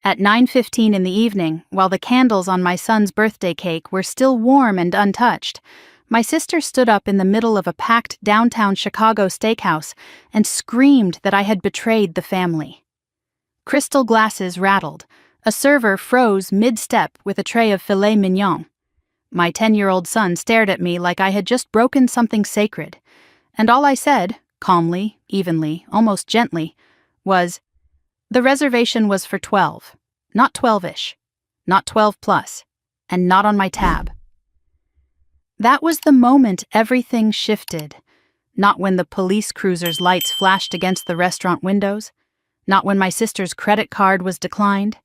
At 9:15 in the evening, while the candles on my son's birthday cake were still warm and untouched, my sister stood up in the middle of a packed downtown Chicago steakhouse and screamed that I had betrayed the family. Crystal glasses rattled. A server froze mid-step with a tray of filet mignon. My 10-year-old son stared at me like I had just broken something sacred, and all I said, calmly, evenly, almost gently, was, "The reservation was for 12, not 12-ish, not 12 plus, and not on my tab." That was the moment everything shifted. Not when the police cruiser's lights flashed against the restaurant windows, not when my sister's credit card was declined,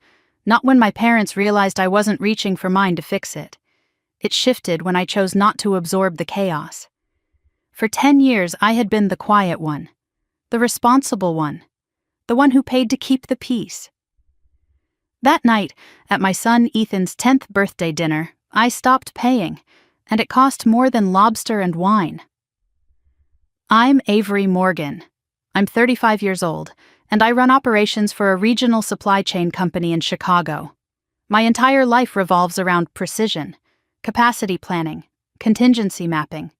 not when my parents realized I wasn't reaching for mine to fix it. It shifted when I chose not to absorb the chaos. For 10 years, I had been the quiet one, the responsible one, the one who paid to keep the peace. That night, at my son Ethan's 10th birthday dinner, I stopped paying, and it cost more than lobster and wine. I'm Avery Morgan. I'm 35 years old, and I run operations for a regional supply chain company in Chicago. My entire life revolves around precision, capacity planning, contingency mapping.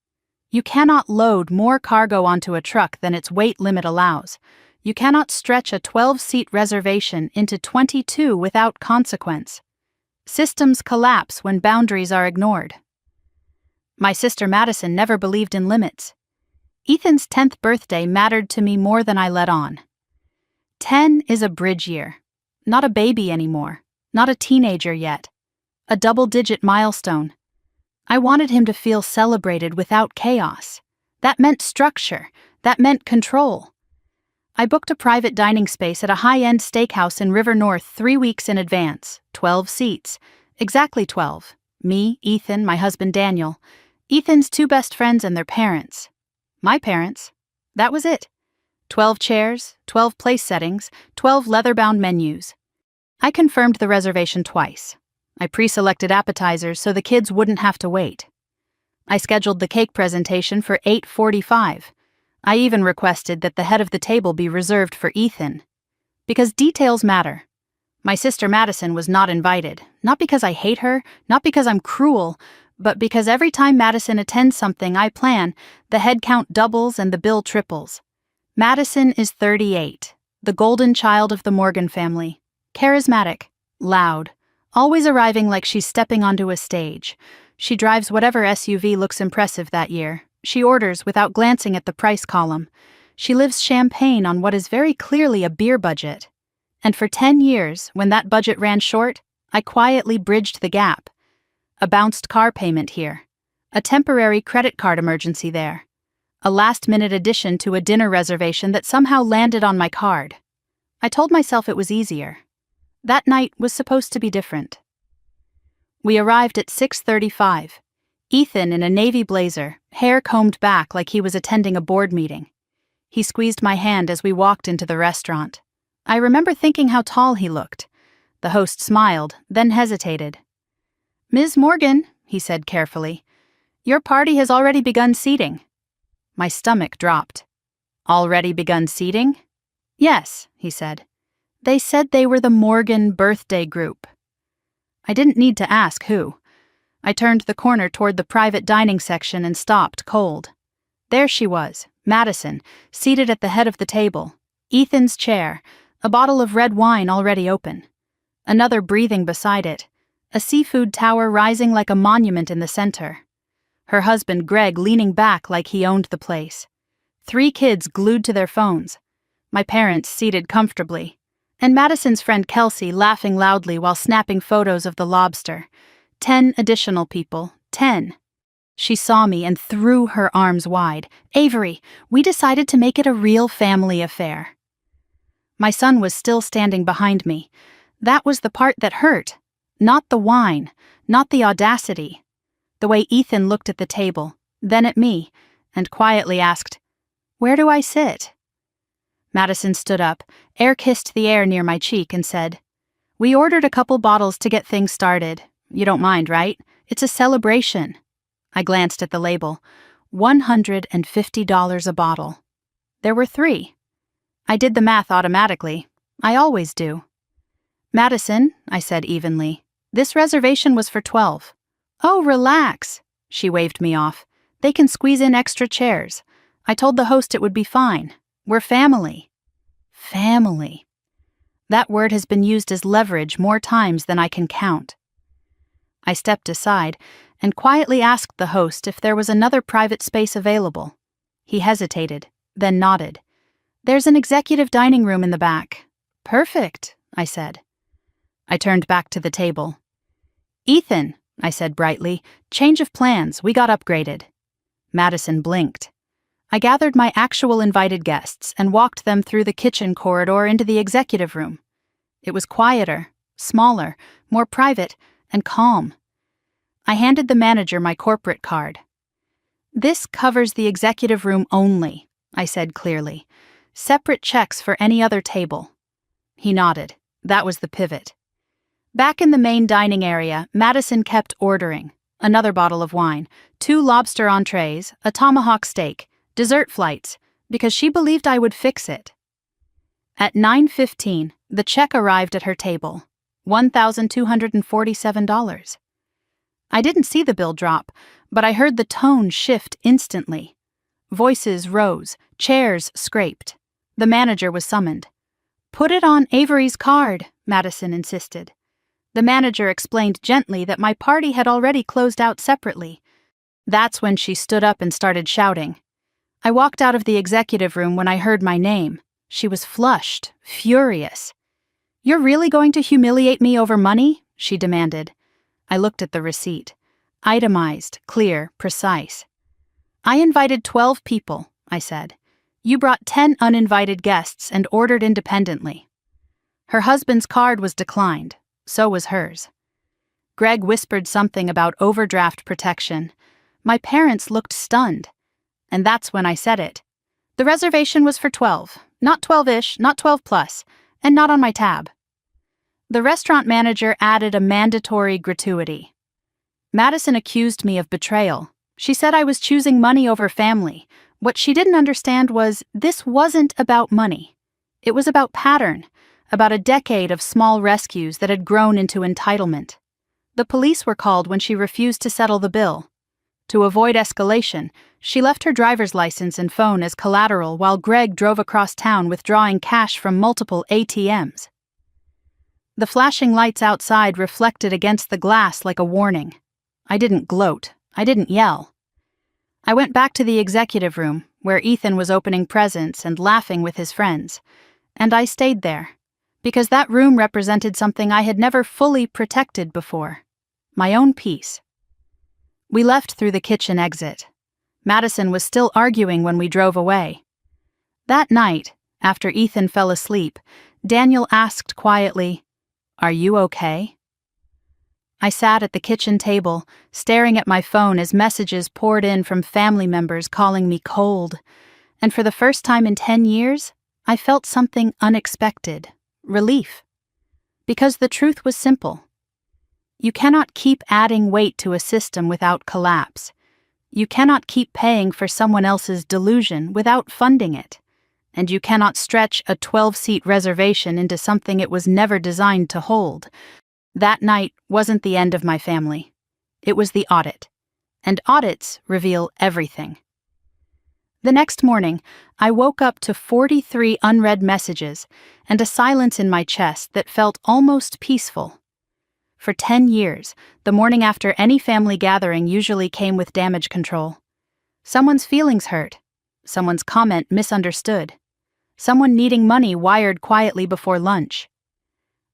You cannot load more cargo onto a truck than its weight limit allows. You cannot stretch a 12-seat reservation into 22 without consequence. Systems collapse when boundaries are ignored. My sister Madison never believed in limits. Ethan's 10th birthday mattered to me more than I let on. 10 is a bridge year. Not a baby anymore. Not a teenager yet. A double-digit milestone. I wanted him to feel celebrated without chaos. That meant structure. That meant control. I booked a private dining space at a high-end steakhouse in River North 3 weeks in advance, 12 seats. Exactly 12. Me, Ethan, my husband Daniel, Ethan's 2 best friends and their parents. My parents. That was it. 12 chairs, 12 place settings, 12 leather-bound menus. I confirmed the reservation twice. I pre-selected appetizers so the kids wouldn't have to wait. I scheduled the cake presentation for 8:45. I even requested that the head of the table be reserved for Ethan. Because details matter. My sister Madison was not invited, not because I hate her, not because I'm cruel, but because every time Madison attends something I plan, the head count doubles and the bill triples. Madison is 38, the golden child of the Morgan family. Charismatic, loud, always arriving like she's stepping onto a stage. She drives whatever SUV looks impressive that year. She orders without glancing at the price column. She lives champagne on what is very clearly a beer budget. And for 10 years, when that budget ran short, I quietly bridged the gap. A bounced car payment here. A temporary credit card emergency there. A last-minute addition to a dinner reservation that somehow landed on my card. I told myself it was easier. That night was supposed to be different. We arrived at 6:35. Ethan in a navy blazer, hair combed back like he was attending a board meeting. He squeezed my hand as we walked into the restaurant. I remember thinking how tall he looked. The host smiled, then hesitated. "Ms. Morgan," he said carefully, "your party has already begun seating." My stomach dropped. "Already begun seating?" "Yes," he said. "They said they were the Morgan birthday group." I didn't need to ask who. I turned the corner toward the private dining section and stopped cold. There she was, Madison, seated at the head of the table, Ethan's chair, a bottle of red wine already open. Another breathing beside it, a seafood tower rising like a monument in the center. Her husband Greg leaning back like he owned the place. 3 kids glued to their phones. My parents seated comfortably. And Madison's friend Kelsey laughing loudly while snapping photos of the lobster. 10 additional people. 10. She saw me and threw her arms wide. "Avery, we decided to make it a real family affair." My son was still standing behind me. That was the part that hurt. Not the wine, not the audacity. The way Ethan looked at the table, then at me, and quietly asked, "Where do I sit?" Madison stood up, air-kissed the air near my cheek, and said, "We ordered a couple bottles to get things started. You don't mind, right? It's a celebration." I glanced at the label. $150 a bottle. There were 3. I did the math automatically. I always do. Madison, I said evenly, this reservation was for 12. Oh, relax, she waved me off. They can squeeze in extra chairs. I told the host it would be fine. We're family. Family. That word has been used as leverage more times than I can count. I stepped aside and quietly asked the host if there was another private space available. He hesitated, then nodded. There's an executive dining room in the back. Perfect, I said. I turned back to the table. Ethan, I said brightly, change of plans, we got upgraded. Madison blinked. I gathered my actual invited guests and walked them through the kitchen corridor into the executive room. It was quieter, smaller, more private, and calm. I handed the manager my corporate card. This covers the executive room only, I said clearly. Separate checks for any other table. He nodded. That was the pivot. Back in the main dining area, Madison kept ordering. Another bottle of wine, 2 lobster entrees, a tomahawk steak, dessert flights, because she believed I would fix it. At 9:15, the check arrived at her table. $1,247. I didn't see the bill drop, but I heard the tone shift instantly. Voices rose, chairs scraped. The manager was summoned. Put it on Avery's card, Madison insisted. The manager explained gently that my party had already closed out separately. That's when she stood up and started shouting. I walked out of the executive room when I heard my name. She was flushed, furious. You're really going to humiliate me over money? She demanded. I looked at the receipt. Itemized, clear, precise. I invited 12 people, I said. You brought 10 uninvited guests and ordered independently. Her husband's card was declined. So was hers. Greg whispered something about overdraft protection. My parents looked stunned. And that's when I said it. The reservation was for 12, not 12-ish, not 12 plus, and not on my tab. The restaurant manager added a mandatory gratuity. Madison accused me of betrayal. She said I was choosing money over family. What she didn't understand was this wasn't about money. It was about pattern, about a decade of small rescues that had grown into entitlement. The police were called when she refused to settle the bill. To avoid escalation, she left her driver's license and phone as collateral while Greg drove across town withdrawing cash from multiple ATMs. The flashing lights outside reflected against the glass like a warning. I didn't gloat. I didn't yell. I went back to the executive room, where Ethan was opening presents and laughing with his friends, and I stayed there, because that room represented something I had never fully protected before, my own peace. We left through the kitchen exit. Madison was still arguing when we drove away. That night, after Ethan fell asleep, Daniel asked quietly, "Are you okay?" I sat at the kitchen table, staring at my phone as messages poured in from family members calling me cold, and for the first time in 10 years, I felt something unexpected, relief. Because the truth was simple. You cannot keep adding weight to a system without collapse. You cannot keep paying for someone else's delusion without funding it. And you cannot stretch a 12-seat reservation into something it was never designed to hold. That night wasn't the end of my family. It was the audit. And audits reveal everything. The next morning, I woke up to 43 unread messages and a silence in my chest that felt almost peaceful. For 10 years, the morning after any family gathering usually came with damage control. Someone's feelings hurt. Someone's comment misunderstood. Someone needing money wired quietly before lunch.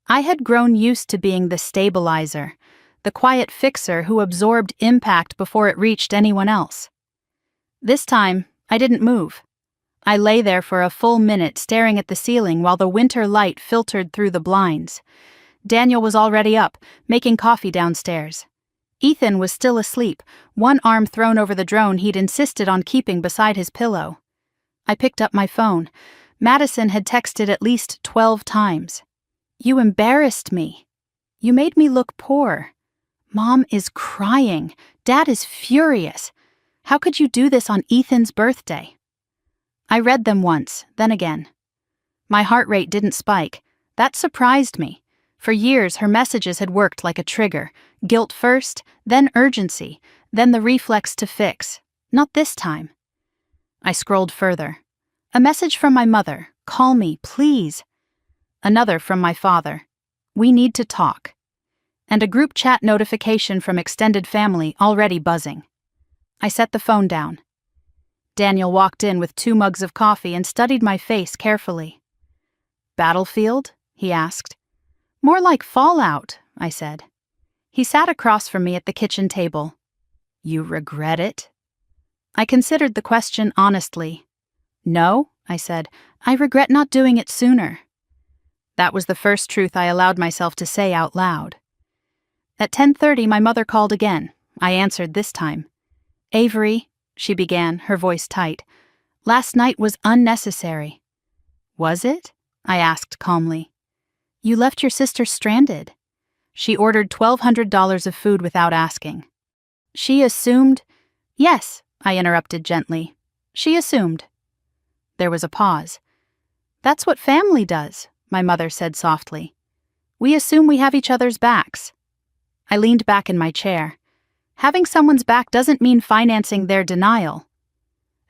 I had grown used to being the stabilizer, the quiet fixer who absorbed impact before it reached anyone else. This time, I didn't move. I lay there for a full minute staring at the ceiling while the winter light filtered through the blinds. Daniel was already up, making coffee downstairs. Ethan was still asleep, one arm thrown over the drone he'd insisted on keeping beside his pillow. I picked up my phone. Madison had texted at least 12 times. "You embarrassed me. You made me look poor. Mom is crying. Dad is furious. How could you do this on Ethan's birthday?" I read them once, then again. My heart rate didn't spike. That surprised me. For years, her messages had worked like a trigger. Guilt first, then urgency, then the reflex to fix. Not this time. I scrolled further. A message from my mother. Call me, please. Another from my father. We need to talk. And a group chat notification from extended family already buzzing. I set the phone down. Daniel walked in with 2 mugs of coffee and studied my face carefully. Battlefield? He asked. More like fallout, I said. He sat across from me at the kitchen table. You regret it? I considered the question honestly. No, I said. I regret not doing it sooner. That was the first truth I allowed myself to say out loud. At 10:30, my mother called again. I answered this time. Avery, she began, her voice tight. Last night was unnecessary. Was it? I asked calmly. You left your sister stranded. She ordered $1,200 of food without asking. She assumed... Yes, I interrupted gently. She assumed. There was a pause. That's what family does, my mother said softly. We assume we have each other's backs. I leaned back in my chair. Having someone's back doesn't mean financing their denial.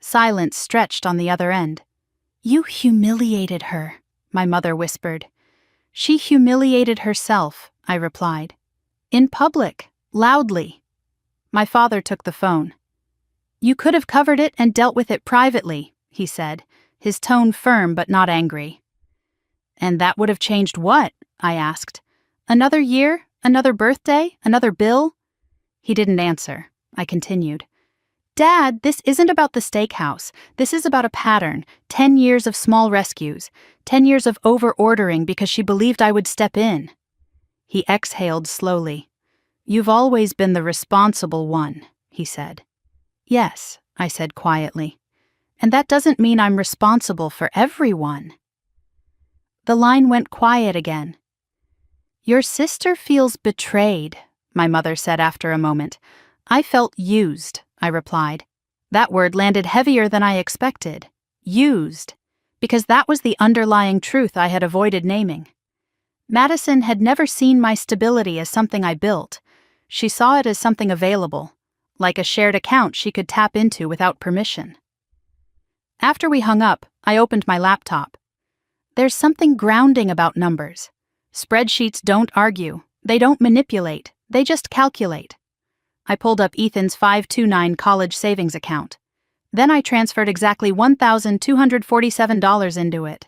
Silence stretched on the other end. You humiliated her, my mother whispered. She humiliated herself, I replied. In public, loudly. My father took the phone. You could have covered it and dealt with it privately, he said, his tone firm but not angry. And that would have changed what? I asked. Another year? Another birthday? Another bill? He didn't answer. I continued. Dad, this isn't about the steakhouse. This is about a pattern. 10 years of small rescues. 10 years of over-ordering because she believed I would step in. He exhaled slowly. You've always been the responsible one, he said. Yes, I said quietly. And that doesn't mean I'm responsible for everyone. The line went quiet again. Your sister feels betrayed, my mother said after a moment. I felt used, I replied. That word landed heavier than I expected. Used. Because that was the underlying truth I had avoided naming. Madison had never seen my stability as something I built. She saw it as something available, like a shared account she could tap into without permission. After we hung up, I opened my laptop. There's something grounding about numbers. Spreadsheets don't argue. They don't manipulate. They just calculate. I pulled up Ethan's 529 college savings account. Then I transferred exactly $1,247 into it.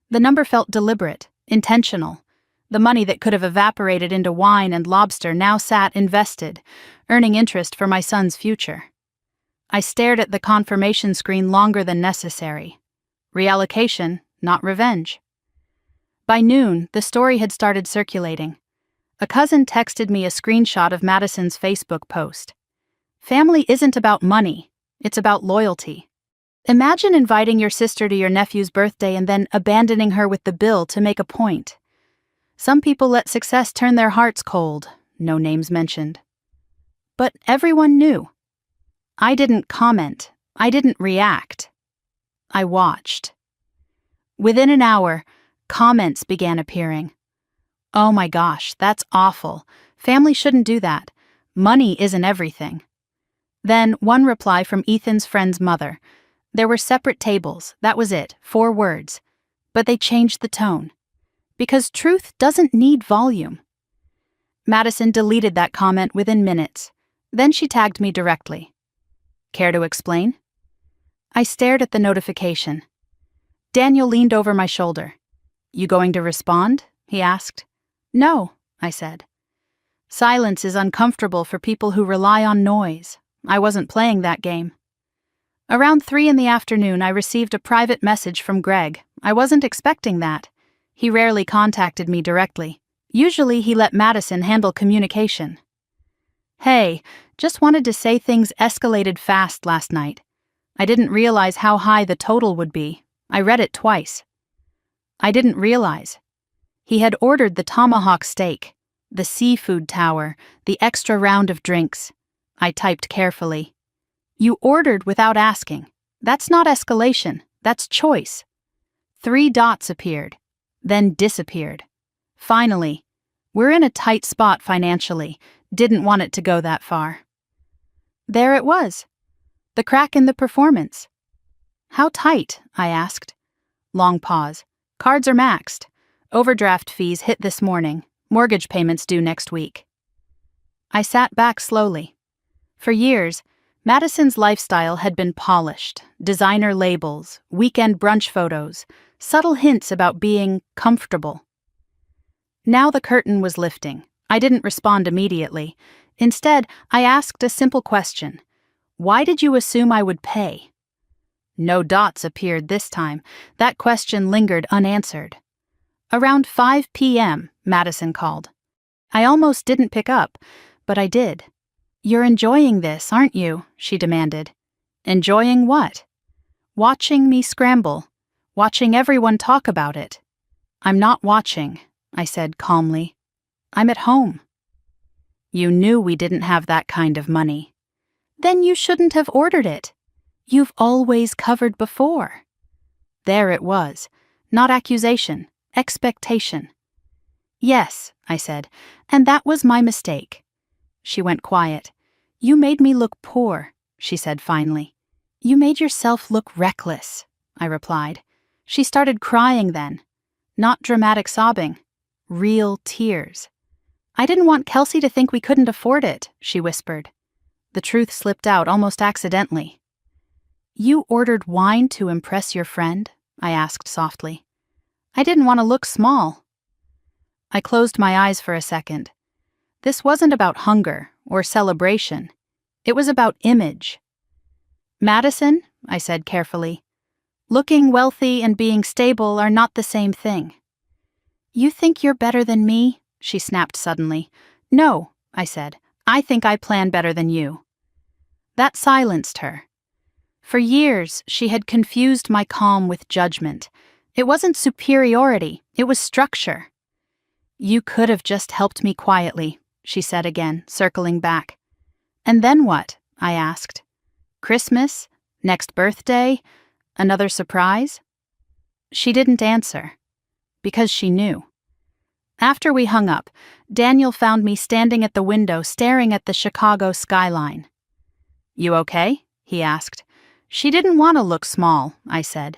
The number felt deliberate, intentional. The money that could have evaporated into wine and lobster now sat invested, earning interest for my son's future. I stared at the confirmation screen longer than necessary. Reallocation, not revenge. By noon, the story had started circulating. A cousin texted me a screenshot of Madison's Facebook post. Family isn't about money, it's about loyalty. Imagine inviting your sister to your nephew's birthday and then abandoning her with the bill to make a point. Some people let success turn their hearts cold, no names mentioned. But everyone knew. I didn't comment. I didn't react. I watched. Within an hour, comments began appearing. Oh my gosh, that's awful. Family shouldn't do that. Money isn't everything. Then one reply from Ethan's friend's mother. There were separate tables, that was it, 4 words. But they changed the tone. Because truth doesn't need volume. Madison deleted that comment within minutes. Then she tagged me directly. Care to explain? I stared at the notification. Daniel leaned over my shoulder. You going to respond? He asked. No, I said. Silence is uncomfortable for people who rely on noise. I wasn't playing that game. Around 3 p.m, I received a private message from Greg. I wasn't expecting that. He rarely contacted me directly. Usually he let Madison handle communication. Hey, just wanted to say things escalated fast last night. I didn't realize how high the total would be. I read it twice. I didn't realize. He had ordered the tomahawk steak, the seafood tower, the extra round of drinks. I typed carefully. You ordered without asking. That's not escalation, that's choice. 3 dots appeared, then disappeared. Finally, We're in a tight spot financially. Didn't want it to go that far. There it was. The crack in the performance. How tight? I asked. Long pause. Cards are maxed. Overdraft fees hit this morning. Mortgage payments due next week. I sat back slowly. For years, Madison's lifestyle had been polished. Designer labels, weekend brunch photos, subtle hints about being comfortable. Now the curtain was lifting. I didn't respond immediately. Instead, I asked a simple question. Why did you assume I would pay? No dots appeared this time. That question lingered unanswered. Around 5 p.m., Madison called. I almost didn't pick up, but I did. You're enjoying this, aren't you? She demanded. Enjoying what? Watching me scramble. Watching everyone talk about it. I'm not watching, I said calmly. I'm at home. You knew we didn't have that kind of money. Then you shouldn't have ordered it. You've always covered before. There it was. Not accusation, expectation. Yes, I said, and that was my mistake. She went quiet. You made me look poor, she said finally. You made yourself look reckless, I replied. She started crying then. Not dramatic sobbing. Real tears. I didn't want Kelsey to think we couldn't afford it, she whispered. The truth slipped out almost accidentally. You ordered wine to impress your friend? I asked softly. I didn't want to look small. I closed my eyes for a second. This wasn't about hunger or celebration. It was about image. Madison, I said carefully, looking wealthy and being stable are not the same thing. You think you're better than me? She snapped suddenly. No, I said. I think I plan better than you. That silenced her. For years, she had confused my calm with judgment. It wasn't superiority, it was structure. You could have just helped me quietly, she said again, circling back. And then what? I asked. Christmas? Next birthday? Another surprise? She didn't answer. Because she knew. After we hung up, Daniel found me standing at the window staring at the Chicago skyline. You okay? He asked. She didn't want to look small, I said.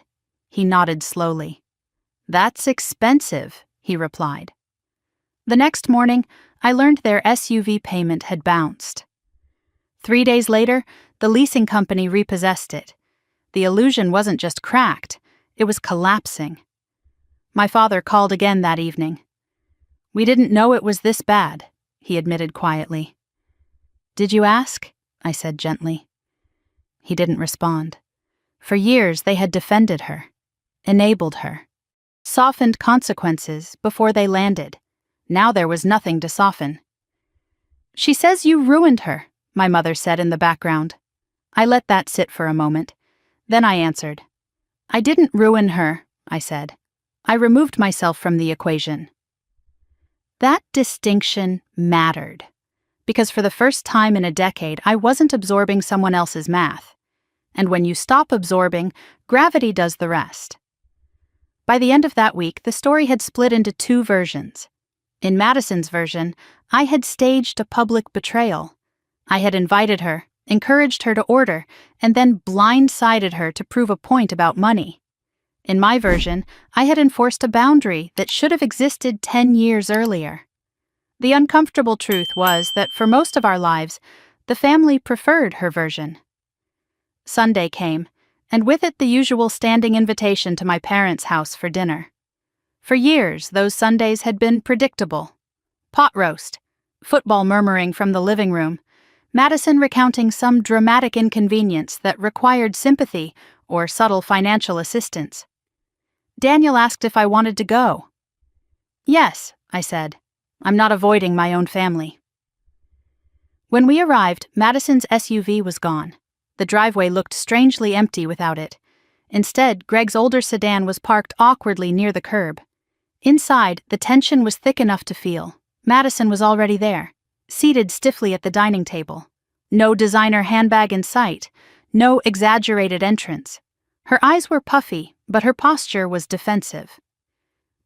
He nodded slowly. That's expensive, he replied. The next morning, I learned their SUV payment had bounced. 3 days later, the leasing company repossessed it. The illusion wasn't just cracked, it was collapsing. My father called again that evening. We didn't know it was this bad, he admitted quietly. Did you ask? I said gently. He didn't respond. For years they had defended her, enabled her, softened consequences before they landed. Now there was nothing to soften. She says you ruined her, my mother said in the background. I let that sit for a moment. Then I answered. I didn't ruin her, I said. I removed myself from the equation. That distinction mattered, because for the first time in a decade, I wasn't absorbing someone else's math. And when you stop absorbing, gravity does the rest. By the end of that week, the story had split into 2 versions. In Madison's version, I had staged a public betrayal. I had invited her, encouraged her to order, and then blindsided her to prove a point about money. In my version, I had enforced a boundary that should have existed 10 years earlier. The uncomfortable truth was that for most of our lives, the family preferred her version. Sunday came, and with it the usual standing invitation to my parents' house for dinner. For years, those Sundays had been predictable. Pot roast, football murmuring from the living room, Madison recounting some dramatic inconvenience that required sympathy or subtle financial assistance. Daniel asked if I wanted to go. Yes, I said. I'm not avoiding my own family. When we arrived, Madison's SUV was gone. The driveway looked strangely empty without it. Instead, Greg's older sedan was parked awkwardly near the curb. Inside, the tension was thick enough to feel. Madison was already there, seated stiffly at the dining table. No designer handbag in sight, no exaggerated entrance. Her eyes were puffy, but her posture was defensive.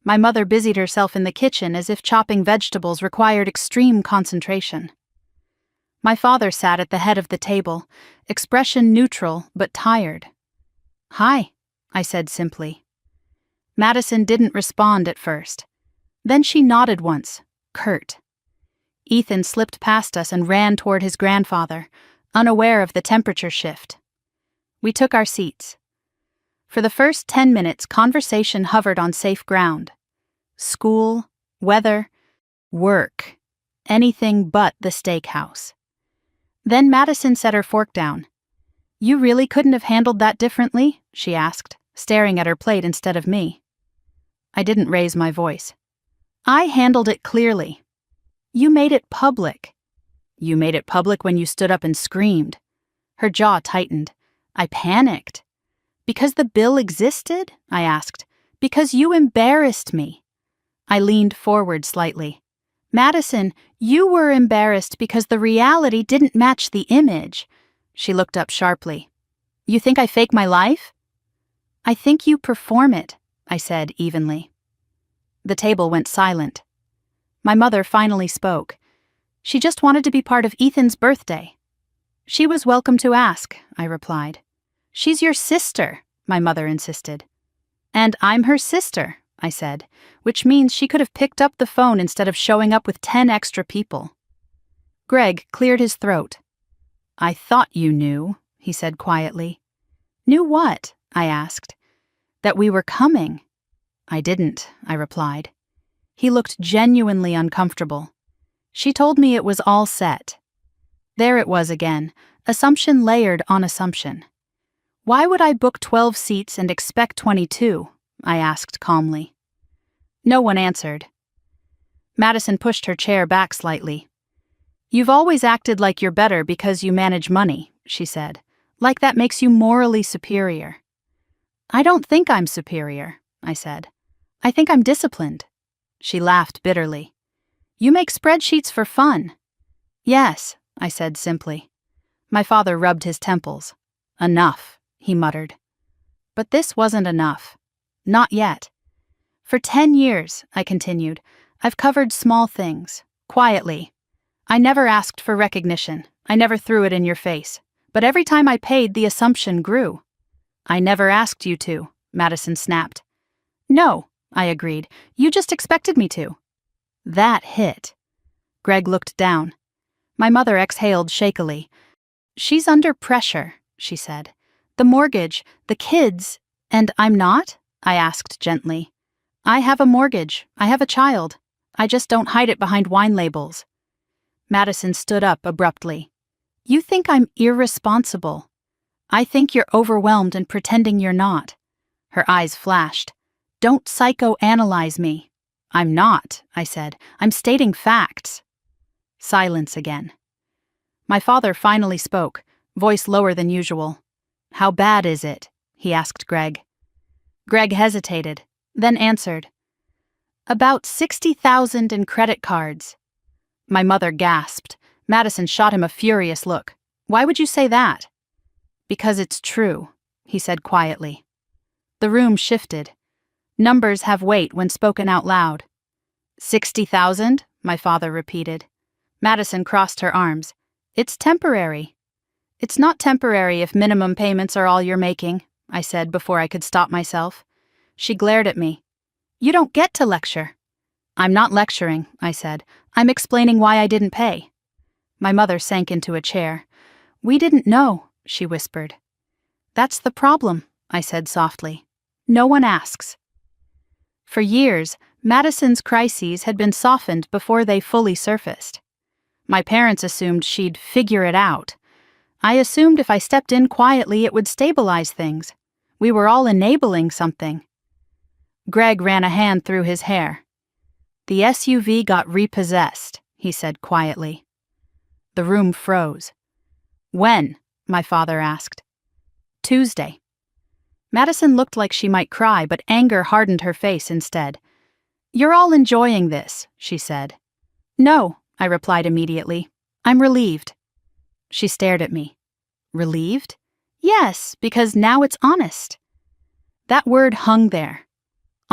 My mother busied herself in the kitchen as if chopping vegetables required extreme concentration. My father sat at the head of the table, expression neutral but tired. "Hi," I said simply. Madison didn't respond at first. Then she nodded once, curt. Ethan slipped past us and ran toward his grandfather, unaware of the temperature shift. We took our seats. For the first 10 minutes, conversation hovered on safe ground. School, weather, work, anything but the steakhouse. Then Madison set her fork down. "You really couldn't have handled that differently?" she asked, staring at her plate instead of me. I didn't raise my voice. "I handled it clearly. You made it public." "You made it public when you stood up and screamed." Her jaw tightened. I panicked. "Because the bill existed?" I asked. "Because you embarrassed me." I leaned forward slightly. "Madison, you were embarrassed because the reality didn't match the image." She looked up sharply. "You think I fake my life?" "I think you perform it," I said evenly. The table went silent. My mother finally spoke. She just wanted to be part of Ethan's birthday. "She was welcome to ask," I replied. "She's your sister," my mother insisted. "And I'm her sister," I said, which means she could have picked up the phone instead of showing up with 10 extra people. Greg cleared his throat. "I thought you knew," he said quietly. "Knew what?" I asked. "That we were coming." "I didn't," I replied. He looked genuinely uncomfortable. "She told me it was all set." There it was again, assumption layered on assumption. "Why would I book 12 seats and expect 22? I asked calmly. No one answered. Madison pushed her chair back slightly. "You've always acted like you're better because you manage money," she said. "Like that makes you morally superior." "I don't think I'm superior," I said. "I think I'm disciplined." She laughed bitterly. "You make spreadsheets for fun." "Yes," I said simply. My father rubbed his temples. "Enough," he muttered. But this wasn't enough. Not yet. "For 10 years, I continued, I've covered small things, quietly. I never asked for recognition. I never threw it in your face. But every time I paid, the assumption grew." "I never asked you to," Madison snapped. "No," I agreed. "You just expected me to." That hit. Greg looked down. My mother exhaled shakily. "She's under pressure," she said. "The mortgage, the kids, and I'm not?" I asked gently. "I have a mortgage. I have a child. I just don't hide it behind wine labels." Madison stood up abruptly. "You think I'm irresponsible. I think you're overwhelmed and pretending you're not." Her eyes flashed. "Don't psychoanalyze me." "I'm not," I said. "I'm stating facts." Silence again. My father finally spoke, voice lower than usual. "How bad is it?" he asked Greg. Greg hesitated, then answered. "About 60,000 in credit cards." My mother gasped. Madison shot him a furious look. "Why would you say that?" "Because it's true," he said quietly. The room shifted. Numbers have weight when spoken out loud. 60,000, my father repeated. Madison crossed her arms. "It's temporary." "It's not temporary if minimum payments are all you're making," I said before I could stop myself. She glared at me. "You don't get to lecture." "I'm not lecturing," I said. "I'm explaining why I didn't pay." My mother sank into a chair. "We didn't know," she whispered. "That's the problem," I said softly. "No one asks." For years, Madison's crises had been softened before they fully surfaced. My parents assumed she'd figure it out. I assumed if I stepped in quietly it would stabilize things. We were all enabling something. Greg ran a hand through his hair. "The SUV got repossessed," he said quietly. The room froze. "When?" my father asked. "Tuesday." Madison looked like she might cry, but anger hardened her face instead. "You're all enjoying this," she said. "No," I replied immediately. "I'm relieved." She stared at me. "Relieved?" "Yes, because now it's honest." That word hung there.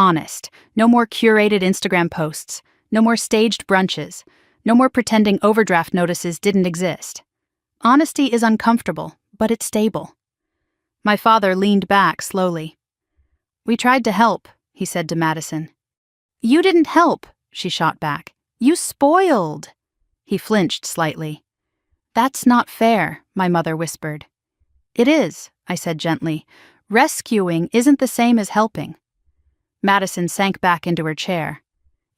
Honest. No more curated Instagram posts. No more staged brunches. No more pretending overdraft notices didn't exist. Honesty is uncomfortable, but it's stable. My father leaned back slowly. "We tried to help," he said to Madison. "You didn't help," she shot back. "You spoiled." He flinched slightly. "That's not fair," my mother whispered. "It is," I said gently. "Rescuing isn't the same as helping." Madison sank back into her chair.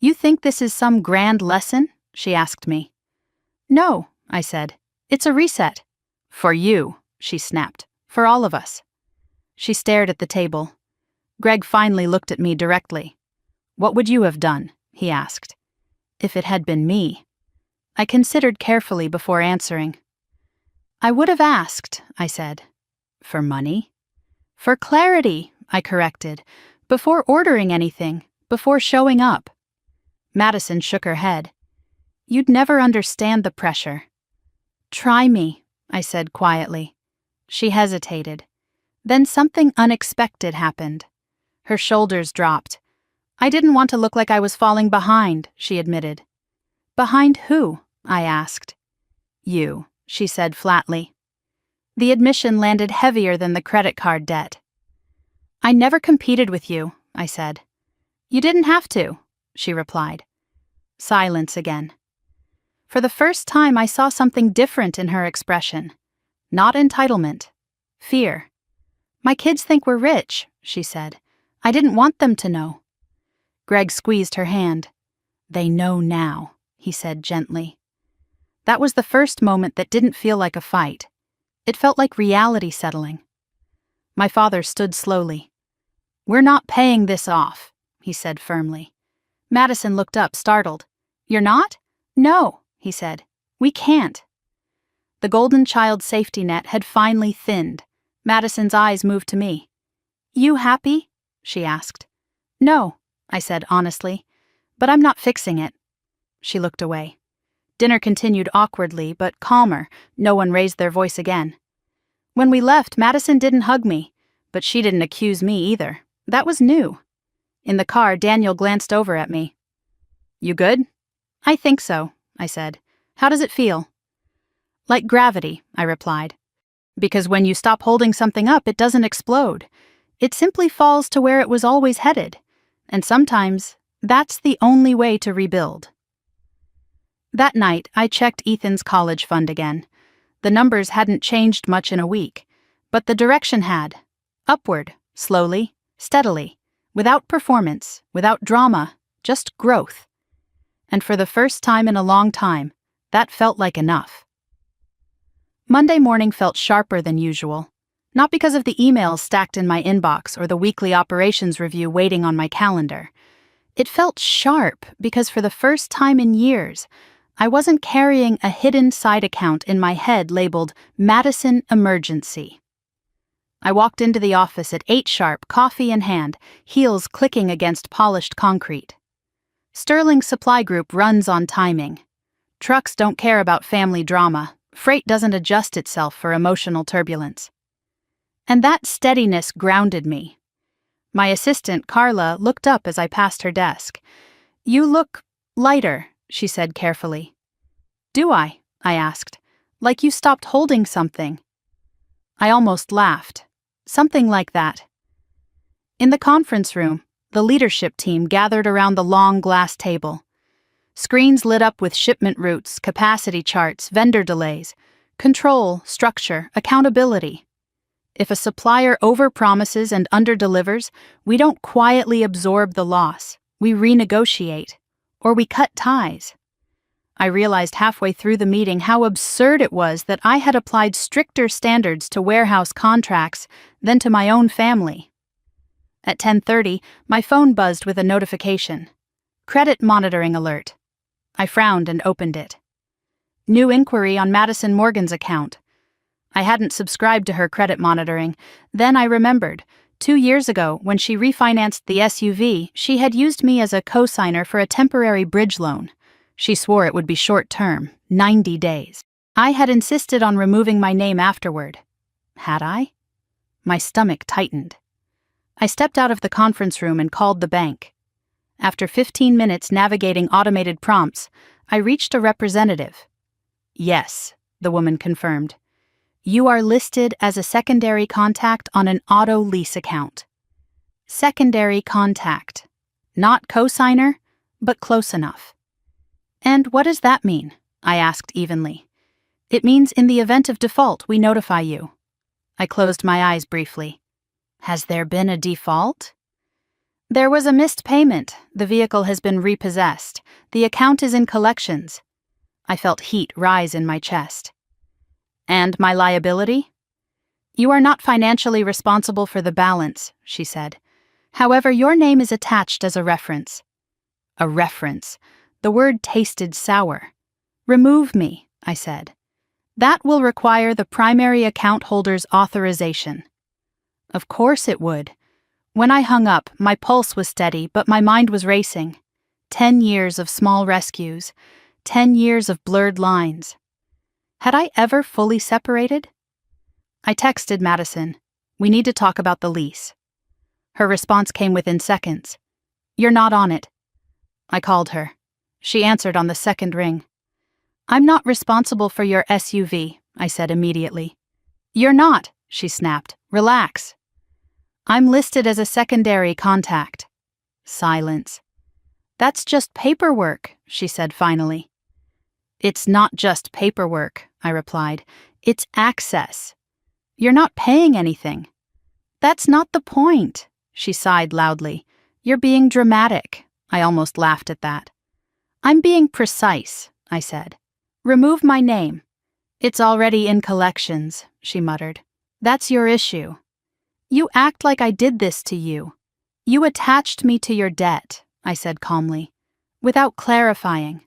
"You think this is some grand lesson?" she asked me. "No," I said. "It's a reset." "For you," she snapped. "For all of us." She stared at the table. Greg finally looked at me directly. "What would you have done?" he asked. "If it had been me." I considered carefully before answering. "I would have asked," I said. "For money?" "For clarity," I corrected. "Before ordering anything, before showing up." Madison shook her head. "You'd never understand the pressure." "Try me," I said quietly. She hesitated. Then something unexpected happened. Her shoulders dropped. "I didn't want to look like I was falling behind," she admitted. "Behind who?" I asked. "You," she said flatly. The admission landed heavier than the credit card debt. "I never competed with you," I said. "You didn't have to," she replied. Silence again. For the first time, I saw something different in her expression. Not entitlement. Fear. "My kids think we're rich," she said. "I didn't want them to know." Greg squeezed her hand. "They know now," he said gently. That was the first moment that didn't feel like a fight. It felt like reality settling. My father stood slowly. "We're not paying this off," he said firmly. Madison looked up, startled. "You're not?" "No," he said. "We can't." The golden child safety net had finally thinned. Madison's eyes moved to me. "You happy?" she asked. "No," I said honestly. "But I'm not fixing it." She looked away. Dinner continued awkwardly, but calmer. No one raised their voice again. When we left, Madison didn't hug me, but she didn't accuse me either. That was new. In the car, Daniel glanced over at me. "You good?" "I think so," I said. "How does it feel?" "Like gravity," I replied. "Because when you stop holding something up, it doesn't explode. It simply falls to where it was always headed. And sometimes, that's the only way to rebuild." That night, I checked Ethan's college fund again. The numbers hadn't changed much in a week, but the direction had. Upward, slowly, steadily, without performance, without drama, just growth. And for the first time in a long time, that felt like enough. Monday morning felt sharper than usual, not because of the emails stacked in my inbox or the weekly operations review waiting on my calendar. It felt sharp because for the first time in years, I wasn't carrying a hidden side account in my head labeled Madison Emergency. I walked into the office at 8 sharp, coffee in hand, heels clicking against polished concrete. Sterling Supply Group runs on timing. Trucks don't care about family drama. Freight doesn't adjust itself for emotional turbulence. And that steadiness grounded me. My assistant, Carla, looked up as I passed her desk. "You look lighter," she said carefully. "Do I?" I asked. "Like you stopped holding something." I almost laughed. Something like that. In the conference room, the leadership team gathered around the long glass table. Screens lit up with shipment routes, capacity charts, vendor delays, control, structure, accountability. If a supplier overpromises and underdelivers, we don't quietly absorb the loss. We renegotiate, or we cut ties. I realized halfway through the meeting how absurd it was that I had applied stricter standards to warehouse contracts than to my own family. At 10:30, my phone buzzed with a notification. Credit monitoring alert. I frowned and opened it. New inquiry on Madison Morgan's account. I hadn't subscribed to her credit monitoring. Then I remembered. 2 years ago, when she refinanced the SUV, she had used me as a co-signer for a temporary bridge loan. She swore it would be short-term, 90 days. I had insisted on removing my name afterward. Had I? My stomach tightened. I stepped out of the conference room and called the bank. After 15 minutes navigating automated prompts, I reached a representative. Yes, the woman confirmed. You are listed as a secondary contact on an auto lease account. Secondary contact. Not cosigner, but close enough. And what does that mean? I asked evenly. It means in the event of default, we notify you. I closed my eyes briefly. Has there been a default? There was a missed payment. The vehicle has been repossessed. The account is in collections. I felt heat rise in my chest. And my liability? You are not financially responsible for the balance, she said. However, your name is attached as a reference. A reference. The word tasted sour. Remove me, I said. That will require the primary account holder's authorization. Of course it would. When I hung up, my pulse was steady, but my mind was racing. 10 years of small rescues. 10 years of blurred lines. Had I ever fully separated? I texted Madison. We need to talk about the lease. Her response came within seconds. You're not on it. I called her. She answered on the second ring. I'm not responsible for your SUV, I said immediately. You're not, she snapped. Relax. I'm listed as a secondary contact. Silence. That's just paperwork, she said finally. It's not just paperwork, I replied. It's access. You're not paying anything. That's not the point, she sighed loudly. You're being dramatic. I almost laughed at that. I'm being precise, I said. Remove my name. It's already in collections, she muttered. That's your issue. You act like I did this to you. You attached me to your debt, I said calmly, without clarifying.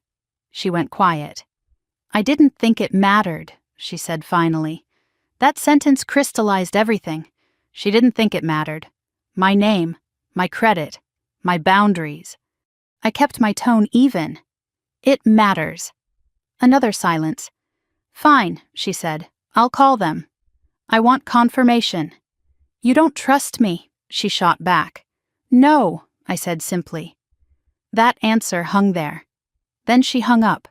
She went quiet. I didn't think it mattered, she said finally. That sentence crystallized everything. She didn't think it mattered. My name, my credit, my boundaries. I kept my tone even. It matters. Another silence. Fine, she said. I'll call them. I want confirmation. You don't trust me, she shot back. No, I said simply. That answer hung there. Then she hung up.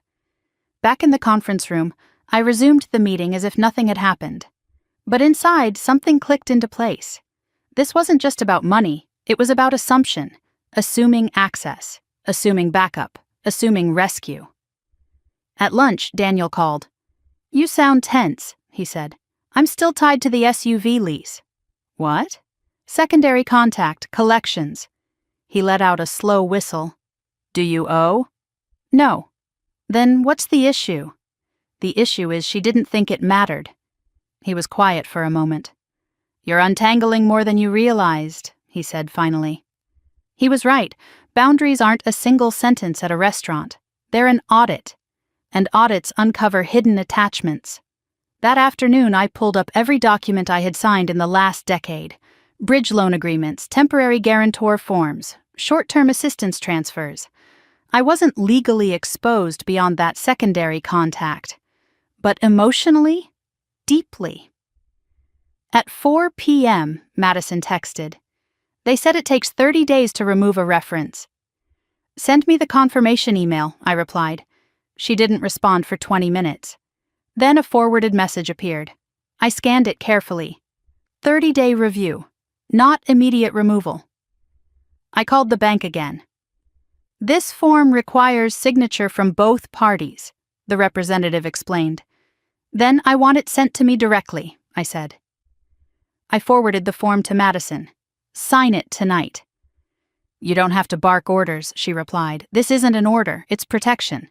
Back in the conference room, I resumed the meeting as if nothing had happened. But inside, something clicked into place. This wasn't just about money, it was about assumption, assuming access, assuming backup, assuming rescue. At lunch, Daniel called. You sound tense, he said. I'm still tied to the SUV lease. What? Secondary contact, collections. He let out a slow whistle. Do you owe? No. Then what's the issue? The issue is she didn't think it mattered. He was quiet for a moment. You're untangling more than you realized, he said finally. He was right. Boundaries aren't a single sentence at a restaurant. They're an audit. And audits uncover hidden attachments. That afternoon, I pulled up every document I had signed in the last decade. Bridge loan agreements, temporary guarantor forms, short-term assistance transfers. I wasn't legally exposed beyond that secondary contact. But emotionally, deeply. At 4 p.m., Madison texted. They said it takes 30 days to remove a reference. Send me the confirmation email, I replied. She didn't respond for 20 minutes. Then a forwarded message appeared. I scanned it carefully. 30-day review. Not immediate removal. I called the bank again. This form requires signature from both parties, the representative explained. Then I want it sent to me directly, I said. I forwarded the form to Madison. Sign it tonight. You don't have to bark orders, she replied. This isn't an order, it's protection.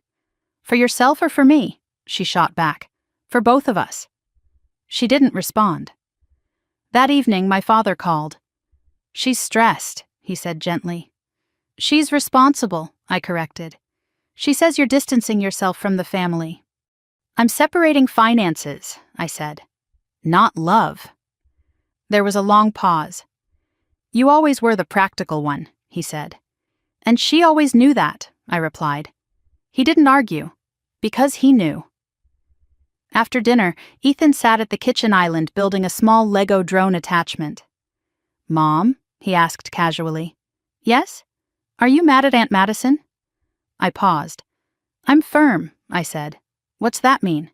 For yourself or for me? She shot back. For both of us. She didn't respond. That evening, my father called. She's stressed, he said gently. She's responsible, I corrected. She says you're distancing yourself from the family. I'm separating finances, I said. Not love. There was a long pause. You always were the practical one, he said. And she always knew that, I replied. He didn't argue, because he knew. After dinner, Ethan sat at the kitchen island building a small Lego drone attachment. Mom, he asked casually. Yes? Are you mad at Aunt Madison? I paused. I'm firm, I said. What's that mean?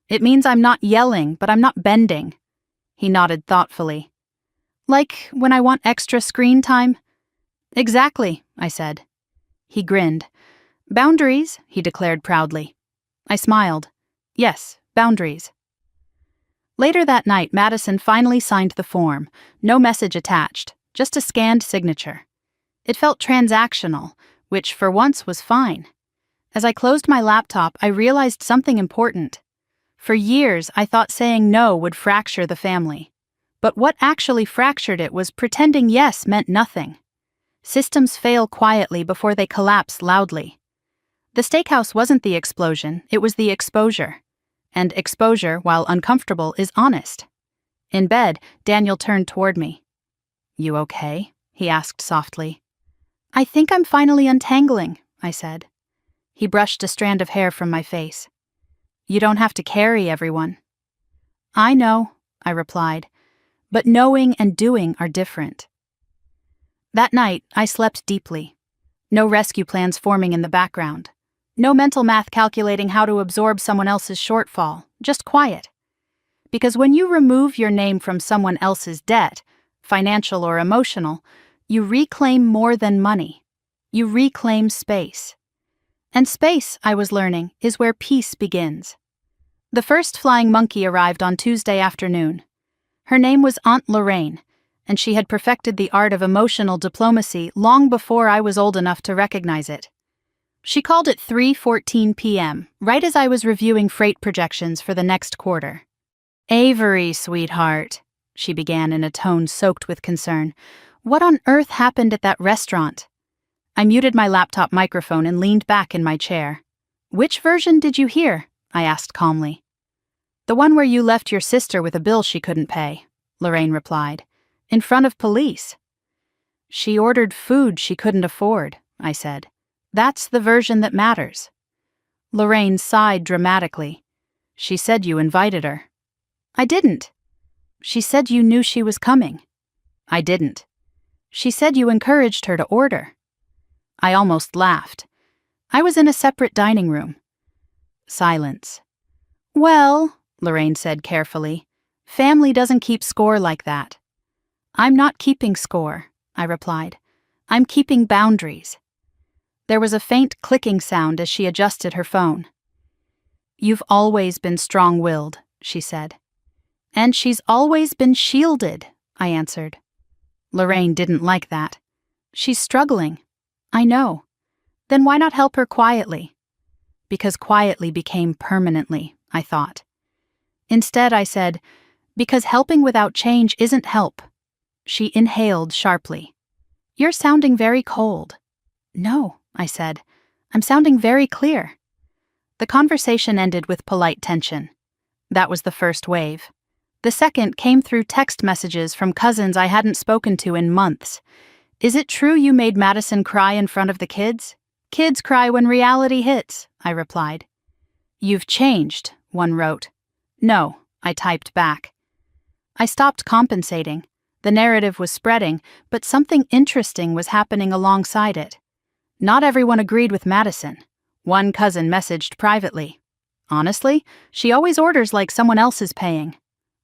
It means I'm not yelling, but I'm not bending. He nodded thoughtfully. Like when I want extra screen time? Exactly, I said. He grinned. Boundaries, he declared proudly. I smiled. Yes, boundaries. Later that night, Madison finally signed the form. No message attached, just a scanned signature. It felt transactional, which for once was fine. As I closed my laptop, I realized something important. For years, I thought saying no would fracture the family. But what actually fractured it was pretending yes meant nothing. Systems fail quietly before they collapse loudly. The steakhouse wasn't the explosion, it was the exposure. And exposure, while uncomfortable, is honest. In bed, Daniel turned toward me. You okay? He asked softly. I think I'm finally untangling, I said. He brushed a strand of hair from my face. You don't have to carry everyone. I know, I replied, but knowing and doing are different. That night, I slept deeply. No rescue plans forming in the background. No mental math calculating how to absorb someone else's shortfall, just quiet. Because when you remove your name from someone else's debt, financial or emotional, you reclaim more than money. You reclaim space. And space, I was learning, is where peace begins. The first flying monkey arrived on Tuesday afternoon. Her name was Aunt Lorraine, and she had perfected the art of emotional diplomacy long before I was old enough to recognize it. She called at 3:14 p.m., right as I was reviewing freight projections for the next quarter. Avery, sweetheart, she began in a tone soaked with concern. What on earth happened at that restaurant? I muted my laptop microphone and leaned back in my chair. Which version did you hear? I asked calmly. The one where you left your sister with a bill she couldn't pay, Lorraine replied. In front of police. She ordered food she couldn't afford, I said. That's the version that matters. Lorraine sighed dramatically. She said you invited her. I didn't. She said you knew she was coming. I didn't. She said you encouraged her to order. I almost laughed. I was in a separate dining room. Silence. Well, Lorraine said carefully, family doesn't keep score like that. I'm not keeping score, I replied. I'm keeping boundaries. There was a faint clicking sound as she adjusted her phone. You've always been strong-willed, she said. And she's always been shielded, I answered. Lorraine didn't like that. She's struggling. I know. Then why not help her quietly? Because quietly became permanently, I thought. Instead, I said, because helping without change isn't help. She inhaled sharply. You're sounding very cold. No, I said. I'm sounding very clear. The conversation ended with polite tension. That was the first wave. The second came through text messages from cousins I hadn't spoken to in months. Is it true you made Madison cry in front of the kids? Kids cry when reality hits, I replied. You've changed, one wrote. No, I typed back. I stopped compensating. The narrative was spreading, but something interesting was happening alongside it. Not everyone agreed with Madison. One cousin messaged privately. Honestly, she always orders like someone else is paying.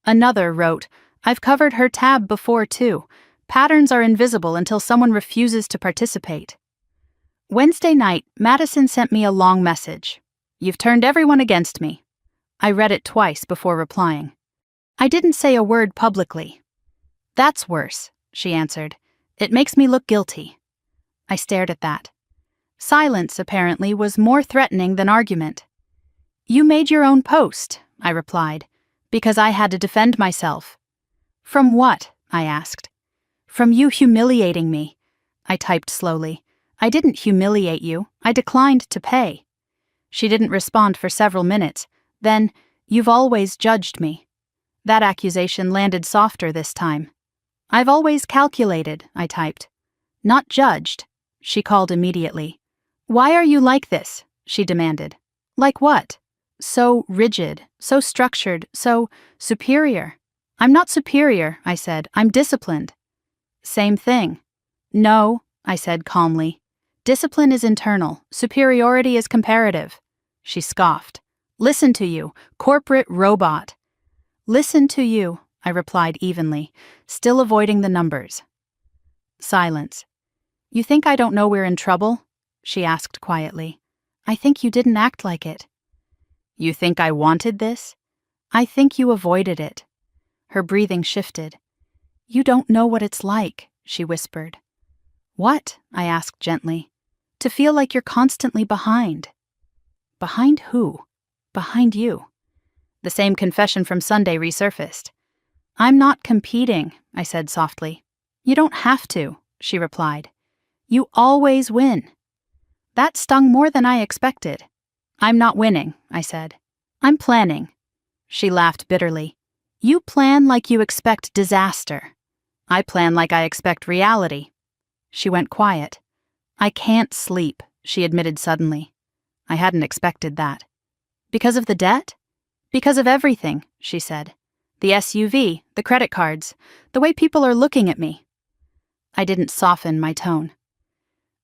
Another wrote, I've covered her tab before too. Patterns are invisible until someone refuses to participate. Wednesday night, Madison sent me a long message. You've turned everyone against me. I read it twice before replying. I didn't say a word publicly. That's worse, she answered. It makes me look guilty. I stared at that. Silence, apparently, was more threatening than argument. You made your own post, I replied, because I had to defend myself. From what? I asked. From you humiliating me. I typed slowly. I didn't humiliate you. I declined to pay. She didn't respond for several minutes. Then, you've always judged me. That accusation landed softer this time. I've always calculated, I typed. Not judged. She called immediately. Why are you like this? She demanded. Like what? So rigid, so structured, so superior. I'm not superior, I said. I'm disciplined. Same thing. No, I said calmly. Discipline is internal, superiority is comparative. She scoffed. Listen to you, corporate robot. Listen to you, I replied evenly, still avoiding the numbers. Silence. You think I don't know we're in trouble? She asked quietly. I think you didn't act like it. You think I wanted this? I think you avoided it. Her breathing shifted. You don't know what it's like, she whispered. What? I asked gently. To feel like you're constantly behind. Behind who? Behind you. The same confession from Sunday resurfaced. I'm not competing, I said softly. You don't have to, she replied. You always win. That stung more than I expected. I'm not winning, I said. I'm planning. She laughed bitterly. You plan like you expect disaster. I plan like I expect reality. She went quiet. I can't sleep, she admitted suddenly. I hadn't expected that. Because of the debt? Because of everything, she said. The SUV, the credit cards, the way people are looking at me. I didn't soften my tone.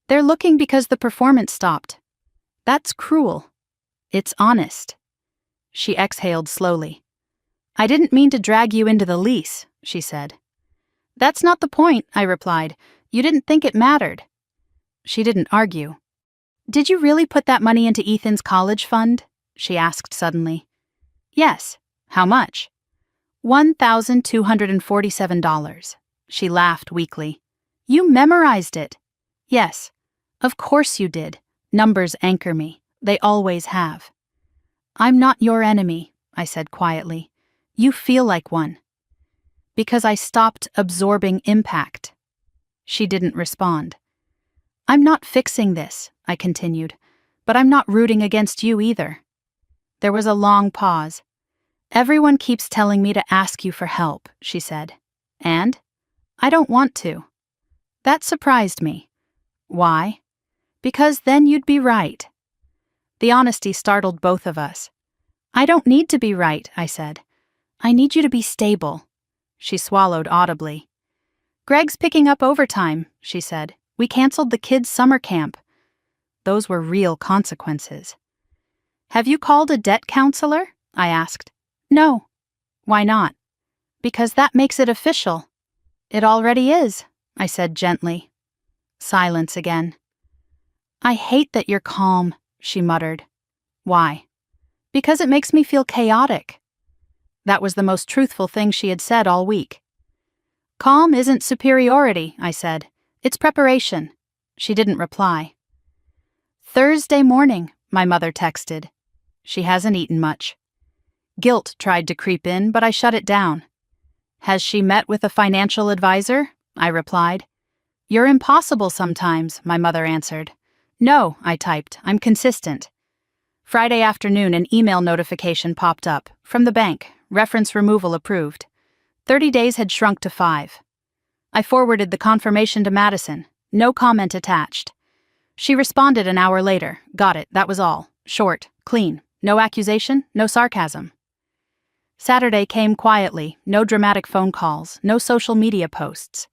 They're looking because the performance stopped. That's cruel. It's honest. She exhaled slowly. I didn't mean to drag you into the lease, she said. That's not the point, I replied. You didn't think it mattered. She didn't argue. Did you really put that money into Ethan's college fund? She asked suddenly. Yes. How much? $1,247. She laughed weakly. You memorized it. Yes. Of course you did. Numbers anchor me. They always have. I'm not your enemy, I said quietly. You feel like one. Because I stopped absorbing impact. She didn't respond. I'm not fixing this, I continued, but I'm not rooting against you either. There was a long pause. Everyone keeps telling me to ask you for help, she said. And? I don't want to. That surprised me. Why? Because then you'd be right. The honesty startled both of us. I don't need to be right, I said. I need you to be stable. She swallowed audibly. Greg's picking up overtime, she said. We canceled the kids' summer camp. Those were real consequences. Have you called a debt counselor? I asked. No. Why not? Because that makes it official. It already is, I said gently. Silence again. I hate that you're calm, she muttered. Why? Because it makes me feel chaotic. That was the most truthful thing she had said all week. Calm isn't superiority, I said. It's preparation. She didn't reply. Thursday morning, my mother texted. She hasn't eaten much. Guilt tried to creep in, but I shut it down. Has she met with a financial advisor? I replied. You're impossible sometimes, my mother answered. No, I typed. I'm consistent. Friday afternoon, an email notification popped up. From the bank. Reference removal approved. 30 days had shrunk to 5. I forwarded the confirmation to Madison. No comment attached. She responded an hour later. Got it, that was all. Short, clean. No accusation, no sarcasm. Saturday came quietly. No dramatic phone calls, no social media posts.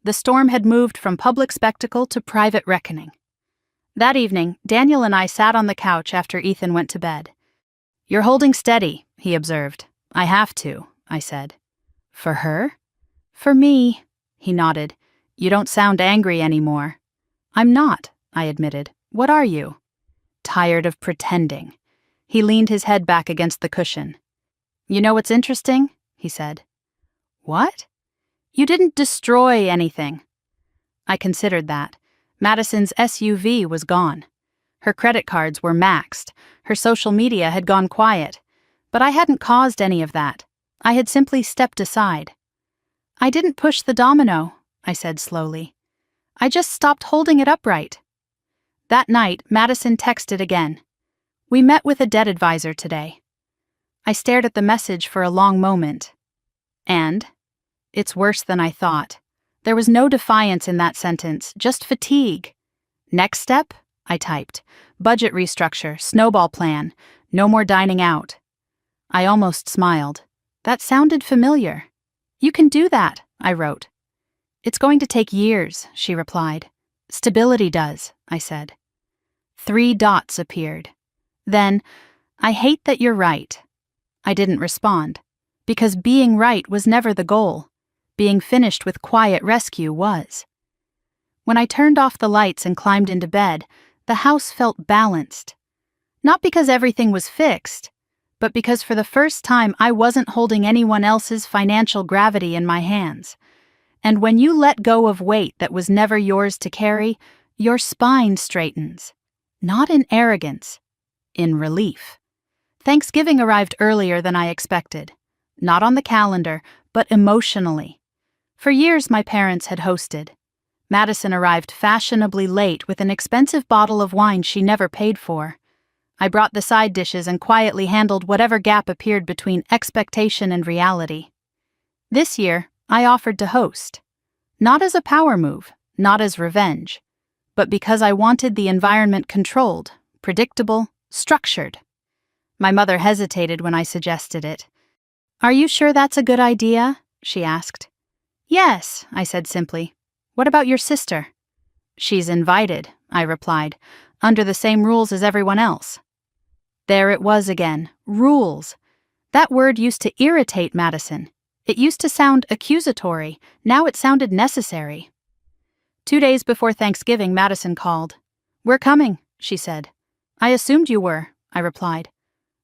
The storm had moved from public spectacle to private reckoning. That evening, Daniel and I sat on the couch after Ethan went to bed. You're holding steady, he observed. I have to, I said. For her? For me, he nodded. You don't sound angry anymore. I'm not, I admitted. What are you? Tired of pretending. He leaned his head back against the cushion. You know what's interesting? He said. What? You didn't destroy anything. I considered that. Madison's SUV was gone. Her credit cards were maxed. Her social media had gone quiet. But I hadn't caused any of that. I had simply stepped aside. I didn't push the domino, I said slowly. I just stopped holding it upright. That night, Madison texted again. We met with a debt advisor today. I stared at the message for a long moment. And? It's worse than I thought. There was no defiance in that sentence, just fatigue. Next step? I typed. Budget restructure, snowball plan, no more dining out. I almost smiled. That sounded familiar. You can do that, I wrote. It's going to take years, she replied. Stability does, I said. 3 dots appeared. Then, I hate that you're right. I didn't respond, because being right was never the goal. Being finished with quiet rescue was. When I turned off the lights and climbed into bed, the house felt balanced. Not because everything was fixed, but because for the first time I wasn't holding anyone else's financial gravity in my hands. And when you let go of weight that was never yours to carry, your spine straightens. Not in arrogance, in relief. Thanksgiving arrived earlier than I expected. Not on the calendar, but emotionally. For years my parents had hosted. Madison arrived fashionably late with an expensive bottle of wine she never paid for. I brought the side dishes and quietly handled whatever gap appeared between expectation and reality. This year, I offered to host. Not as a power move, not as revenge, but because I wanted the environment controlled, predictable, structured. My mother hesitated when I suggested it. "Are you sure that's a good idea?" she asked. "Yes," I said simply. "What about your sister?" "She's invited," I replied, "under the same rules as everyone else." There it was again, rules. That word used to irritate Madison. It used to sound accusatory. Now it sounded necessary. 2 days before Thanksgiving, Madison called. "We're coming," she said. "I assumed you were," I replied.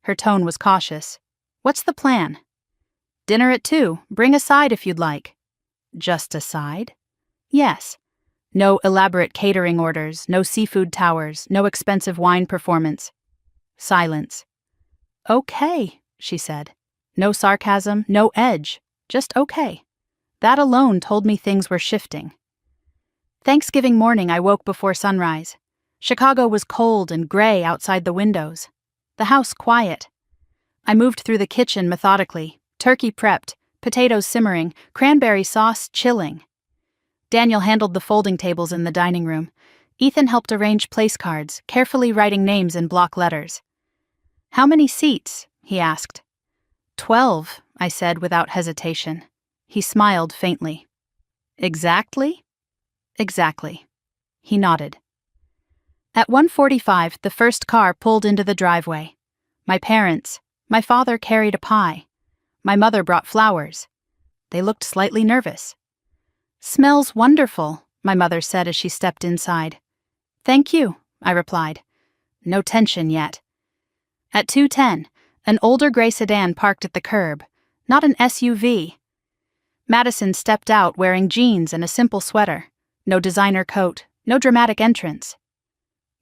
Her tone was cautious. "What's the plan?" "Dinner at 2. Bring a side if you'd like." "Just a side?" "Yes. No elaborate catering orders, no seafood towers, no expensive wine performance." Silence. "Okay," she said. No sarcasm, no edge, just okay. That alone told me things were shifting. Thanksgiving morning, I woke before sunrise. Chicago was cold and gray outside the windows. The house quiet. I moved through the kitchen methodically, turkey prepped, potatoes simmering, cranberry sauce chilling. Daniel handled the folding tables in the dining room. Ethan helped arrange place cards, carefully writing names in block letters. "How many seats?" he asked. 12, I said without hesitation. He smiled faintly. "Exactly?" "Exactly." He nodded. At 1:45, the first car pulled into the driveway. My father carried a pie. My mother brought flowers. They looked slightly nervous. "Smells wonderful," my mother said as she stepped inside. "Thank you," I replied. No tension yet. At 2:10, an older gray sedan parked at the curb, not an SUV. Madison stepped out wearing jeans and a simple sweater. No designer coat, no dramatic entrance.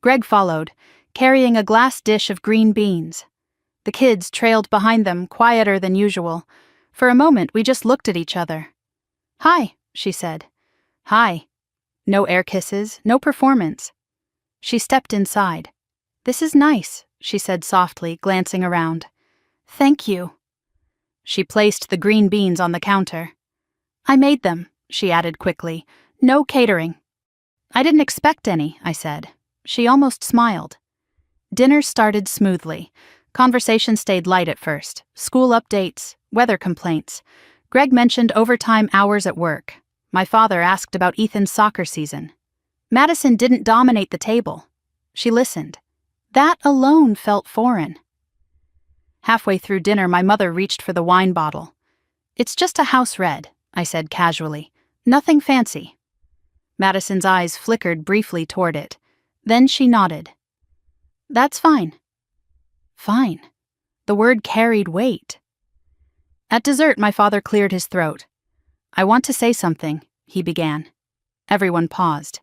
Greg followed, carrying a glass dish of green beans. The kids trailed behind them, quieter than usual. For a moment, we just looked at each other. "Hi," she said. "Hi." No air kisses, no performance. She stepped inside. "This is nice," she said softly, glancing around. "Thank you." She placed the green beans on the counter. "I made them," she added quickly. "No catering." "I didn't expect any," I said. She almost smiled. Dinner started smoothly. Conversation stayed light at first. School updates, weather complaints. Greg mentioned overtime hours at work. My father asked about Ethan's soccer season. Madison didn't dominate the table. She listened. That alone felt foreign. Halfway through dinner, my mother reached for the wine bottle. "It's just a house red," I said casually. "Nothing fancy." Madison's eyes flickered briefly toward it. Then she nodded. "That's fine." Fine. The word carried weight. At dessert, my father cleared his throat. "I want to say something," he began. Everyone paused.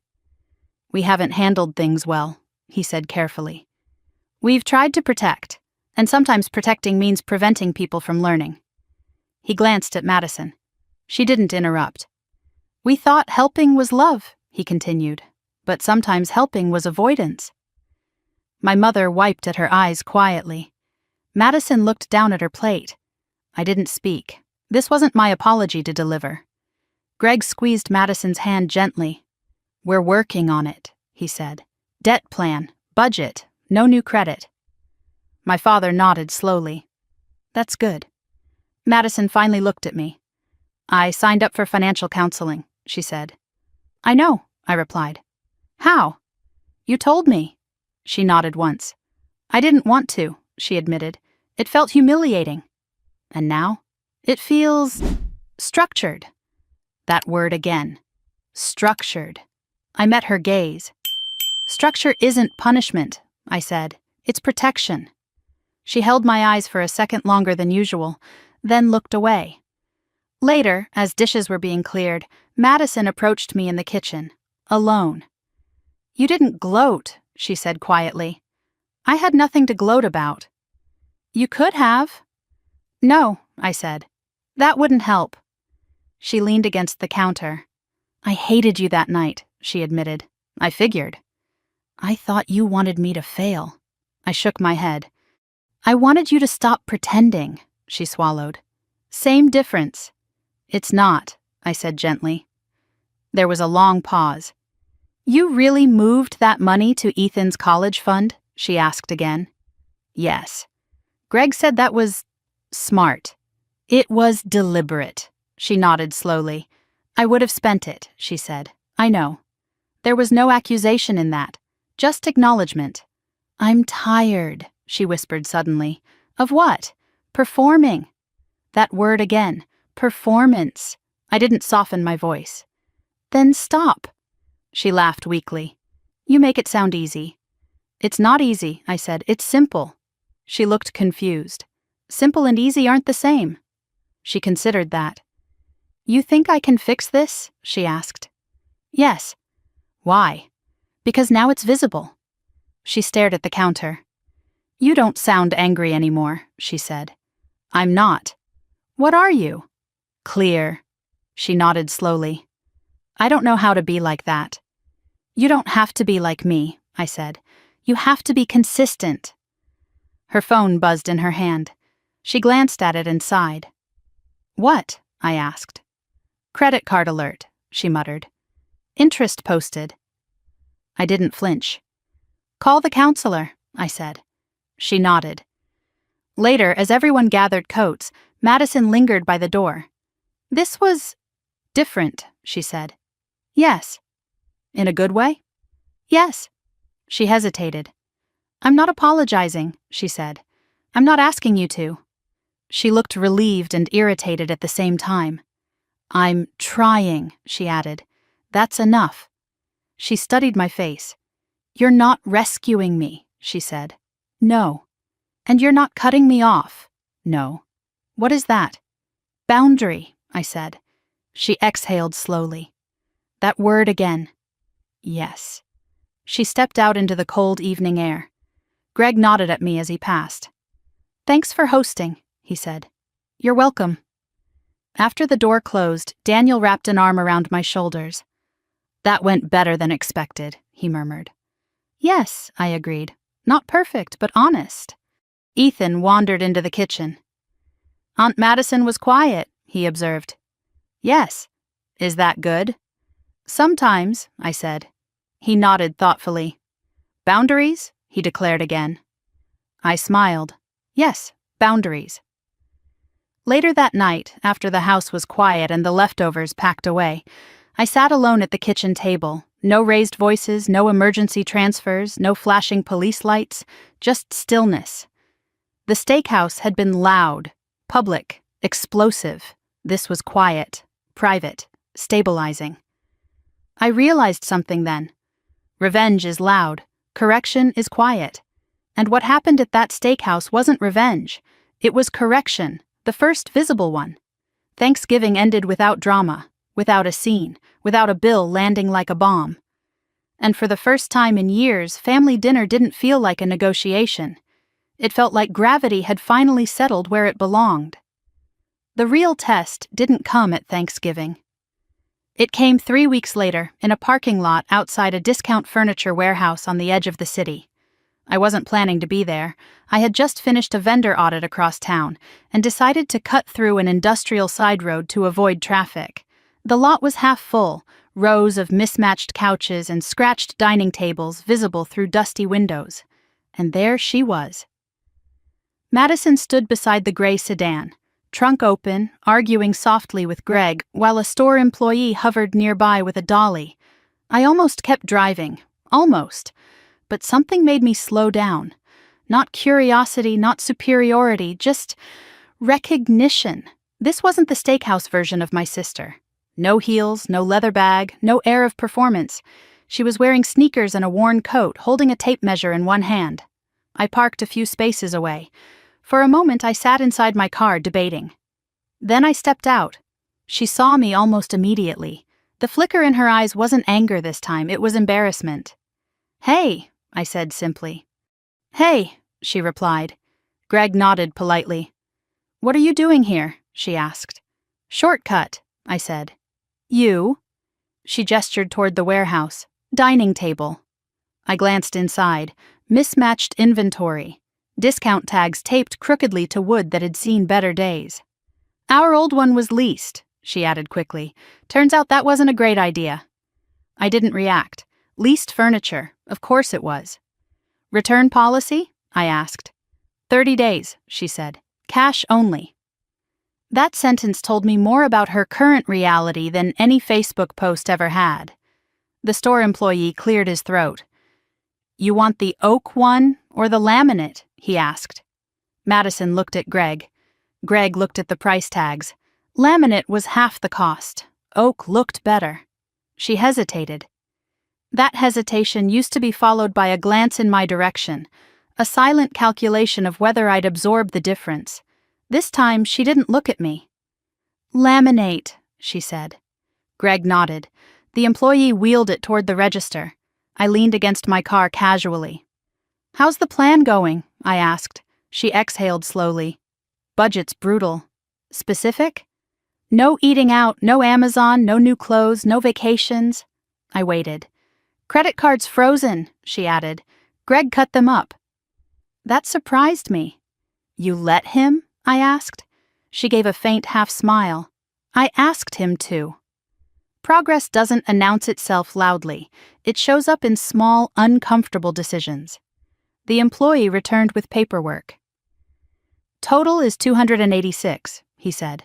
"We haven't handled things well," he said carefully. "We've tried to protect, and sometimes protecting means preventing people from learning." He glanced at Madison. She didn't interrupt. "We thought helping was love," he continued, "but sometimes helping was avoidance." My mother wiped at her eyes quietly. Madison looked down at her plate. I didn't speak. This wasn't my apology to deliver. Greg squeezed Madison's hand gently. "We're working on it," he said. "Debt plan, budget, no new credit." My father nodded slowly. "That's good." Madison finally looked at me. "I signed up for financial counseling. she said. I know, I replied. How? You told me. She nodded once. I didn't want to, she admitted. It felt humiliating. And now? It feels structured. That word again. Structured. I met her gaze. Structure isn't punishment, I said. It's protection. She held my eyes for a second longer than usual, then looked away. Later, as dishes were being cleared, Madison approached me in the kitchen, alone. You didn't gloat, she said quietly. I had nothing to gloat about. You could have. No, I said. That wouldn't help. She leaned against the counter. I hated you that night, she admitted. I figured. I thought you wanted me to fail. I shook my head. I wanted you to stop pretending, she swallowed. Same difference. It's not, I said gently. There was a long pause. You really moved that money to Ethan's college fund? She asked again. Yes. Greg said that was smart. It was deliberate. She nodded slowly. I would have spent it, she said. I know. There was no accusation in that, just acknowledgement. I'm tired, she whispered suddenly. Of what? Performing. That word again. Performance. I didn't soften my voice. Then stop. She laughed weakly. You make it sound easy. It's not easy, I said. It's simple. She looked confused. Simple and easy aren't the same. She considered that. You think I can fix this? She asked. Yes. Why? Because now it's visible. She stared at the counter. You don't sound angry anymore, she said. I'm not. What are you? Clear. She nodded slowly. I don't know how to be like that. You don't have to be like me, I said. You have to be consistent. Her phone buzzed in her hand. She glanced at it and sighed. What? I asked. Credit card alert, she muttered. Interest posted. I didn't flinch. Call the counselor, I said. She nodded. Later, as everyone gathered coats, Madison lingered by the door. This was different, she said. Yes. In a good way? Yes. She hesitated. I'm not apologizing, she said. I'm not asking you to. She looked relieved and irritated at the same time. I'm trying, she added. That's enough. She studied my face. You're not rescuing me, she said. No. And you're not cutting me off. No. What is that? Boundary, I said. She exhaled slowly. That word again. Yes. She stepped out into the cold evening air. Greg nodded at me as he passed. Thanks for hosting, he said. You're welcome. After the door closed, Daniel wrapped an arm around my shoulders. That went better than expected, he murmured. Yes, I agreed. Not perfect, but honest. Ethan wandered into the kitchen. Aunt Madison was quiet, he observed. Yes. Is that good? Sometimes, I said. He nodded thoughtfully. Boundaries? He declared again. I smiled. Yes, boundaries. Later that night, after the house was quiet and the leftovers packed away, I sat alone at the kitchen table. No raised voices, no emergency transfers, no flashing police lights, just stillness. The steakhouse had been loud, public, explosive. This was quiet, private, stabilizing. I realized something then. Revenge is loud, correction is quiet. And what happened at that steakhouse wasn't revenge. It was correction, the first visible one. Thanksgiving ended without drama, without a scene, without a bill landing like a bomb. And for the first time in years, family dinner didn't feel like a negotiation. It felt like gravity had finally settled where it belonged. The real test didn't come at Thanksgiving. It came 3 weeks later, in a parking lot outside a discount furniture warehouse on the edge of the city. I wasn't planning to be there. I had just finished a vendor audit across town and decided to cut through an industrial side road to avoid traffic. The lot was half full, rows of mismatched couches and scratched dining tables visible through dusty windows. And there she was. Madison stood beside the gray sedan, Trunk open, arguing softly with Greg, while a store employee hovered nearby with a dolly. I almost kept driving. Almost. But something made me slow down. Not curiosity, not superiority, just recognition. This wasn't the steakhouse version of my sister. No heels, no leather bag, no air of performance. She was wearing sneakers and a worn coat, holding a tape measure in one hand. I parked a few spaces away. For a moment, I sat inside my car, debating. Then I stepped out. She saw me almost immediately. The flicker in her eyes wasn't anger this time, it was embarrassment. "Hey," I said simply. "Hey," she replied. Greg nodded politely. "What are you doing here?" she asked. "Shortcut," I said. "You?" She gestured toward the warehouse. "Dining table." I glanced inside. Mismatched inventory. Discount tags taped crookedly to wood that had seen better days. "Our old one was leased," she added quickly. "Turns out that wasn't a great idea." I didn't react. Leased furniture. Of course it was. "Return policy?" I asked. 30 days, she said. "Cash only." That sentence told me more about her current reality than any Facebook post ever had. The store employee cleared his throat. "You want the oak one or the laminate?" he asked. Madison looked at Greg. Greg looked at the price tags. Laminate was half the cost. Oak looked better. She hesitated. That hesitation used to be followed by a glance in my direction, a silent calculation of whether I'd absorb the difference. This time, she didn't look at me. "Laminate," she said. Greg nodded. The employee wheeled it toward the register. I leaned against my car casually. "How's the plan going?" I asked. She exhaled slowly. "Budget's brutal." "Specific?" "No eating out, no Amazon, no new clothes, no vacations." I waited. "Credit cards frozen," she added. "Greg cut them up." That surprised me. "You let him?" I asked. She gave a faint half smile. "I asked him to." Progress doesn't announce itself loudly. It shows up in small, uncomfortable decisions. The employee returned with paperwork. "Total is $286, he said.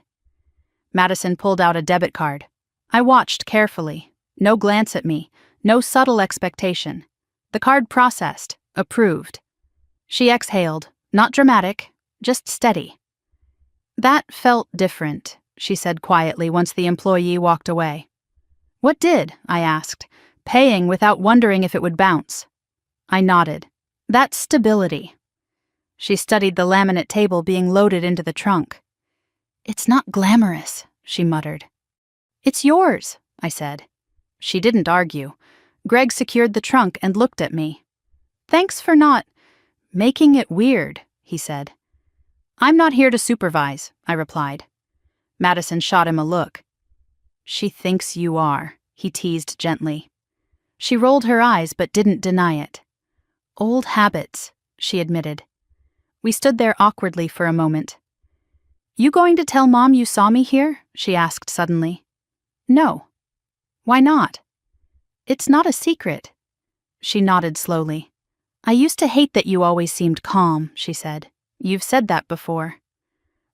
Madison pulled out a debit card. I watched carefully. No glance at me. No subtle expectation. The card processed. Approved. She exhaled. Not dramatic. Just steady. "That felt different," she said quietly once the employee walked away. "What did?" I asked, paying without wondering if it would bounce. I nodded. "That's stability." She studied the laminate table being loaded into the trunk. "It's not glamorous," she muttered. "It's yours," I said. She didn't argue. Greg secured the trunk and looked at me. "Thanks for not making it weird," he said. "I'm not here to supervise," I replied. Madison shot him a look. "She thinks you are," he teased gently. She rolled her eyes but didn't deny it. "Old habits," she admitted. We stood there awkwardly for a moment. "You going to tell Mom you saw me here?" she asked suddenly. "No." "Why not?" "It's not a secret." She nodded slowly. "I used to hate that you always seemed calm," she said. "You've said that before."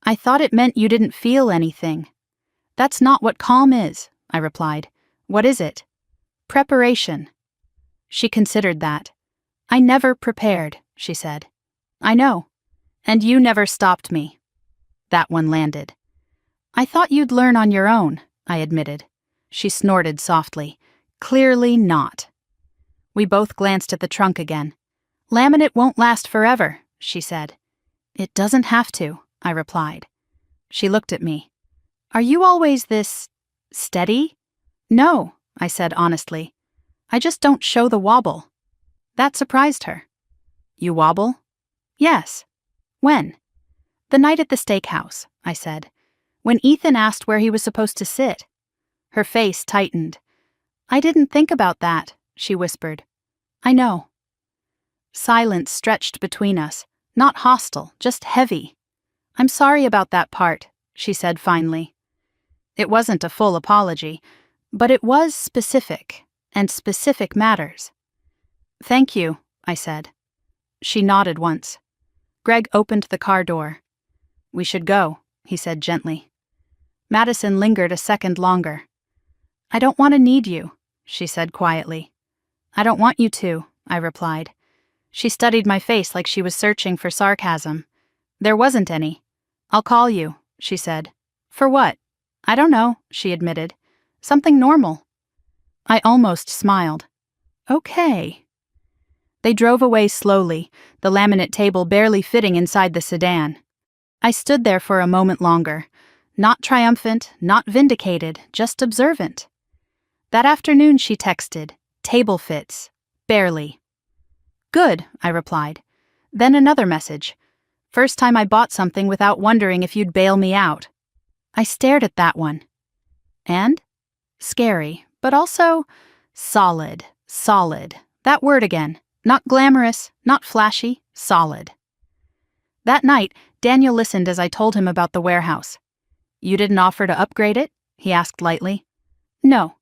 "I thought it meant you didn't feel anything." "That's not what calm is," I replied. "What is it?" "Preparation." She considered that. "I never prepared," she said. "I know. And you never stopped me." That one landed. "I thought you'd learn on your own," I admitted. She snorted softly. "Clearly not." We both glanced at the trunk again. "Laminate won't last forever," she said. "It doesn't have to," I replied. She looked at me. "Are you always this steady?" "No," I said honestly. "I just don't show the wobble." That surprised her. "You wobble?" "Yes." "When?" "The night at the steakhouse," I said. "When Ethan asked where he was supposed to sit." Her face tightened. "I didn't think about that," she whispered. "I know." Silence stretched between us, not hostile, just heavy. "I'm sorry about that part," she said finally. It wasn't a full apology, but it was specific, and specific matters. "Thank you," I said. She nodded once. Greg opened the car door. "We should go," he said gently. Madison lingered a second longer. I don't want to need you, she said quietly. I don't want you to, I replied. She studied my face like she was searching for sarcasm. There wasn't any. I'll call you, she said. For what? I don't know, she admitted. Something normal. I almost smiled. Okay. They drove away slowly, the laminate table barely fitting inside the sedan. I stood there for a moment longer, not triumphant, not vindicated, just observant. That afternoon she texted, "Table fits. Barely." Good, I replied. Then another message. First time I bought something without wondering if you'd bail me out. I stared at that one. And? Scary, but also solid. That word again. Not glamorous, not flashy, solid. That night, Daniel listened as I told him about the warehouse. You didn't offer to upgrade it? He asked lightly. No.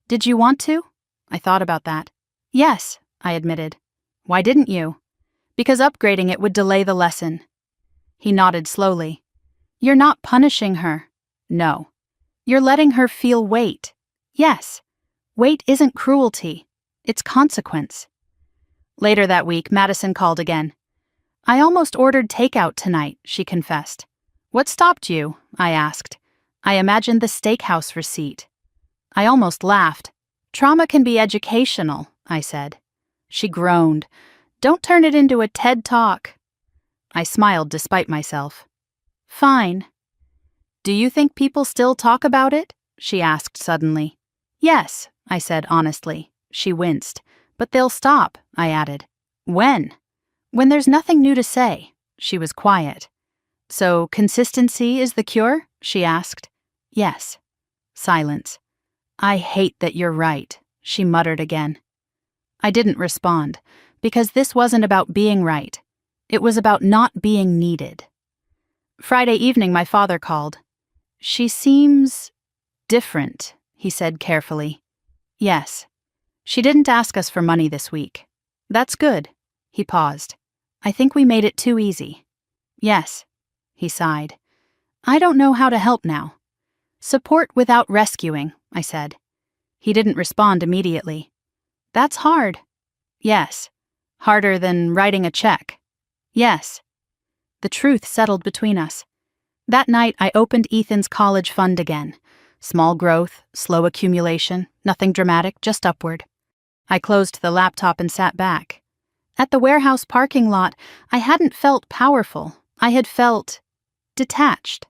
Did you want to? I thought about that. Yes, I admitted. Why didn't you? Because upgrading it would delay the lesson. He nodded slowly. You're not punishing her. No. You're letting her feel weight. Yes. Weight isn't cruelty. It's consequence. Later that week, Madison called again. I almost ordered takeout tonight, she confessed. What stopped you? I asked. I imagined the steakhouse receipt. I almost laughed. Trauma can be educational, I said. She groaned. Don't turn it into a TED Talk. I smiled despite myself. Fine. Do you think people still talk about it? She asked suddenly. Yes, I said honestly. She winced. But they'll stop, I added. When? When there's nothing new to say. She was quiet. So consistency is the cure? She asked. Yes. Silence. I hate that you're right, she muttered again. I didn't respond, because this wasn't about being right. It was about not being needed. Friday evening, my father called. She seems different, he said carefully. Yes. She didn't ask us for money this week. That's good. He paused. I think we made it too easy. Yes. He sighed. I don't know how to help now. Support without rescuing, I said. He didn't respond immediately. That's hard. Yes. Harder than writing a check. Yes. The truth settled between us. That night, I opened Ethan's college fund again. Small growth, slow accumulation, nothing dramatic, just upward. I closed the laptop and sat back. At the warehouse parking lot, I hadn't felt powerful. I had felt detached.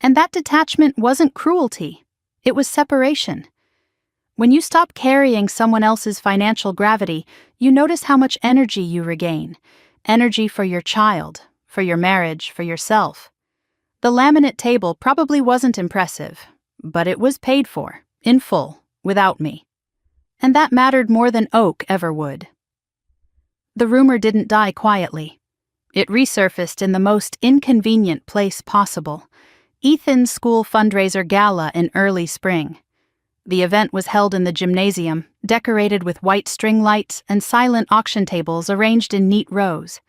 And that detachment wasn't cruelty. It was separation. When you stop carrying someone else's financial gravity, you notice how much energy you regain. Energy for your child, for your marriage, for yourself. The laminate table probably wasn't impressive, but it was paid for, in full, without me. And that mattered more than oak ever would. The rumor didn't die quietly. It resurfaced in the most inconvenient place possible, Ethan's school fundraiser gala in early spring. The event was held in the gymnasium, decorated with white string lights and silent auction tables arranged in neat rows.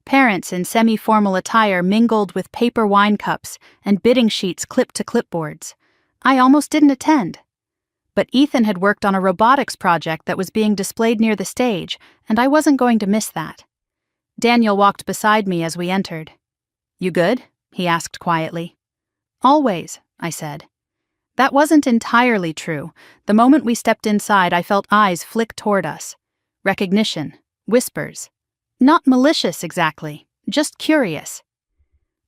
Parents in semi-formal attire mingled with paper wine cups and bidding sheets clipped to clipboards. I almost didn't attend. But Ethan had worked on a robotics project that was being displayed near the stage, and I wasn't going to miss that. Daniel walked beside me as we entered. You good? He asked quietly. Always, I said. That wasn't entirely true. The moment we stepped inside, I felt eyes flick toward us. Recognition. Whispers. Not malicious exactly, just curious.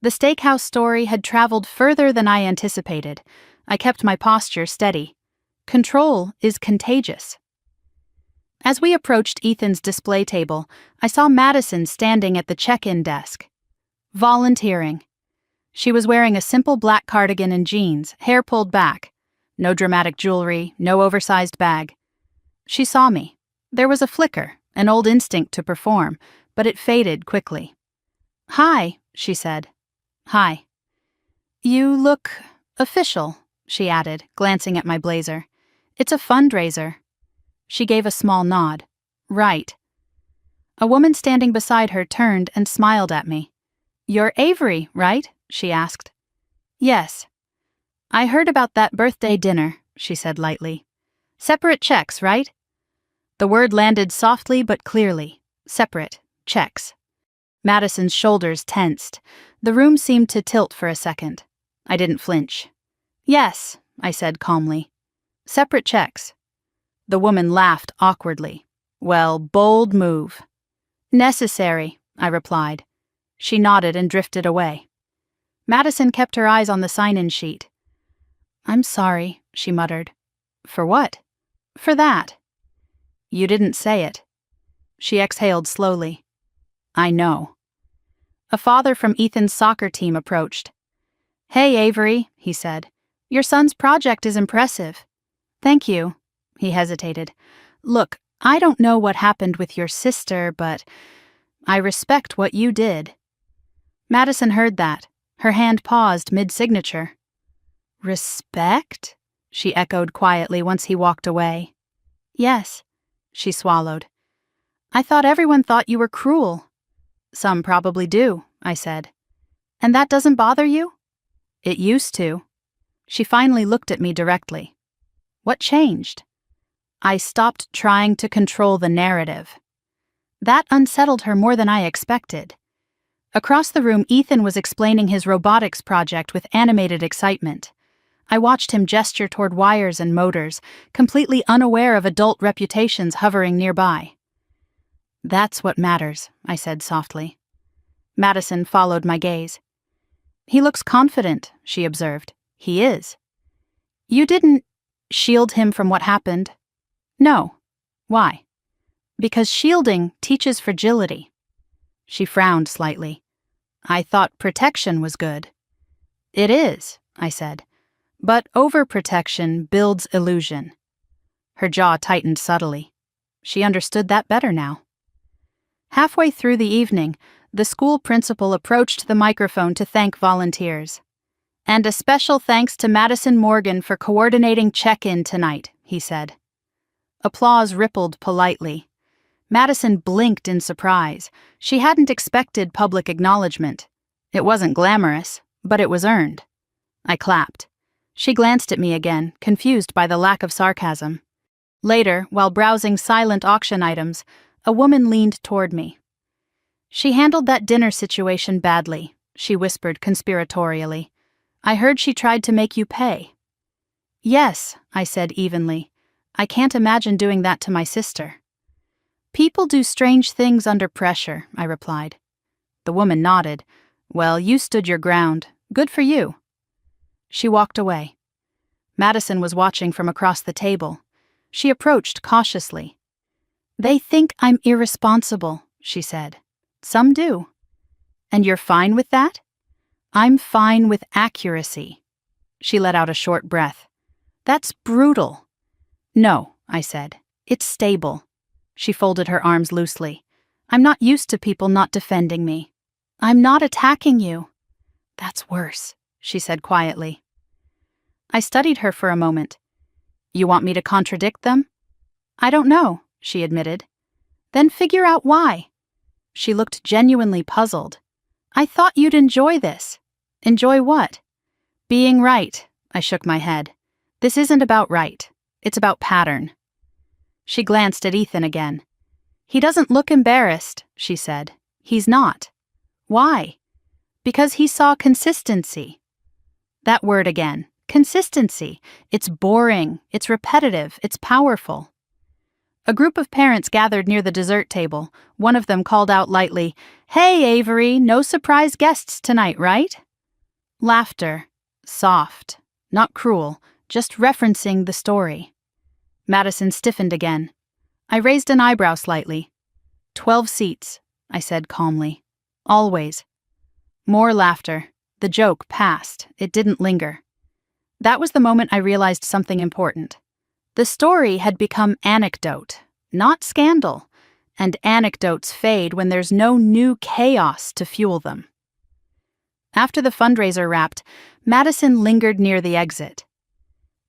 The steakhouse story had traveled further than I anticipated. I kept my posture steady. Control is contagious. As we approached Ethan's display table, I saw Madison standing at the check-in desk. Volunteering. She was wearing a simple black cardigan and jeans, hair pulled back. No dramatic jewelry, no oversized bag. She saw me. There was a flicker, an old instinct to perform, but it faded quickly. Hi, she said. Hi. You look official, she added, glancing at my blazer. It's a fundraiser. She gave a small nod. Right. A woman standing beside her turned and smiled at me. You're Avery, right? She asked. Yes. I heard about that birthday dinner, she said lightly. Separate checks, right? The word landed softly but clearly. Separate checks. Madison's shoulders tensed. The room seemed to tilt for a second. I didn't flinch. Yes, I said calmly. Separate checks. The woman laughed awkwardly. Well, bold move. Necessary, I replied. She nodded and drifted away. Madison kept her eyes on the sign-in sheet. I'm sorry, she muttered. For what? For that. You didn't say it. She exhaled slowly. I know. A father from Ethan's soccer team approached. Hey, Avery, he said. Your son's project is impressive. Thank you. He hesitated. Look, I don't know what happened with your sister, but I respect what you did. Madison heard that. Her hand paused mid-signature. Respect? She echoed quietly once he walked away. Yes, she swallowed. I thought everyone thought you were cruel. Some probably do, I said. And that doesn't bother you? It used to. She finally looked at me directly. What changed? I stopped trying to control the narrative. That unsettled her more than I expected. Across the room, Ethan was explaining his robotics project with animated excitement. I watched him gesture toward wires and motors, completely unaware of adult reputations hovering nearby. That's what matters, I said softly. Madison followed my gaze. He looks confident, she observed. He is. You didn't shield him from what happened? No. Why? Because shielding teaches fragility. She frowned slightly. I thought protection was good. It is, I said. But overprotection builds illusion. Her jaw tightened subtly. She understood that better now. Halfway through the evening, the school principal approached the microphone to thank volunteers. And a special thanks to Madison Morgan for coordinating check-in tonight, he said. Applause rippled politely. Madison blinked in surprise. She hadn't expected public acknowledgement. It wasn't glamorous, but it was earned. I clapped. She glanced at me again, confused by the lack of sarcasm. Later, while browsing silent auction items, a woman leaned toward me. She handled that dinner situation badly, she whispered conspiratorially. I heard she tried to make you pay. Yes, I said evenly. I can't imagine doing that to my sister. People do strange things under pressure, I replied. The woman nodded. Well, you stood your ground. Good for you. She walked away. Madison was watching from across the table. She approached cautiously. They think I'm irresponsible, she said. Some do. And you're fine with that? I'm fine with accuracy. She let out a short breath. That's brutal. No, I said. It's stable. She folded her arms loosely. I'm not used to people not defending me. I'm not attacking you. That's worse, she said quietly. I studied her for a moment. You want me to contradict them? I don't know, she admitted. Then figure out why. She looked genuinely puzzled. I thought you'd enjoy this. Enjoy what? Being right, I shook my head. This isn't about right. It's about pattern. She glanced at Ethan again. He doesn't look embarrassed, she said. He's not. Why? Because he saw consistency. That word again. Consistency. It's boring. It's repetitive. It's powerful. A group of parents gathered near the dessert table. One of them called out lightly, Hey, Avery, no surprise guests tonight, right? Laughter. Soft. Not cruel. Just referencing the story. Madison stiffened again. I raised an eyebrow slightly. 12 seats, I said calmly. Always. More laughter. The joke passed. It didn't linger. That was the moment I realized something important. The story had become anecdote, not scandal, and anecdotes fade when there's no new chaos to fuel them. After the fundraiser wrapped, Madison lingered near the exit.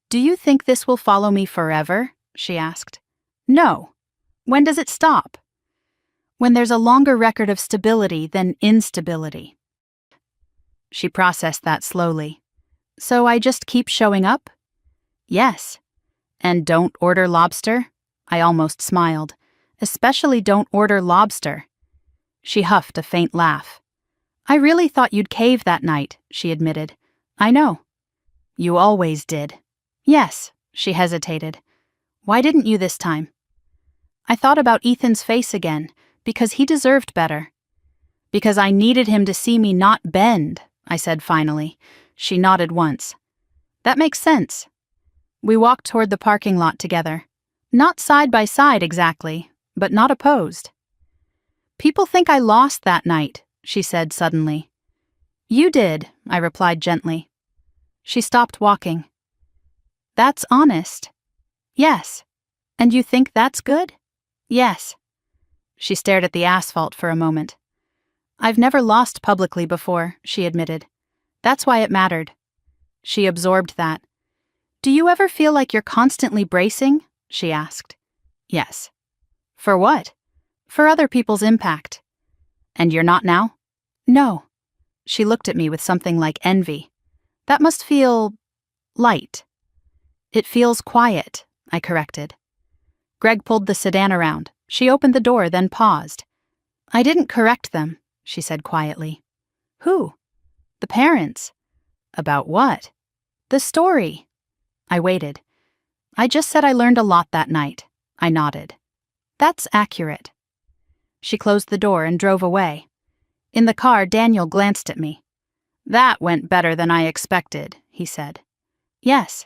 Do you think this will follow me forever? She asked. No. When does it stop? When there's a longer record of stability than instability. She processed that slowly. So I just keep showing up? Yes. And don't order lobster? I almost smiled. Especially don't order lobster. She huffed a faint laugh. I really thought you'd cave that night, she admitted. I know. You always did. Yes, she hesitated. Why didn't you this time? I thought about Ethan's face again, because he deserved better. Because I needed him to see me not bend, I said finally. She nodded once. That makes sense. We walked toward the parking lot together. Not side by side exactly, but not opposed. People think I lost that night, she said suddenly. You did, I replied gently. She stopped walking. That's honest. Yes. And you think that's good? Yes. She stared at the asphalt for a moment. I've never lost publicly before, she admitted. That's why it mattered. She absorbed that. Do you ever feel like you're constantly bracing? She asked. Yes. For what? For other people's impact. And you're not now? No. She looked at me with something like envy. That must feel light. It feels quiet, I corrected. Greg pulled the sedan around. She opened the door, then paused. I didn't correct them, she said quietly. Who? The parents. About what? The story. I waited. I just said I learned a lot that night. I nodded. That's accurate. She closed the door and drove away. In the car, Daniel glanced at me. That went better than I expected, he said. Yes.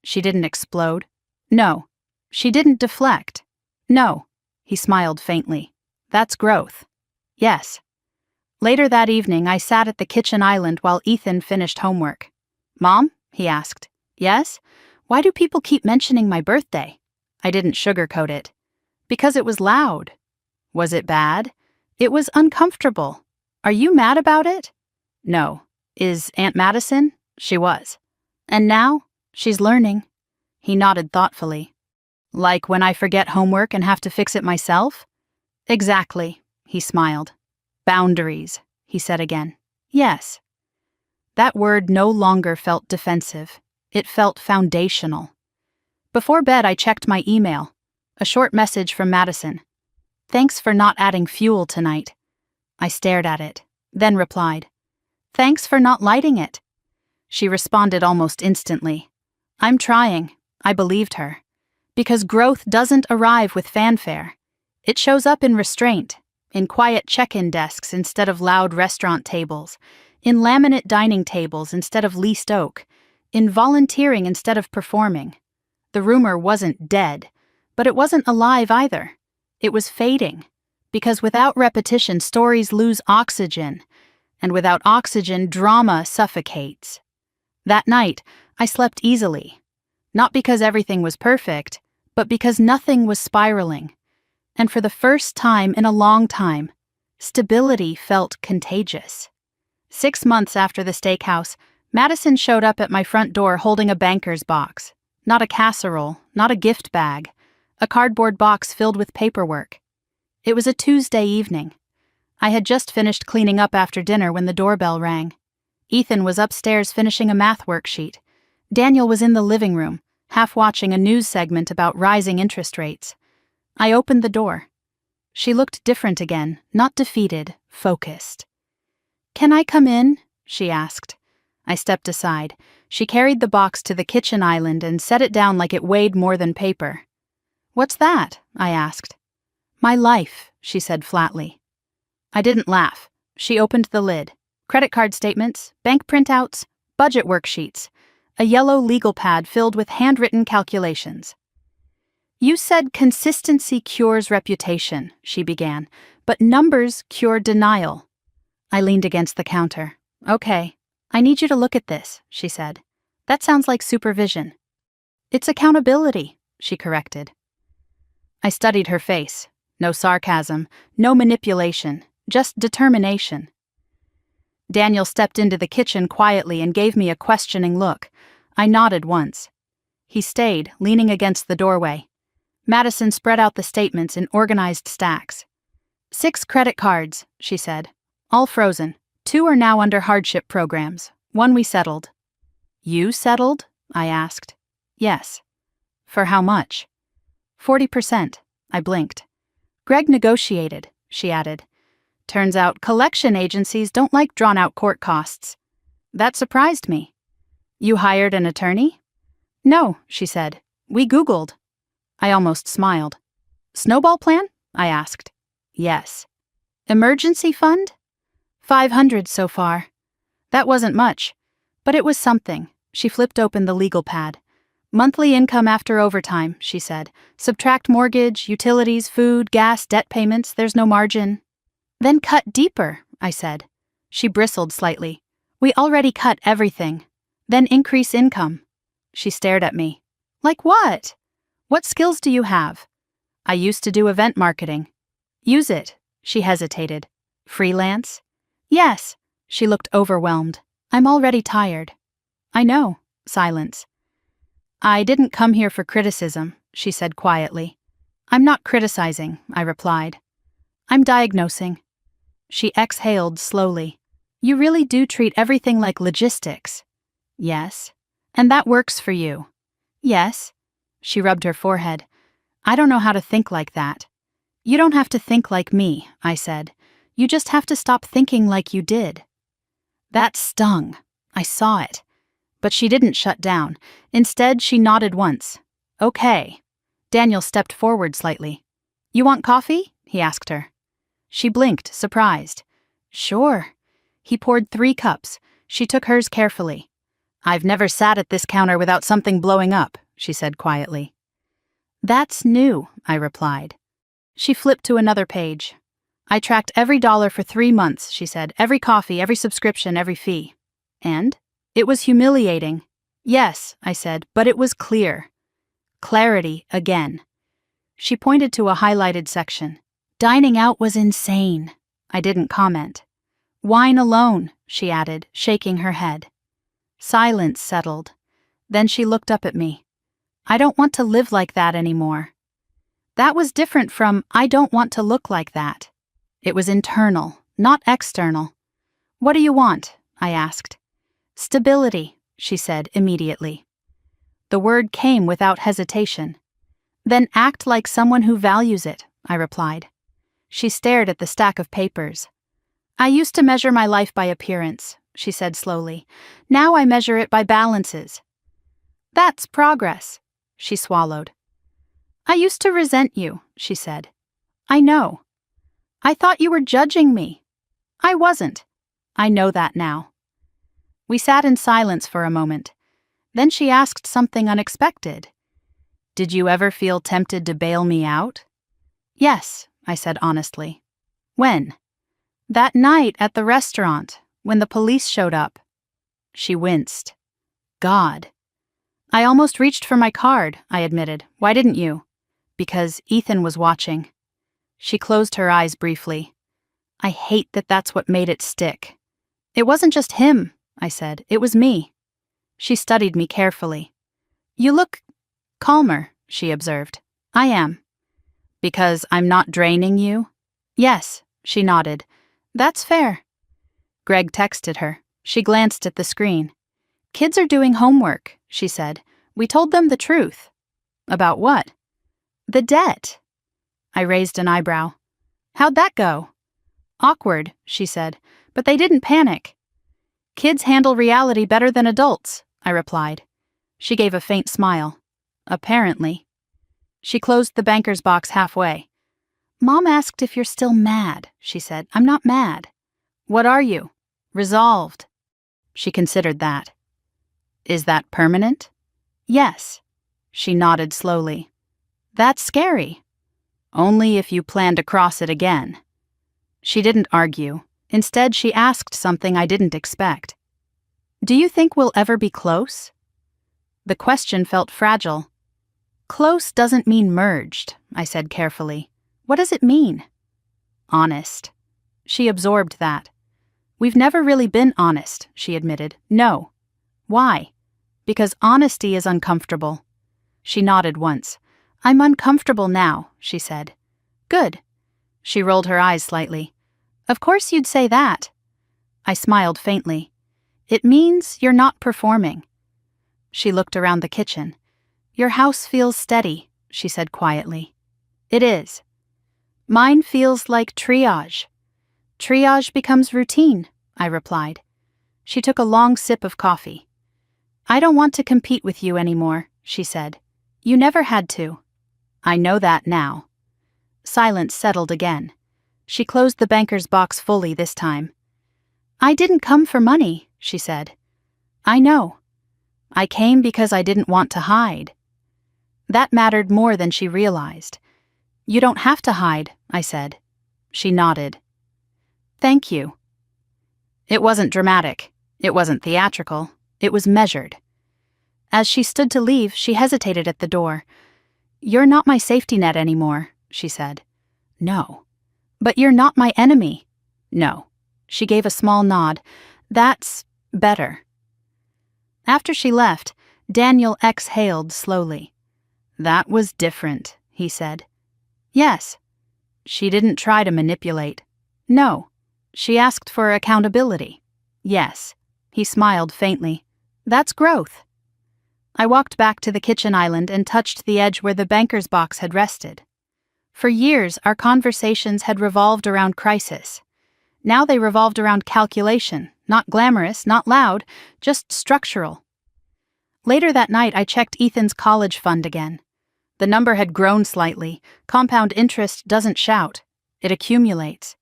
She didn't explode. No. She didn't deflect. No. He smiled faintly. That's growth. Yes. Later that evening, I sat at the kitchen island while Ethan finished homework. Mom? He asked. Yes? Why do people keep mentioning my birthday? I didn't sugarcoat it. Because it was loud. Was it bad? It was uncomfortable. Are you mad about it? No. Is Aunt Madison? She was. And now? She's learning. He nodded thoughtfully. Like when I forget homework and have to fix it myself? Exactly, he smiled. Boundaries, he said again. Yes. That word no longer felt defensive. It felt foundational. Before bed, I checked my email. A short message from Madison. Thanks for not adding fuel tonight. I stared at it, then replied. Thanks for not lighting it. She responded almost instantly. I'm trying. I believed her. Because growth doesn't arrive with fanfare. It shows up in restraint, in quiet check-in desks instead of loud restaurant tables, in laminate dining tables instead of leased oak, in volunteering instead of performing. The rumor wasn't dead, but it wasn't alive either. It was fading, because without repetition, stories lose oxygen, and without oxygen, drama suffocates. That night, I slept easily, not because everything was perfect, but because nothing was spiraling. And for the first time in a long time, stability felt contagious. 6 months after the steakhouse, Madison showed up at my front door holding a banker's box. Not a casserole, not a gift bag, a cardboard box filled with paperwork. It was a Tuesday evening. I had just finished cleaning up after dinner when the doorbell rang. Ethan was upstairs finishing a math worksheet. Daniel was in the living room, half watching a news segment about rising interest rates. I opened the door. She looked different again, not defeated, focused. Can I come in? She asked. I stepped aside. She carried the box to the kitchen island and set it down like it weighed more than paper. What's that? I asked. My life, she said flatly. I didn't laugh. She opened the lid. Credit card statements, bank printouts, budget worksheets, a yellow legal pad filled with handwritten calculations. You said consistency cures reputation, she began, but numbers cure denial. I leaned against the counter. Okay, I need you to look at this, she said. That sounds like supervision. It's accountability, she corrected. I studied her face. No sarcasm, no manipulation, just determination. Daniel stepped into the kitchen quietly and gave me a questioning look. I nodded once. He stayed, leaning against the doorway. Madison spread out the statements in organized stacks. 6 credit cards, she said. All frozen. 2 are now under hardship programs. 1 we settled. You settled? I asked. Yes. For how much? 40%. I blinked. Greg negotiated, she added. Turns out collection agencies don't like drawn-out court costs. That surprised me. You hired an attorney? No, she said. We Googled. I almost smiled. Snowball plan? I asked. Yes. Emergency fund? 500 so far. That wasn't much, but it was something. She flipped open the legal pad. Monthly income after overtime, she said. Subtract mortgage, utilities, food, gas, debt payments, there's no margin. Then cut deeper, I said. She bristled slightly. We already cut everything. Then increase income. She stared at me. Like what? What skills do you have? I used to do event marketing. Use it, she hesitated. Freelance? Yes. She looked overwhelmed. I'm already tired. I know. Silence. I didn't come here for criticism, she said quietly. I'm not criticizing, I replied. I'm diagnosing. She exhaled slowly. You really do treat everything like logistics. Yes. And that works for you. Yes. She rubbed her forehead. I don't know how to think like that. You don't have to think like me, I said. You just have to stop thinking like you did. That stung. I saw it. But she didn't shut down. Instead, she nodded once. Okay. Daniel stepped forward slightly. You want coffee? He asked her. She blinked, surprised. Sure. He poured 3 cups. She took hers carefully. I've never sat at this counter without something blowing up, she said quietly. That's new, I replied. She flipped to another page. I tracked every dollar for 3 months, she said. Every coffee, every subscription, every fee. And? It was humiliating. Yes, I said, but it was clear. Clarity again. She pointed to a highlighted section. Dining out was insane. I didn't comment. Wine alone, she added, shaking her head. Silence settled. Then she looked up at me. I don't want to live like that anymore. That was different from I don't want to look like that. It was internal, not external. What do you want? I asked. Stability, she said immediately. The word came without hesitation. Then act like someone who values it, I replied. She stared at the stack of papers. I used to measure my life by appearance, she said slowly. Now I measure it by balances. That's progress, she swallowed. I used to resent you, she said. I know. I thought you were judging me. I wasn't. I know that now. We sat in silence for a moment. Then she asked something unexpected. Did you ever feel tempted to bail me out? Yes, I said honestly. When? That night at the restaurant, when the police showed up. She winced. God. I almost reached for my card, I admitted. Why didn't you? Because Ethan was watching. She closed her eyes briefly. I hate that that's what made it stick. It wasn't just him, I said. It was me. She studied me carefully. You look calmer, she observed. I am. Because I'm not draining you? Yes, she nodded. That's fair. Greg texted her. She glanced at the screen. Kids are doing homework, she said. We told them the truth. About what? The debt. I raised an eyebrow. How'd that go? Awkward, she said, but they didn't panic. Kids handle reality better than adults, I replied. She gave a faint smile. Apparently. She closed the banker's box halfway. Mom asked if you're still mad, she said. I'm not mad. What are you? Resolved. She considered that. Is that permanent? Yes. She nodded slowly. That's scary. Only if you plan to cross it again. She didn't argue. Instead, she asked something I didn't expect. Do you think we'll ever be close? The question felt fragile. Close doesn't mean merged, I said carefully. What does it mean? Honest. She absorbed that. We've never really been honest, she admitted. No. Why? Because honesty is uncomfortable. She nodded once. I'm uncomfortable now, she said. Good. She rolled her eyes slightly. Of course you'd say that. I smiled faintly. It means you're not performing. She looked around the kitchen. Your house feels steady, she said quietly. It is. Mine feels like triage. Triage becomes routine, I replied. She took a long sip of coffee. I don't want to compete with you anymore, she said. You never had to. I know that now. Silence settled again. She closed the banker's box fully this time. I didn't come for money, she said. I know. I came because I didn't want to hide. That mattered more than she realized. You don't have to hide, I said. She nodded. Thank you. It wasn't dramatic. It wasn't theatrical. It was measured. As she stood to leave, she hesitated at the door. You're not my safety net anymore, she said. No. But you're not my enemy. No. She gave a small nod. That's better. After she left, Daniel exhaled slowly. That was different, he said. Yes. She didn't try to manipulate. No. She asked for accountability. Yes. He smiled faintly. That's growth. I walked back to the kitchen island and touched the edge where the banker's box had rested. For years, our conversations had revolved around crisis. Now they revolved around calculation, not glamorous, not loud, just structural. Later that night, I checked Ethan's college fund again. The number had grown slightly. Compound interest doesn't shout. It accumulates.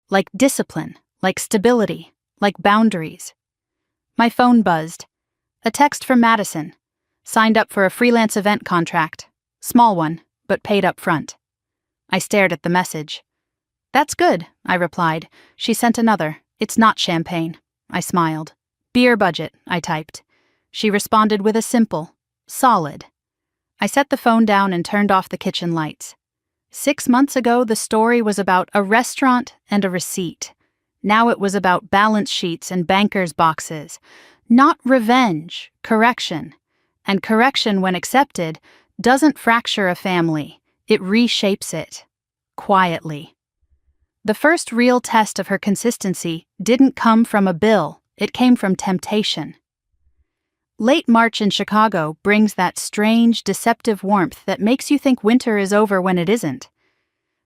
Like discipline, like stability, like boundaries. My phone buzzed. A text from Madison. Signed up for a freelance event contract. Small one, but paid up front. I stared at the message. That's good, I replied. She sent another. It's not champagne. I smiled. Beer budget, I typed. She responded with a simple, solid. I set the phone down and turned off the kitchen lights. 6 months ago, the story was about a restaurant and a receipt. Now it was about balance sheets and bankers' boxes. Not revenge, correction. And correction, when accepted, doesn't fracture a family. It reshapes it. Quietly. The first real test of her consistency didn't come from a bill. It came from temptation. Late March in Chicago brings that strange, deceptive warmth that makes you think winter is over when it isn't.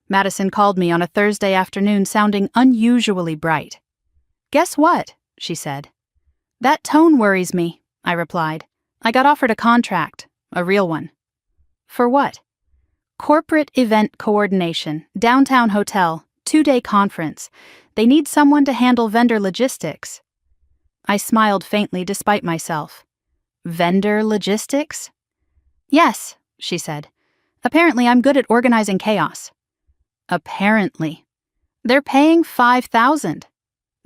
Madison called me on a Thursday afternoon sounding unusually bright. Guess what? She said. That tone worries me, I replied. I got offered a contract, a real one. For what? Corporate event coordination, downtown hotel, 2-day conference. They need someone to handle vendor logistics. I smiled faintly despite myself. Vendor logistics? Yes, she said. Apparently I'm good at organizing chaos. Apparently. They're paying $5,000.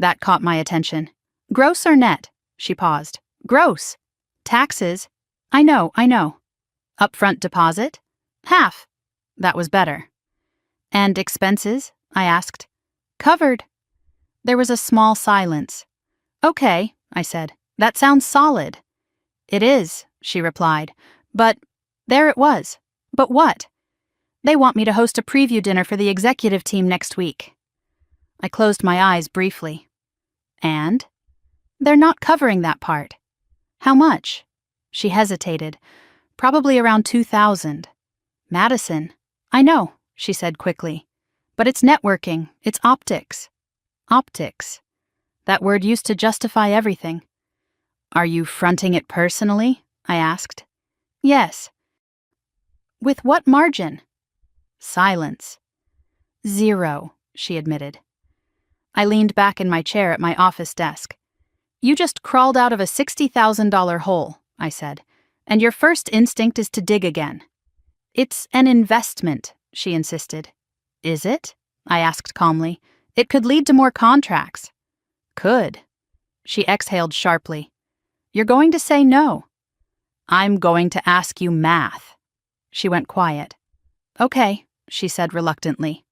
That caught my attention. Gross or net? She paused. Gross. Taxes? I know. Upfront deposit? Half. That was better. And expenses? I asked. Covered. There was a small silence. Okay, I said. That sounds solid. It is, she replied. But there it was. But what? They want me to host a preview dinner for the executive team next week. I closed my eyes briefly. And? They're not covering that part. How much? She hesitated. Probably around $2,000. Madison. I know, she said quickly. But it's networking. It's optics. Optics. That word used to justify everything. Are you fronting it personally? I asked. Yes. With what margin? Silence. 0, she admitted. I leaned back in my chair at my office desk. You just crawled out of a $60,000 hole, I said, and your first instinct is to dig again. It's an investment, she insisted. Is it? I asked calmly. It could lead to more contracts. Could. She exhaled sharply. You're going to say no. I'm going to ask you math. She went quiet. Okay, she said reluctantly.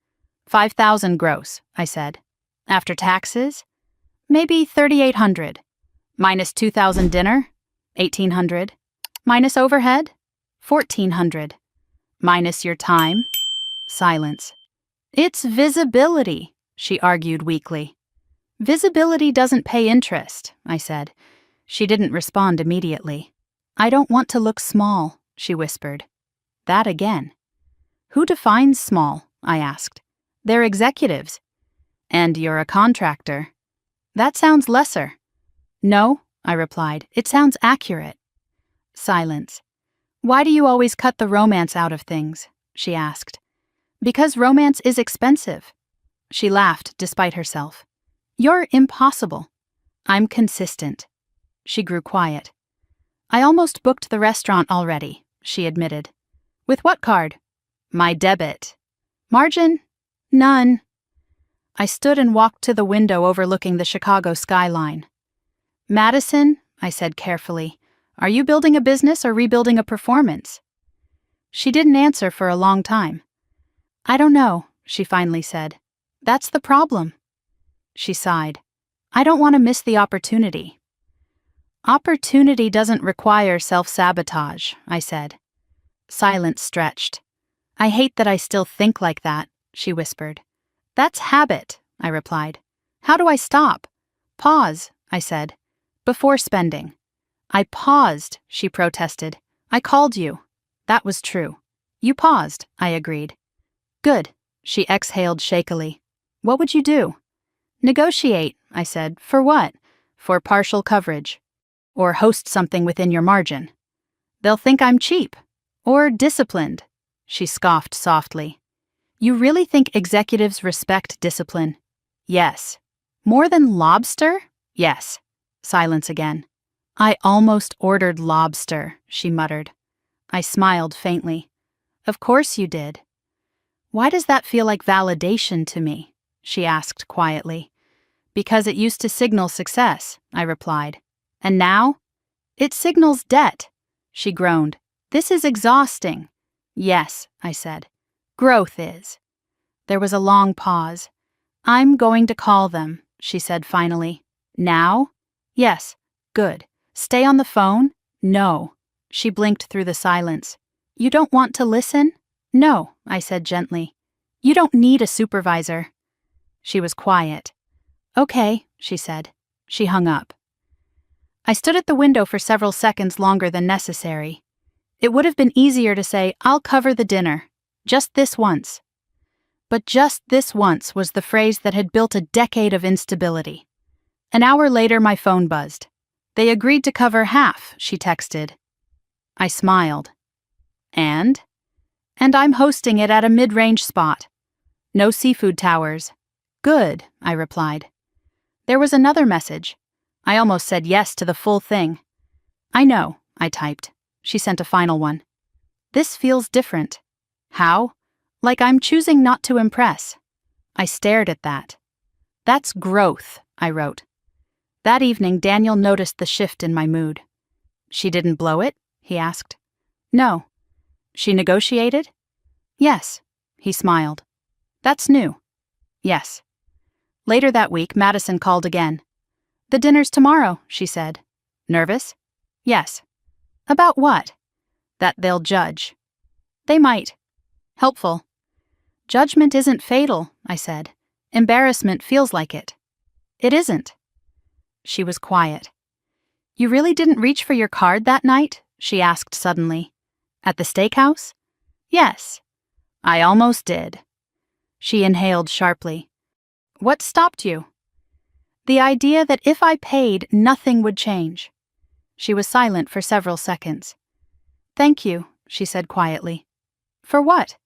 5,000 gross, I said. After taxes? Maybe 3,800. Minus 2,000 dinner? 1,800. Minus overhead? 1,400. Minus your time? Silence. It's visibility, she argued weakly. Visibility doesn't pay interest, I said. She didn't respond immediately. I don't want to look small, she whispered. That again. Who defines small? I asked. They're executives. And you're a contractor. That sounds lesser. No, I replied. It sounds accurate. Silence. Why do you always cut the romance out of things? She asked. Because romance is expensive. She laughed despite herself. You're impossible. I'm consistent. She grew quiet. I almost booked the restaurant already, she admitted. With what card? My debit. Margin? None. I stood and walked to the window overlooking the Chicago skyline. Madison, I said carefully, are you building a business or rebuilding a performance? She didn't answer for a long time. I don't know, she finally said. That's the problem. She sighed. I don't want to miss the opportunity. Opportunity doesn't require self-sabotage, I said. Silence stretched. I hate that I still think like that, she whispered. That's habit, I replied. How do I stop? Pause, I said. Before spending. I paused, she protested. I called you. That was true. You paused, I agreed. Good, she exhaled shakily. What would you do? Negotiate, I said. For what? For partial coverage. Or host something within your margin. They'll think I'm cheap. Or disciplined. She scoffed softly. You really think executives respect discipline? Yes. More than Lobster? Yes. Silence again. I almost ordered Lobster, she muttered. I smiled faintly. Of course you did. Why does that feel like validation to me? She asked quietly. Because it used to signal success, I replied. And now? It signals debt. She groaned. This is exhausting. Yes, I said. Growth is. There was a long pause. I'm going to call them, she said finally. Now? Yes. Good. Stay on the phone? No. She blinked through the silence. You don't want to listen? No, I said gently. You don't need a supervisor. She was quiet. Okay, she said. She hung up. I stood at the window for several seconds longer than necessary. It would have been easier to say, I'll cover the dinner. Just this once. But just this once was the phrase that had built a decade of instability. An hour later, my phone buzzed. They agreed to cover half, she texted. I smiled. And? And I'm hosting it at a mid-range spot. No seafood towers. Good, I replied. There was another message. I almost said yes to the full thing. I know, I typed. She sent a final one. This feels different. How? Like I'm choosing not to impress. I stared at that. That's growth, I wrote. That evening, Daniel noticed the shift in my mood. She didn't blow it? He asked. No. She negotiated? Yes. He smiled. That's new. Yes. Later that week, Madison called again. The dinner's tomorrow, she said. Nervous? Yes. About what? That they'll judge. They might. Helpful. Judgment isn't fatal, I said. Embarrassment feels like it. It isn't. She was quiet. You really didn't reach for your card that night? She asked suddenly. At the steakhouse? Yes. I almost did. She inhaled sharply. What stopped you? The idea that if I paid, nothing would change. She was silent for several seconds. Thank you, she said quietly. For what?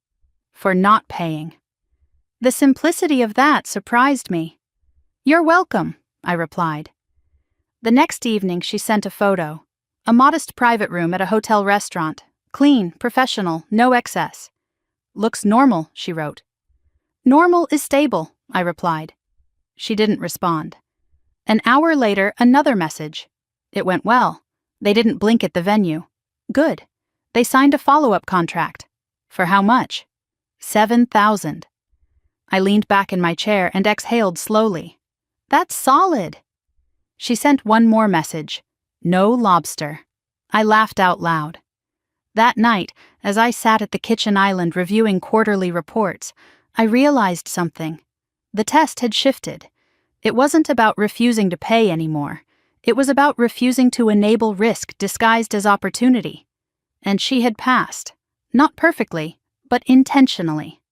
For not paying. The simplicity of that surprised me. You're welcome, I replied. The next evening she sent a photo. A modest private room at a hotel restaurant. Clean, professional, no excess. Looks normal, she wrote. Normal is stable, I replied. She didn't respond. An hour later, another message. It went well. They didn't blink at the venue. Good. They signed a follow-up contract. For how much? $7,000. I leaned back in my chair and exhaled slowly. That's solid. She sent one more message. No lobster. I laughed out loud. That night, as I sat at the kitchen island reviewing quarterly reports, I realized something. The test had shifted. It wasn't about refusing to pay anymore. It was about refusing to enable risk disguised as opportunity. And she had passed. Not perfectly, but intentionally.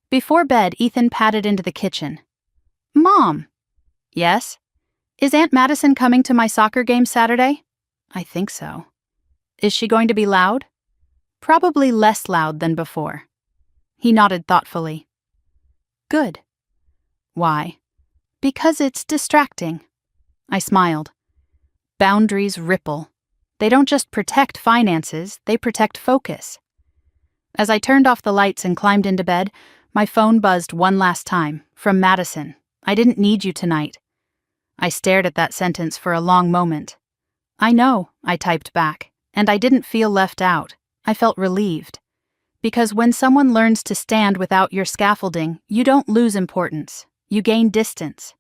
Before bed, Ethan padded into the kitchen. "Mom." "Yes?" "Is Aunt Madison coming to my soccer game Saturday?" "I think so." "Is she going to be loud?" "Probably less loud than before." He nodded thoughtfully. "Good." "Why?" "Because it's distracting." I smiled. Boundaries ripple. They don't just protect finances, they protect focus. As I turned off the lights and climbed into bed, my phone buzzed one last time, from Madison. "I didn't need you tonight." I stared at that sentence for a long moment. "I know," I typed back, and I didn't feel left out. I felt relieved. Because when someone learns to stand without your scaffolding, you don't lose importance. You gain distance.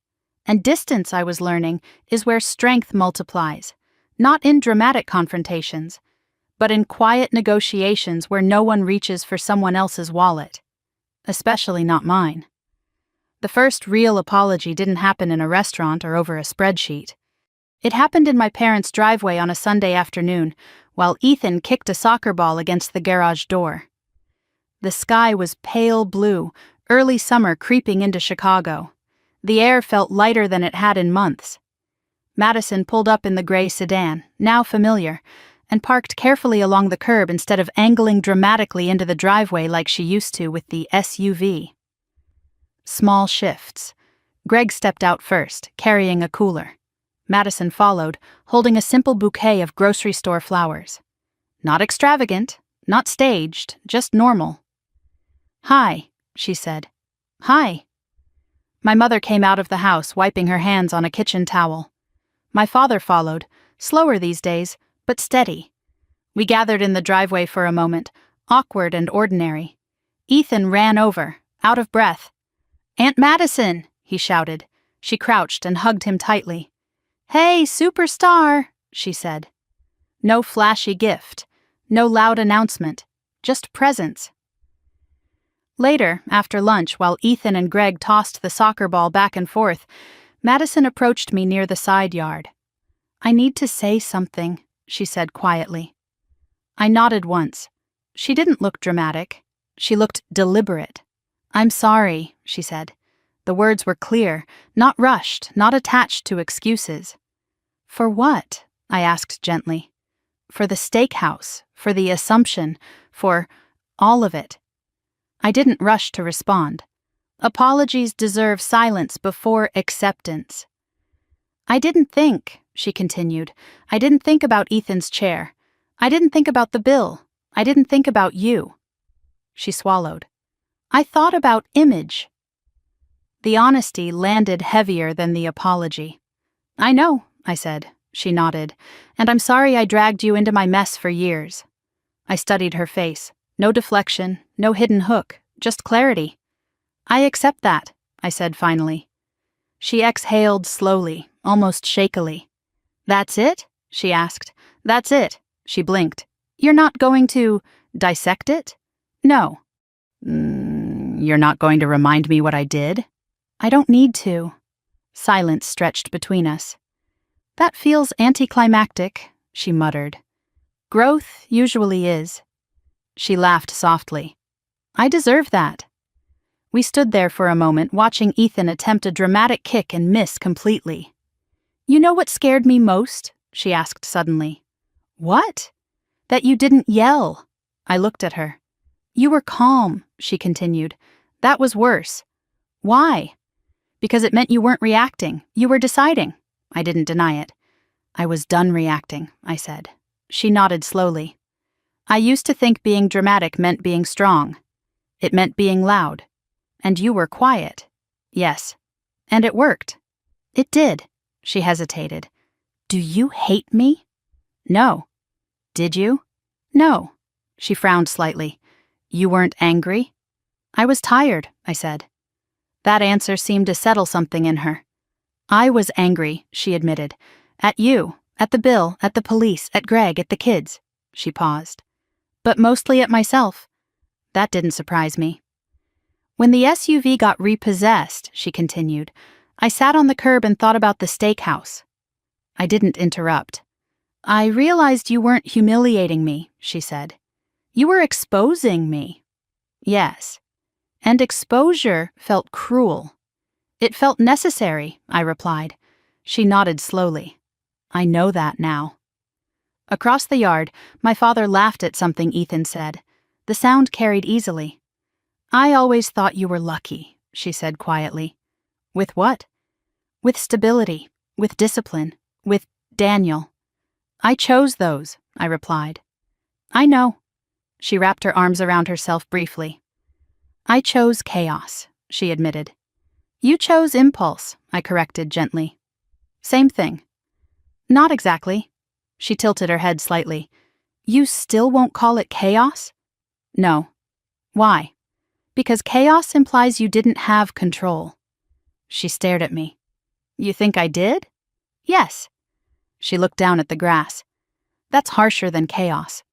And distance, I was learning, is where strength multiplies. Not in dramatic confrontations, but in quiet negotiations where no one reaches for someone else's wallet. Especially not mine. The first real apology didn't happen in a restaurant or over a spreadsheet. It happened in my parents' driveway on a Sunday afternoon, while Ethan kicked a soccer ball against the garage door. The sky was pale blue, early summer creeping into Chicago. The air felt lighter than it had in months. Madison pulled up in the gray sedan, now familiar, and parked carefully along the curb instead of angling dramatically into the driveway like she used to with the SUV. Small shifts. Greg stepped out first, carrying a cooler. Madison followed, holding a simple bouquet of grocery store flowers. Not extravagant, not staged, just normal. "Hi," she said. "Hi." My mother came out of the house, wiping her hands on a kitchen towel. My father followed, slower these days, but steady. We gathered in the driveway for a moment, awkward and ordinary. Ethan ran over, out of breath. "Aunt Madison!" he shouted. She crouched and hugged him tightly. "Hey, superstar!" she said. No flashy gift, no loud announcement, just presence. Later, after lunch, while Ethan and Greg tossed the soccer ball back and forth, Madison approached me near the side yard. "I need to say something," she said quietly. I nodded once. She didn't look dramatic. She looked deliberate. "I'm sorry," she said. The words were clear, not rushed, not attached to excuses. "For what?" I asked gently. "For the steakhouse, for the assumption, for all of it." I didn't rush to respond. Apologies deserve silence before acceptance. "I didn't think," she continued. "I didn't think about Ethan's chair. I didn't think about the bill. I didn't think about you." She swallowed. "I thought about image." The honesty landed heavier than the apology. "I know," I said. She nodded. "And I'm sorry I dragged you into my mess for years." I studied her face. No deflection, no hidden hook, just clarity. "I accept that," I said finally. She exhaled slowly, almost shakily. "That's it?" she asked. "That's it." She blinked. "You're not going to dissect it?" "No." You're not going to remind me what I did?" "I don't need to." Silence stretched between us. "That feels anticlimactic," she muttered. "Growth usually is." She laughed softly. "I deserve that." We stood there for a moment, watching Ethan attempt a dramatic kick and miss completely. "You know what scared me most?" she asked suddenly. "What?" "That you didn't yell." I looked at her. "You were calm," she continued. "That was worse." "Why?" "Because it meant you weren't reacting. You were deciding." I didn't deny it. "I was done reacting," I said. She nodded slowly. "I used to think being dramatic meant being strong. It meant being loud. And you were quiet." "Yes." "And it worked." "It did." She hesitated. "Do you hate me?" "No." "Did you?" "No." She frowned slightly. "You weren't angry?" "I was tired," I said. That answer seemed to settle something in her. "I was angry," she admitted. "At you, at the bill, at the police, at Greg, at the kids." She paused. "But mostly at myself." That didn't surprise me. "When the SUV got repossessed," she continued, "I sat on the curb and thought about the steakhouse." I didn't interrupt. I realized you weren't humiliating me, she said. You were exposing me. Yes. And exposure felt cruel. It felt necessary, I replied. She nodded slowly. I know that now. Across the yard, my father laughed at something Ethan said. The sound carried easily. I always thought you were lucky, she said quietly. With what? With stability, with discipline, with Daniel. I chose those, I replied. I know. She wrapped her arms around herself briefly. I chose chaos, she admitted. You chose impulse, I corrected gently. Same thing. Not exactly. She tilted her head slightly. You still won't call it chaos? No. Why? Because chaos implies you didn't have control. She stared at me. You think I did? Yes. She looked down at the grass. That's harsher than chaos.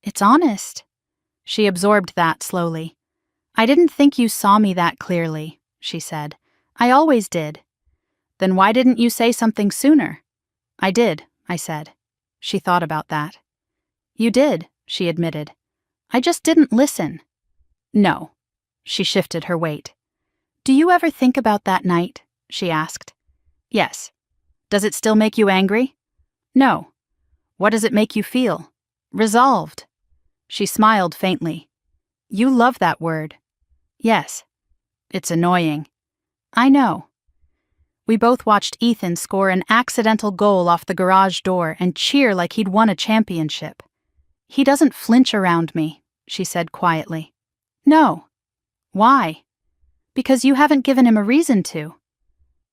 It's honest. She absorbed that slowly. I didn't think you saw me that clearly, she said. I always did. Then why didn't you say something sooner? I did, I said. She thought about that. You did, she admitted. I just didn't listen. No. She shifted her weight. Do you ever think about that night? She asked. Yes. Does it still make you angry? No. What does it make you feel? Resolved. She smiled faintly. You love that word. Yes. It's annoying. I know. We both watched Ethan score an accidental goal off the garage door and cheer like he'd won a championship. He doesn't flinch around me, she said quietly. No. Why? Because you haven't given him a reason to.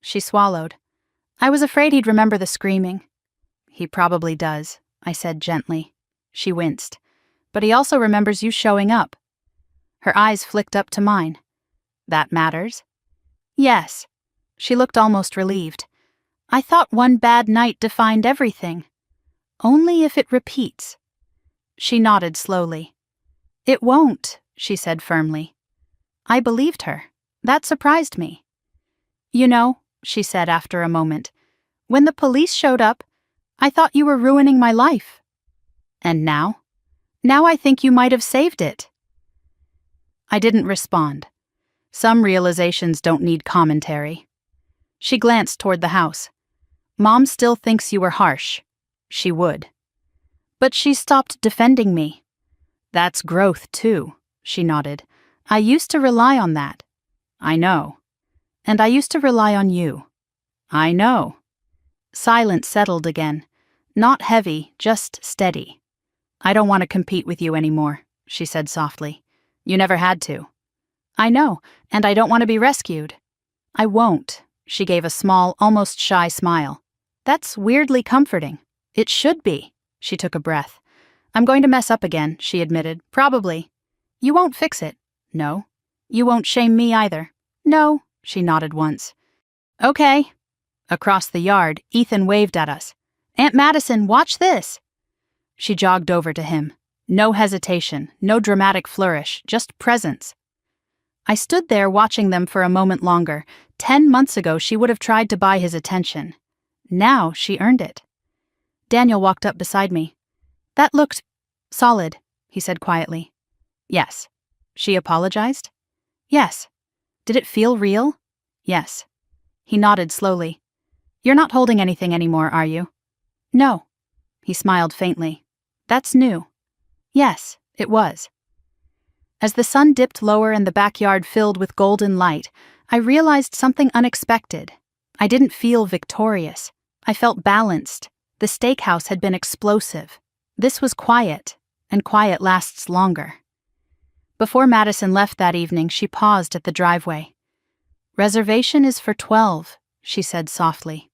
She swallowed. I was afraid he'd remember the screaming. He probably does, I said gently. She winced. But he also remembers you showing up. Her eyes flicked up to mine. That matters? Yes. She looked almost relieved. I thought one bad night defined everything. Only if it repeats. She nodded slowly. It won't, she said firmly. I believed her. That surprised me. You know, she said after a moment, when the police showed up, I thought you were ruining my life. And now? Now I think you might have saved it. I didn't respond. Some realizations don't need commentary. She glanced toward the house. Mom still thinks you were harsh. She would. But she stopped defending me. That's growth, too, she nodded. I used to rely on that. I know. And I used to rely on you. I know. Silence settled again. Not heavy, just steady. I don't want to compete with you anymore, she said softly. You never had to. I know, and I don't want to be rescued. I won't. She gave a small, almost shy smile. That's weirdly comforting. It should be. She took a breath. I'm going to mess up again, she admitted. Probably. You won't fix it. No. You won't shame me either. No, she nodded once. Okay. Across the yard, Ethan waved at us. Aunt Madison, watch this. She jogged over to him. No hesitation, no dramatic flourish, just presence. I stood there watching them for a moment longer. 10 months ago, she would have tried to buy his attention. Now she earned it. Daniel walked up beside me. That looked solid, he said quietly. Yes. She apologized? Yes. Did it feel real? Yes. He nodded slowly. You're not holding anything anymore, are you? No. He smiled faintly. That's new. Yes, it was. As the sun dipped lower and the backyard filled with golden light, I realized something unexpected. I didn't feel victorious. I felt balanced. The steakhouse had been explosive. This was quiet, and quiet lasts longer. Before Madison left that evening, she paused at the driveway. Reservation is for 12, she said softly.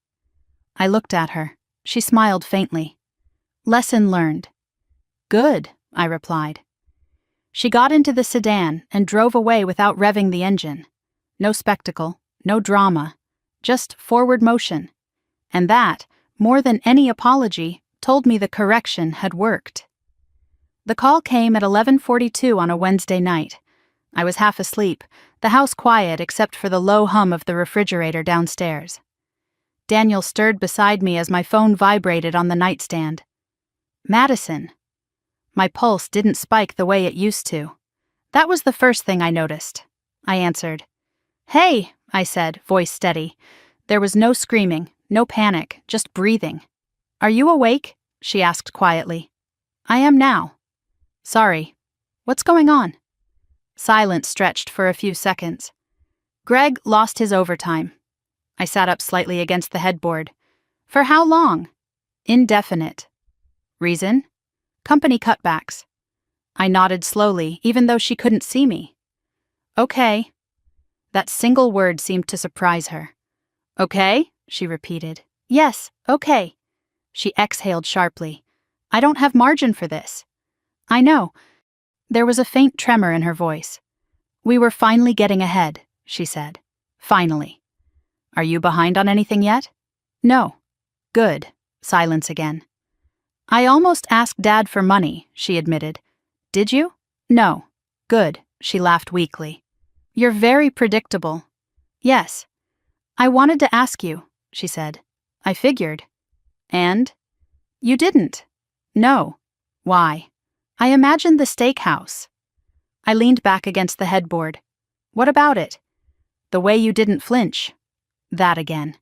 I looked at her. She smiled faintly. Lesson learned. Good, I replied. She got into the sedan and drove away without revving the engine. No spectacle, no drama, just forward motion. And that, more than any apology, told me the correction had worked. The call came at 11:42 on a Wednesday night. I was half asleep, the house quiet except for the low hum of the refrigerator downstairs. Daniel stirred beside me as my phone vibrated on the nightstand. Madison. My pulse didn't spike the way it used to. That was the first thing I noticed. I answered. Hey, I said, voice steady. There was no screaming, no panic, just breathing. Are you awake? She asked quietly. I am now. Sorry. What's going on? Silence stretched for a few seconds. Greg lost his overtime. I sat up slightly against the headboard. For how long? Indefinite. Reason? Company cutbacks. I nodded slowly, even though she couldn't see me. Okay. That single word seemed to surprise her. Okay? She repeated. Yes, okay. She exhaled sharply. I don't have margin for this. I know. There was a faint tremor in her voice. We were finally getting ahead, she said. Finally. Are you behind on anything yet? No. Good. Silence again. I almost asked Dad for money, she admitted. Did you? No. Good. She laughed weakly. You're very predictable. Yes. I wanted to ask you, she said. I figured. And? You didn't. No. Why? I imagined the steakhouse. I leaned back against the headboard. What about it? The way you didn't flinch. That again.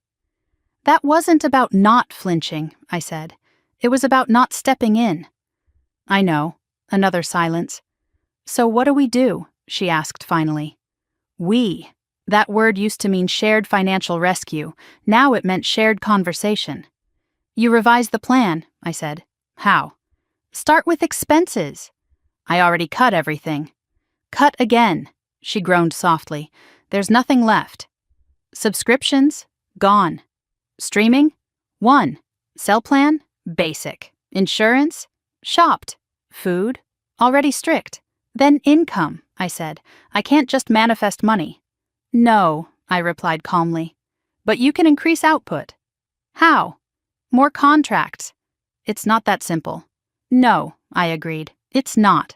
That wasn't about not flinching, I said. It was about not stepping in. I know. Another silence. So what do we do? She asked finally. We. That word used to mean shared financial rescue. Now it meant shared conversation. You revised the plan, I said. How? Start with expenses. I already cut everything. Cut again, she groaned softly. There's nothing left. Subscriptions? Gone. Streaming? 1. Cell plan? Basic. Insurance? Shopped. Food? Already strict. Then income, I said. I can't just manifest money. No, I replied calmly. But you can increase output. How? More contracts. It's not that simple. No, I agreed. It's not.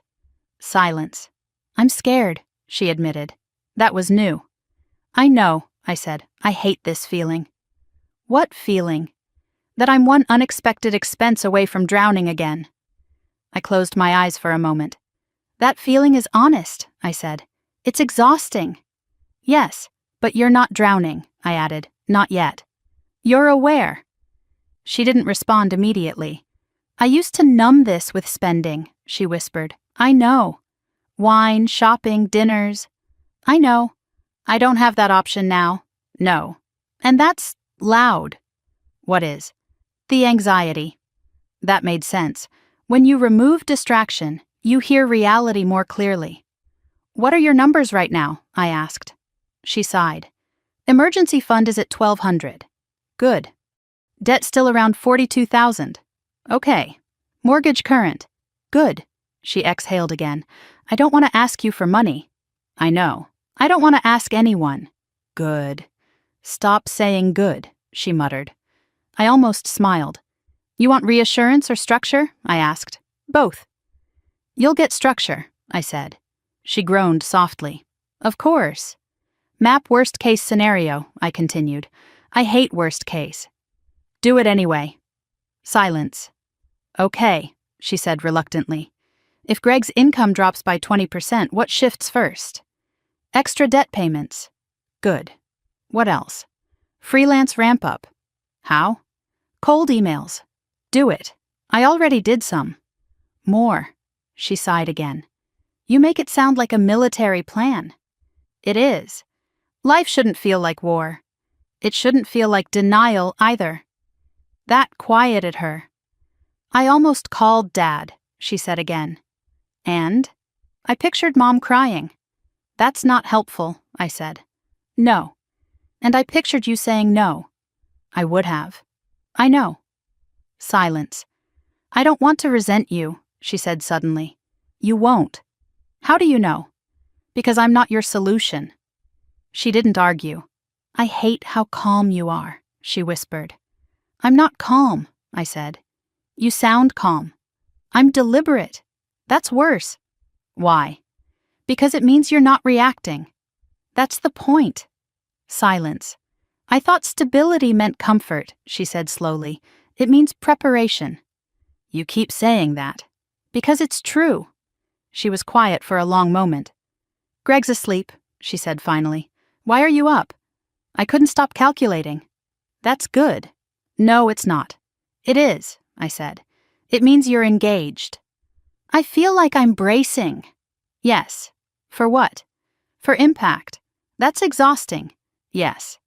Silence. I'm scared, she admitted. That was new. I know, I said. I hate this feeling. What feeling? That I'm one unexpected expense away from drowning again. I closed my eyes for a moment. That feeling is honest, I said. It's exhausting. Yes, but you're not drowning, I added. Not yet. You're aware. She didn't respond immediately. I used to numb this with spending, she whispered. I know. Wine, shopping, dinners. I know. I don't have that option now. No. And that's loud. What is? The anxiety. That made sense. When you remove distraction, you hear reality more clearly. What are your numbers right now? I asked. She sighed. Emergency fund is at $1,200. Good. Debt still around $42,000. Okay. Mortgage current. Good. She exhaled again. I don't want to ask you for money. I know. I don't want to ask anyone. Good. Stop saying good, she muttered. I almost smiled. You want reassurance or structure? I asked. Both. You'll get structure, I said. She groaned softly. Of course. Map worst case scenario, I continued. I hate worst case. Do it anyway. Silence. Okay, she said reluctantly. If Greg's income drops by 20%, what shifts first? Extra debt payments. Good. What else? Freelance ramp up. How? Cold emails. Do it. I already did some. More. She sighed again. You make it sound like a military plan. It is. Life shouldn't feel like war. It shouldn't feel like denial either. That quieted her. I almost called Dad, she said again. And? I pictured Mom crying. That's not helpful, I said. No. And I pictured you saying no. I would have. I know. Silence. I don't want to resent you, she said suddenly. You won't. How do you know? Because I'm not your solution. She didn't argue. I hate how calm you are, she whispered. I'm not calm, I said. You sound calm. I'm deliberate. That's worse. Why? Because it means you're not reacting. That's the point. Silence. I thought stability meant comfort, she said slowly. It means preparation. You keep saying that. Because it's true. She was quiet for a long moment. Greg's asleep, she said finally. Why are you up? I couldn't stop calculating. That's good. No, it's not. It is, I said. It means you're engaged. I feel like I'm bracing. Yes. For what? For impact. That's exhausting. Yes.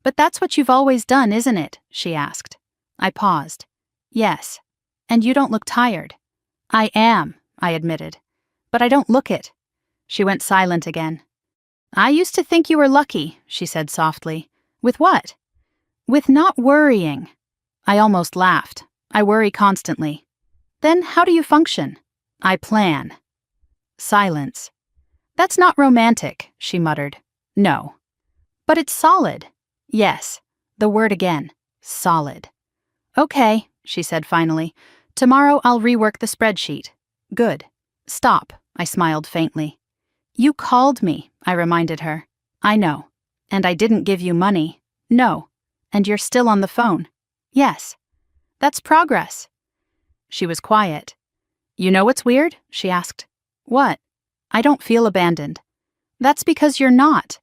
But that's what you've always done, isn't it? She asked. I paused. Yes. And you don't look tired. I am, I admitted. But I don't look it. She went silent again. I used to think you were lucky, she said softly. With what? With not worrying. I almost laughed. I worry constantly. Then how do you function? I plan. Silence. That's not romantic, she muttered. No. But it's solid. Yes. The word again. Solid. Okay, she said finally. Tomorrow I'll rework the spreadsheet. Good. Stop, I smiled faintly. You called me, I reminded her. I know. And I didn't give you money. No. And you're still on the phone. Yes. That's progress. She was quiet. You know what's weird? She asked. What? I don't feel abandoned. That's because you're not.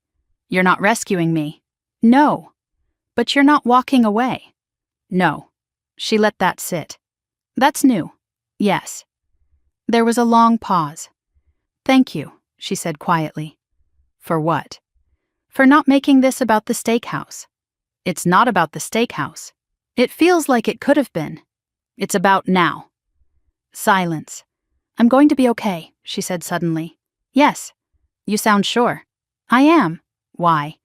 You're not rescuing me. No. But you're not walking away. No. She let that sit. That's new. Yes. There was a long pause. Thank you, she said quietly. For what? For not making this about the steakhouse. It's not about the steakhouse. It feels like it could have been. It's about now. Silence. I'm going to be okay, she said suddenly. Yes. You sound sure. I am. Why?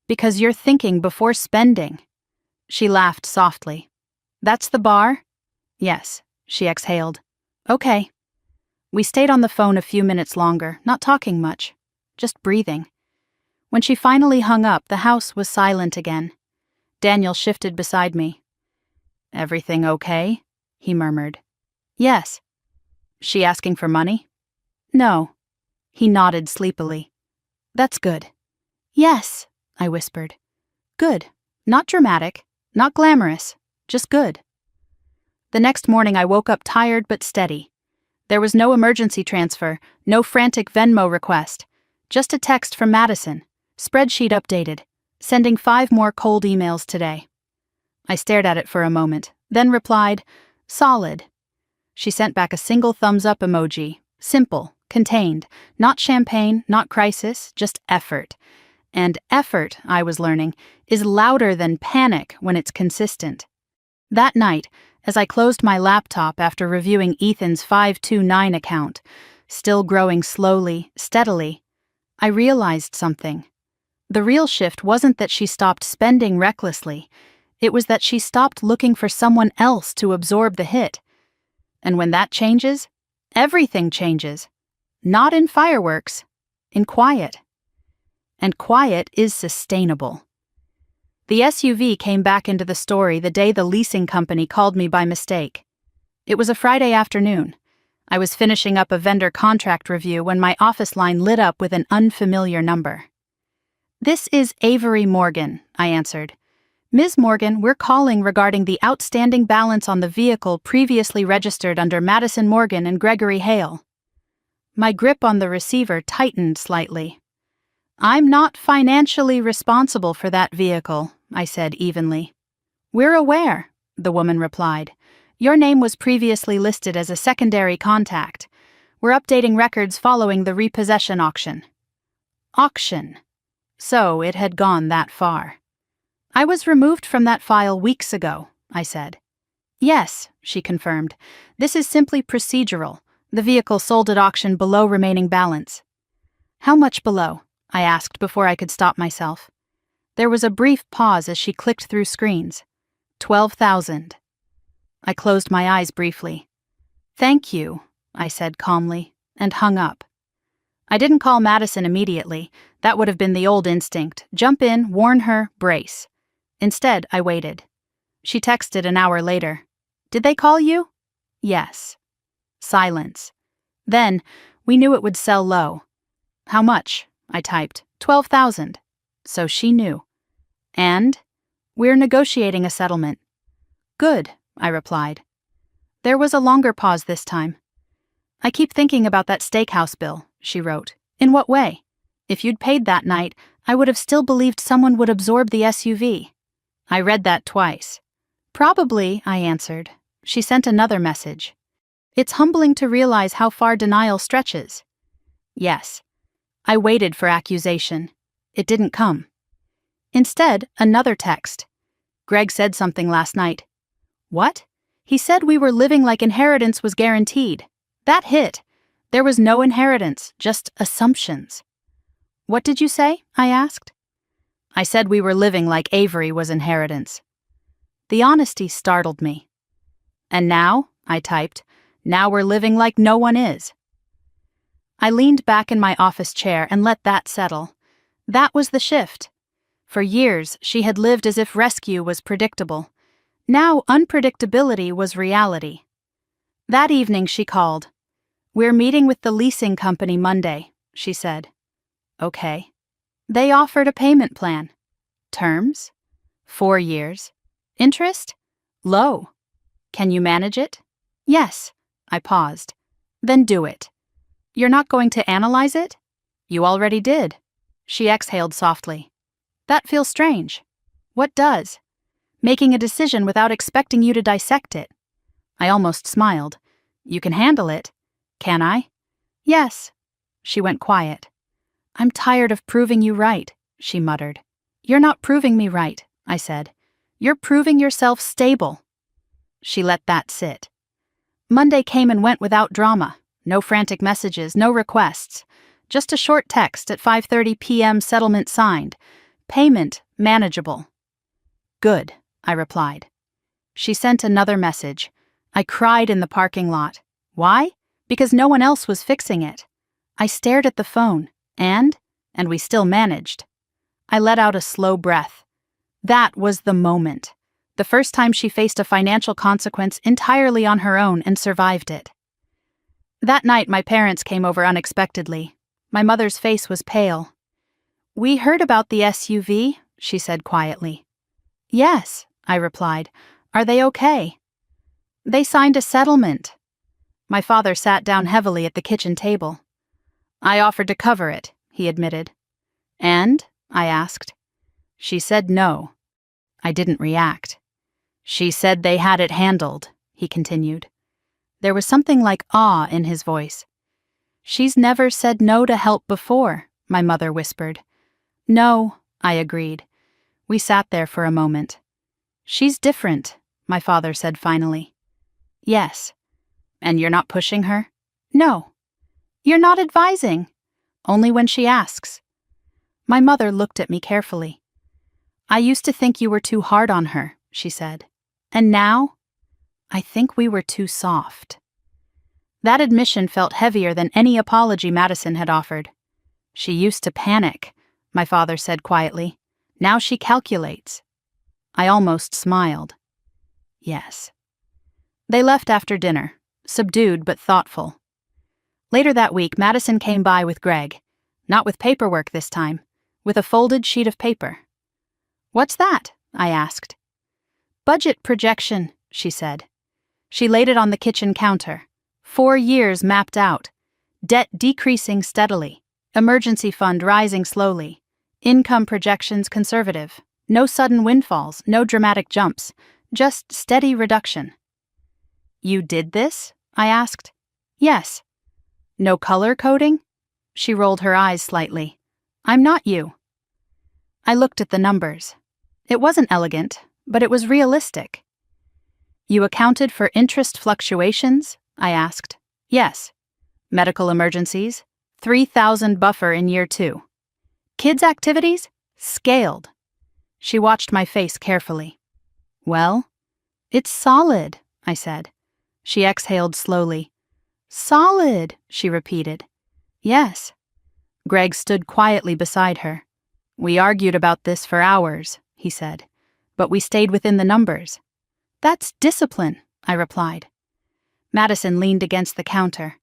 Because you're thinking before spending. She laughed softly. That's the bar? Yes, she exhaled. Okay. We stayed on the phone a few minutes longer, not talking much, just breathing. When she finally hung up, the house was silent again. Daniel shifted beside me. Everything okay? He murmured. Yes. She asking for money? No. He nodded sleepily. That's good. Yes, I whispered. Good. Not dramatic, not glamorous, just good. The next morning I woke up tired but steady. There was no emergency transfer, no frantic Venmo request, just a text from Madison, spreadsheet updated, sending 5 more cold emails today. I stared at it for a moment, then replied, solid. She sent back a single thumbs-up emoji, simple, contained, not champagne, not crisis, just effort. And effort, I was learning, is louder than panic when it's consistent. That night, as I closed my laptop after reviewing Ethan's 529 account, still growing slowly, steadily, I realized something. The real shift wasn't that she stopped spending recklessly. It was that she stopped looking for someone else to absorb the hit. And when that changes, everything changes. Not in fireworks, in quiet. And quiet is sustainable. The SUV came back into the story the day the leasing company called me by mistake. It was a Friday afternoon. I was finishing up a vendor contract review when my office line lit up with an unfamiliar number. This is Avery Morgan, I answered. Ms. Morgan, we're calling regarding the outstanding balance on the vehicle previously registered under Madison Morgan and Gregory Hale. My grip on the receiver tightened slightly. I'm not financially responsible for that vehicle, I said evenly. We're aware, the woman replied. Your name was previously listed as a secondary contact. We're updating records following the repossession auction. Auction. So it had gone that far. I was removed from that file weeks ago, I said. Yes, she confirmed. This is simply procedural. The vehicle sold at auction below remaining balance. How much below? I asked before I could stop myself. There was a brief pause as she clicked through screens. 12,000. I closed my eyes briefly. Thank you, I said calmly, and hung up. I didn't call Madison immediately. That would have been the old instinct. Jump in, warn her, brace. Instead, I waited. She texted an hour later. Did they call you? Yes. Silence. Then, we knew it would sell low. How much? I typed. 12,000. So she knew. And? We're negotiating a settlement. Good, I replied. There was a longer pause this time. I keep thinking about that steakhouse bill, she wrote. In what way? If you'd paid that night, I would have still believed someone would absorb the SUV. I read that twice. Probably, I answered. She sent another message. It's humbling to realize how far denial stretches. Yes. I waited for accusation. It didn't come. Instead, another text. Greg said something last night. What? He said we were living like inheritance was guaranteed. That hit. There was no inheritance, just assumptions. What did you say? I asked. I said we were living like Avery was inheritance. The honesty startled me. And now, I typed, now we're living like no one is. I leaned back in my office chair and let that settle. That was the shift. For years, she had lived as if rescue was predictable. Now, unpredictability was reality. That evening, she called. We're meeting with the leasing company Monday, she said. Okay. They offered a payment plan. Terms? 4 years. Interest? Low. Can you manage it? Yes. I paused. Then do it. You're not going to analyze it? You already did. She exhaled softly. That feels strange. What does? Making a decision without expecting you to dissect it. I almost smiled. You can handle it. Can I? Yes. She went quiet. I'm tired of proving you right, she muttered. You're not proving me right, I said. You're proving yourself stable. She let that sit. Monday came and went without drama. No frantic messages, no requests. Just a short text at 5:30 p.m. settlement signed. Payment manageable. Good, I replied. She sent another message. I cried in the parking lot. Why? Because no one else was fixing it. I stared at the phone, and we still managed. I let out a slow breath. That was the moment. The first time she faced a financial consequence entirely on her own and survived it. That night, my parents came over unexpectedly. My mother's face was pale. We heard about the SUV, she said quietly. Yes, I replied. Are they okay? They signed a settlement. My father sat down heavily at the kitchen table. I offered to cover it, he admitted. And? I asked. She said no. I didn't react. She said they had it handled, he continued. There was something like awe in his voice. She's never said no to help before, my mother whispered. No, I agreed. We sat there for a moment. She's different, my father said finally. Yes. And you're not pushing her? No. You're not advising. Only when she asks. My mother looked at me carefully. I used to think you were too hard on her, she said. And now? I think we were too soft. That admission felt heavier than any apology Madison had offered. She used to panic, my father said quietly. Now she calculates. I almost smiled. Yes. They left after dinner, subdued but thoughtful. Later that week, Madison came by with Greg. Not with paperwork this time, with a folded sheet of paper. What's that? I asked. Budget projection, she said. She laid it on the kitchen counter. 4 years mapped out. Debt decreasing steadily. Emergency fund rising slowly. Income projections conservative. No sudden windfalls, no dramatic jumps. Just steady reduction. You did this? I asked. Yes. No color coding? She rolled her eyes slightly. I'm not you. I looked at the numbers. It wasn't elegant, but it was realistic. You accounted for interest fluctuations? I asked. Yes. Medical emergencies? 3,000 buffer in year 2. Kids' activities? Scaled. She watched my face carefully. Well, it's solid, I said. She exhaled slowly. Solid, she repeated. Yes. Greg stood quietly beside her. We argued about this for hours, he said, but we stayed within the numbers. That's discipline, I replied. Madison leaned against the counter.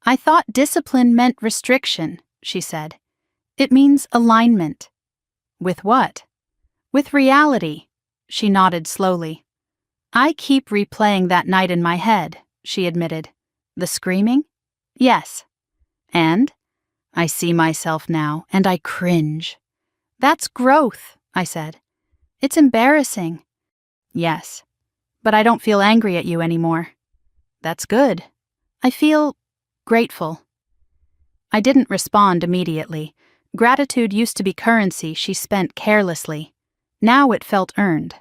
I thought discipline meant restriction, she said. It means alignment. With what? With reality, She nodded slowly. I keep replaying that night in my head, she admitted. The screaming? Yes. And? I see myself now, and I cringe. That's growth, I said. It's embarrassing. Yes. But I don't feel angry at you anymore. That's good. I feel grateful. I didn't respond immediately. Gratitude used to be currency she spent carelessly. Now it felt earned.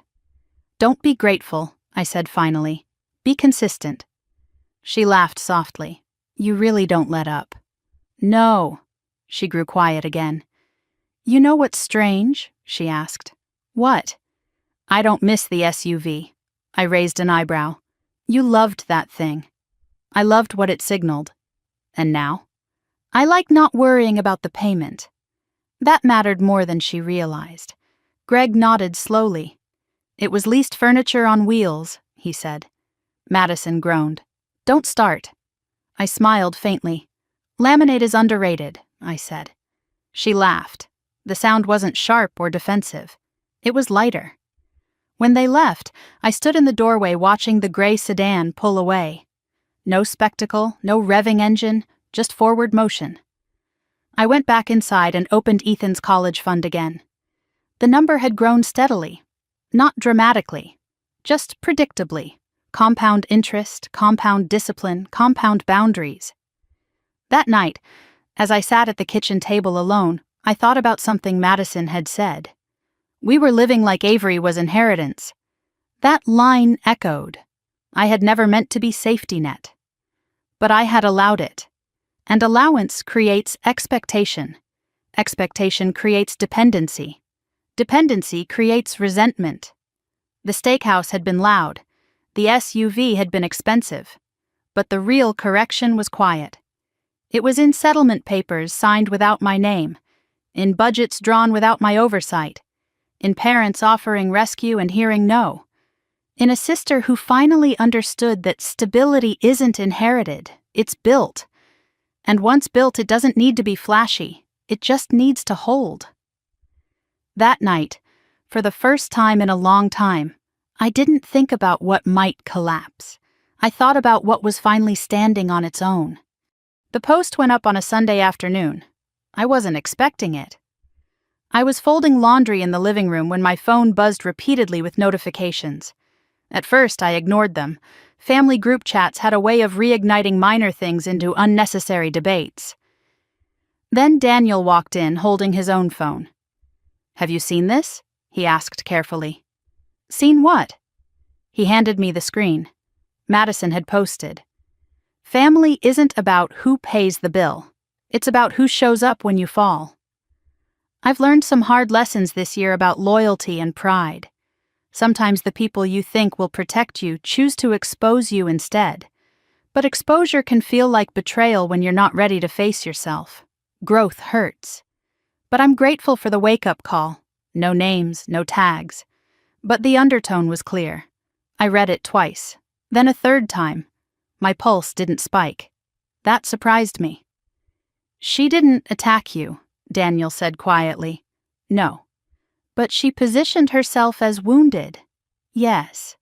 Don't be grateful, I said finally. Be consistent. She laughed softly. You really don't let up. No. She grew quiet again. You know what's strange? She asked. What? I don't miss the SUV. I raised an eyebrow. You loved that thing. I loved what it signaled. And now? I like not worrying about the payment. That mattered more than she realized. Greg nodded slowly. It was leased furniture on wheels, he said. Madison groaned. Don't start. I smiled faintly. Laminate is underrated, I said. She laughed. The sound wasn't sharp or defensive. It was lighter. When they left, I stood in the doorway watching the gray sedan pull away. No spectacle, no revving engine, just forward motion. I went back inside and opened Ethan's college fund again. The number had grown steadily. Not dramatically, just predictably. Compound interest, compound discipline, compound boundaries. That night, as I sat at the kitchen table alone, I thought about something Madison had said. We were living like Avery was inheritance. That line echoed. I had never meant to be safety net. But I had allowed it. And allowance creates expectation. Expectation creates dependency. Dependency creates resentment. The steakhouse had been loud. The SUV had been expensive. But the real correction was quiet. It was in settlement papers signed without my name, in budgets drawn without my oversight, in parents offering rescue and hearing no, in a sister who finally understood that stability isn't inherited, it's built. And once built, it doesn't need to be flashy, it just needs to hold. That night, for the first time in a long time, I didn't think about what might collapse. I thought about what was finally standing on its own. The post went up on a Sunday afternoon. I wasn't expecting it. I was folding laundry in the living room when my phone buzzed repeatedly with notifications. At first, I ignored them. Family group chats had a way of reigniting minor things into unnecessary debates. Then Daniel walked in, holding his own phone. Have you seen this? He asked carefully. Seen what? He handed me the screen. Madison had posted. Family isn't about who pays the bill. It's about who shows up when you fall. I've learned some hard lessons this year about loyalty and pride. Sometimes the people you think will protect you choose to expose you instead. But exposure can feel like betrayal when you're not ready to face yourself. Growth hurts. But I'm grateful for the wake-up call. No names, no tags. But the undertone was clear. I read it twice, then a third time. My pulse didn't spike. That surprised me. She didn't attack you, Daniel said quietly. No. But she positioned herself as wounded. Yes.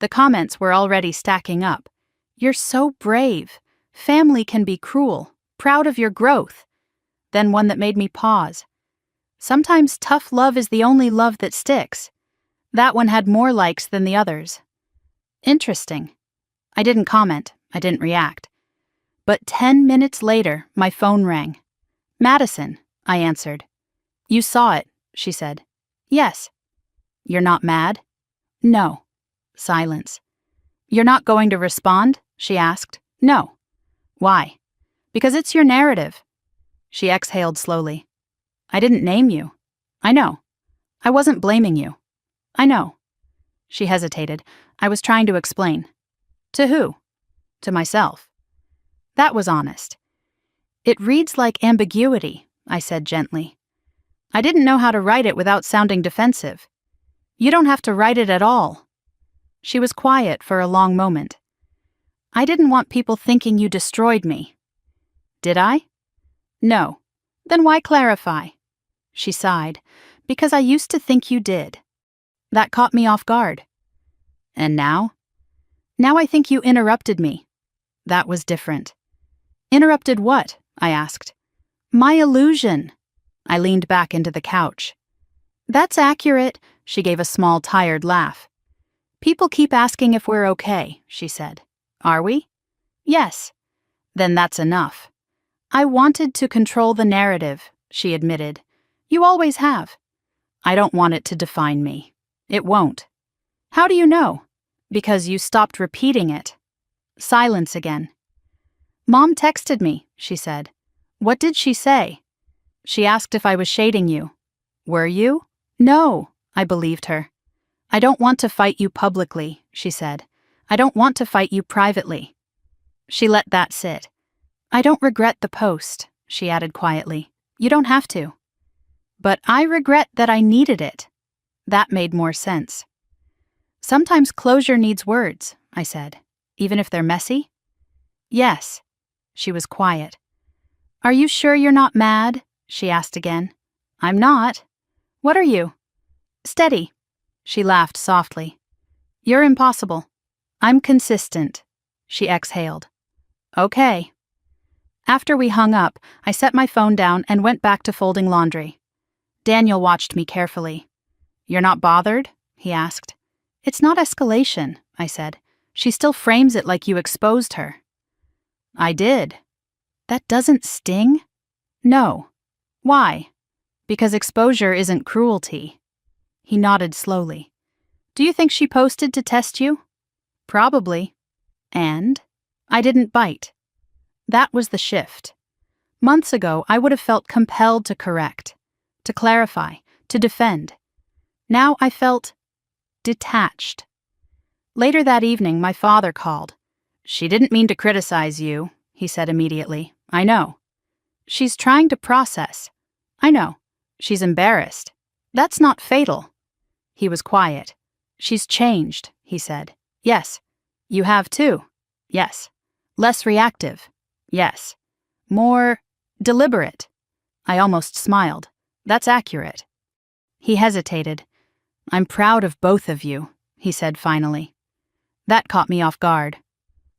The comments were already stacking up. You're so brave. Family can be cruel. Proud of your growth. Then one that made me pause. Sometimes tough love is the only love that sticks. That one had more likes than the others. Interesting. I didn't comment. I didn't react. But 10 minutes later, my phone rang. Madison, I answered. You saw it, she said. Yes. You're not mad? No. Silence. You're not going to respond? She asked. No. Why? Because it's your narrative. She exhaled slowly. I didn't name you. I know. I wasn't blaming you. I know. She hesitated. I was trying to explain. To who? To myself. That was honest. It reads like ambiguity, I said gently. I didn't know how to write it without sounding defensive. You don't have to write it at all. She was quiet for a long moment. I didn't want people thinking you destroyed me. Did I? No. Then why clarify? She sighed. Because I used to think you did. That caught me off guard. And now? Now I think you interrupted me. That was different. Interrupted what? I asked. My illusion. I leaned back into the couch. That's accurate, she gave a small, tired laugh. People keep asking if we're okay, she said. Are we? Yes. Then that's enough. I wanted to control the narrative, she admitted. You always have. I don't want it to define me. It won't. How do you know? Because you stopped repeating it. Silence again. Mom texted me, she said. What did she say? She asked if I was shading you. Were you? No, I believed her. I don't want to fight you publicly, she said. I don't want to fight you privately. She let that sit. I don't regret the post, she added quietly. You don't have to. But I regret that I needed it. That made more sense. Sometimes closure needs words, I said, even if they're messy. Yes. She was quiet. Are you sure you're not mad? She asked again. I'm not. What are you? Steady. She laughed softly. You're impossible. I'm consistent. She exhaled. Okay. After we hung up, I set my phone down and went back to folding laundry. Daniel watched me carefully. You're not bothered? He asked. It's not escalation, I said. She still frames it like you exposed her. I did. That doesn't sting? No. Why? Because exposure isn't cruelty. He nodded slowly. Do you think she posted to test you? Probably. And? I didn't bite. That was the shift. Months ago, I would have felt compelled to correct, to clarify, to defend. Now I felt detached. Later that evening, my father called. She didn't mean to criticize you, he said immediately. I know. She's trying to process. I know. She's embarrassed. That's not fatal. He was quiet. She's changed, he said. Yes. You have too. Yes. Less reactive. Yes. More deliberate. I almost smiled. That's accurate. He hesitated. I'm proud of both of you, he said finally. That caught me off guard.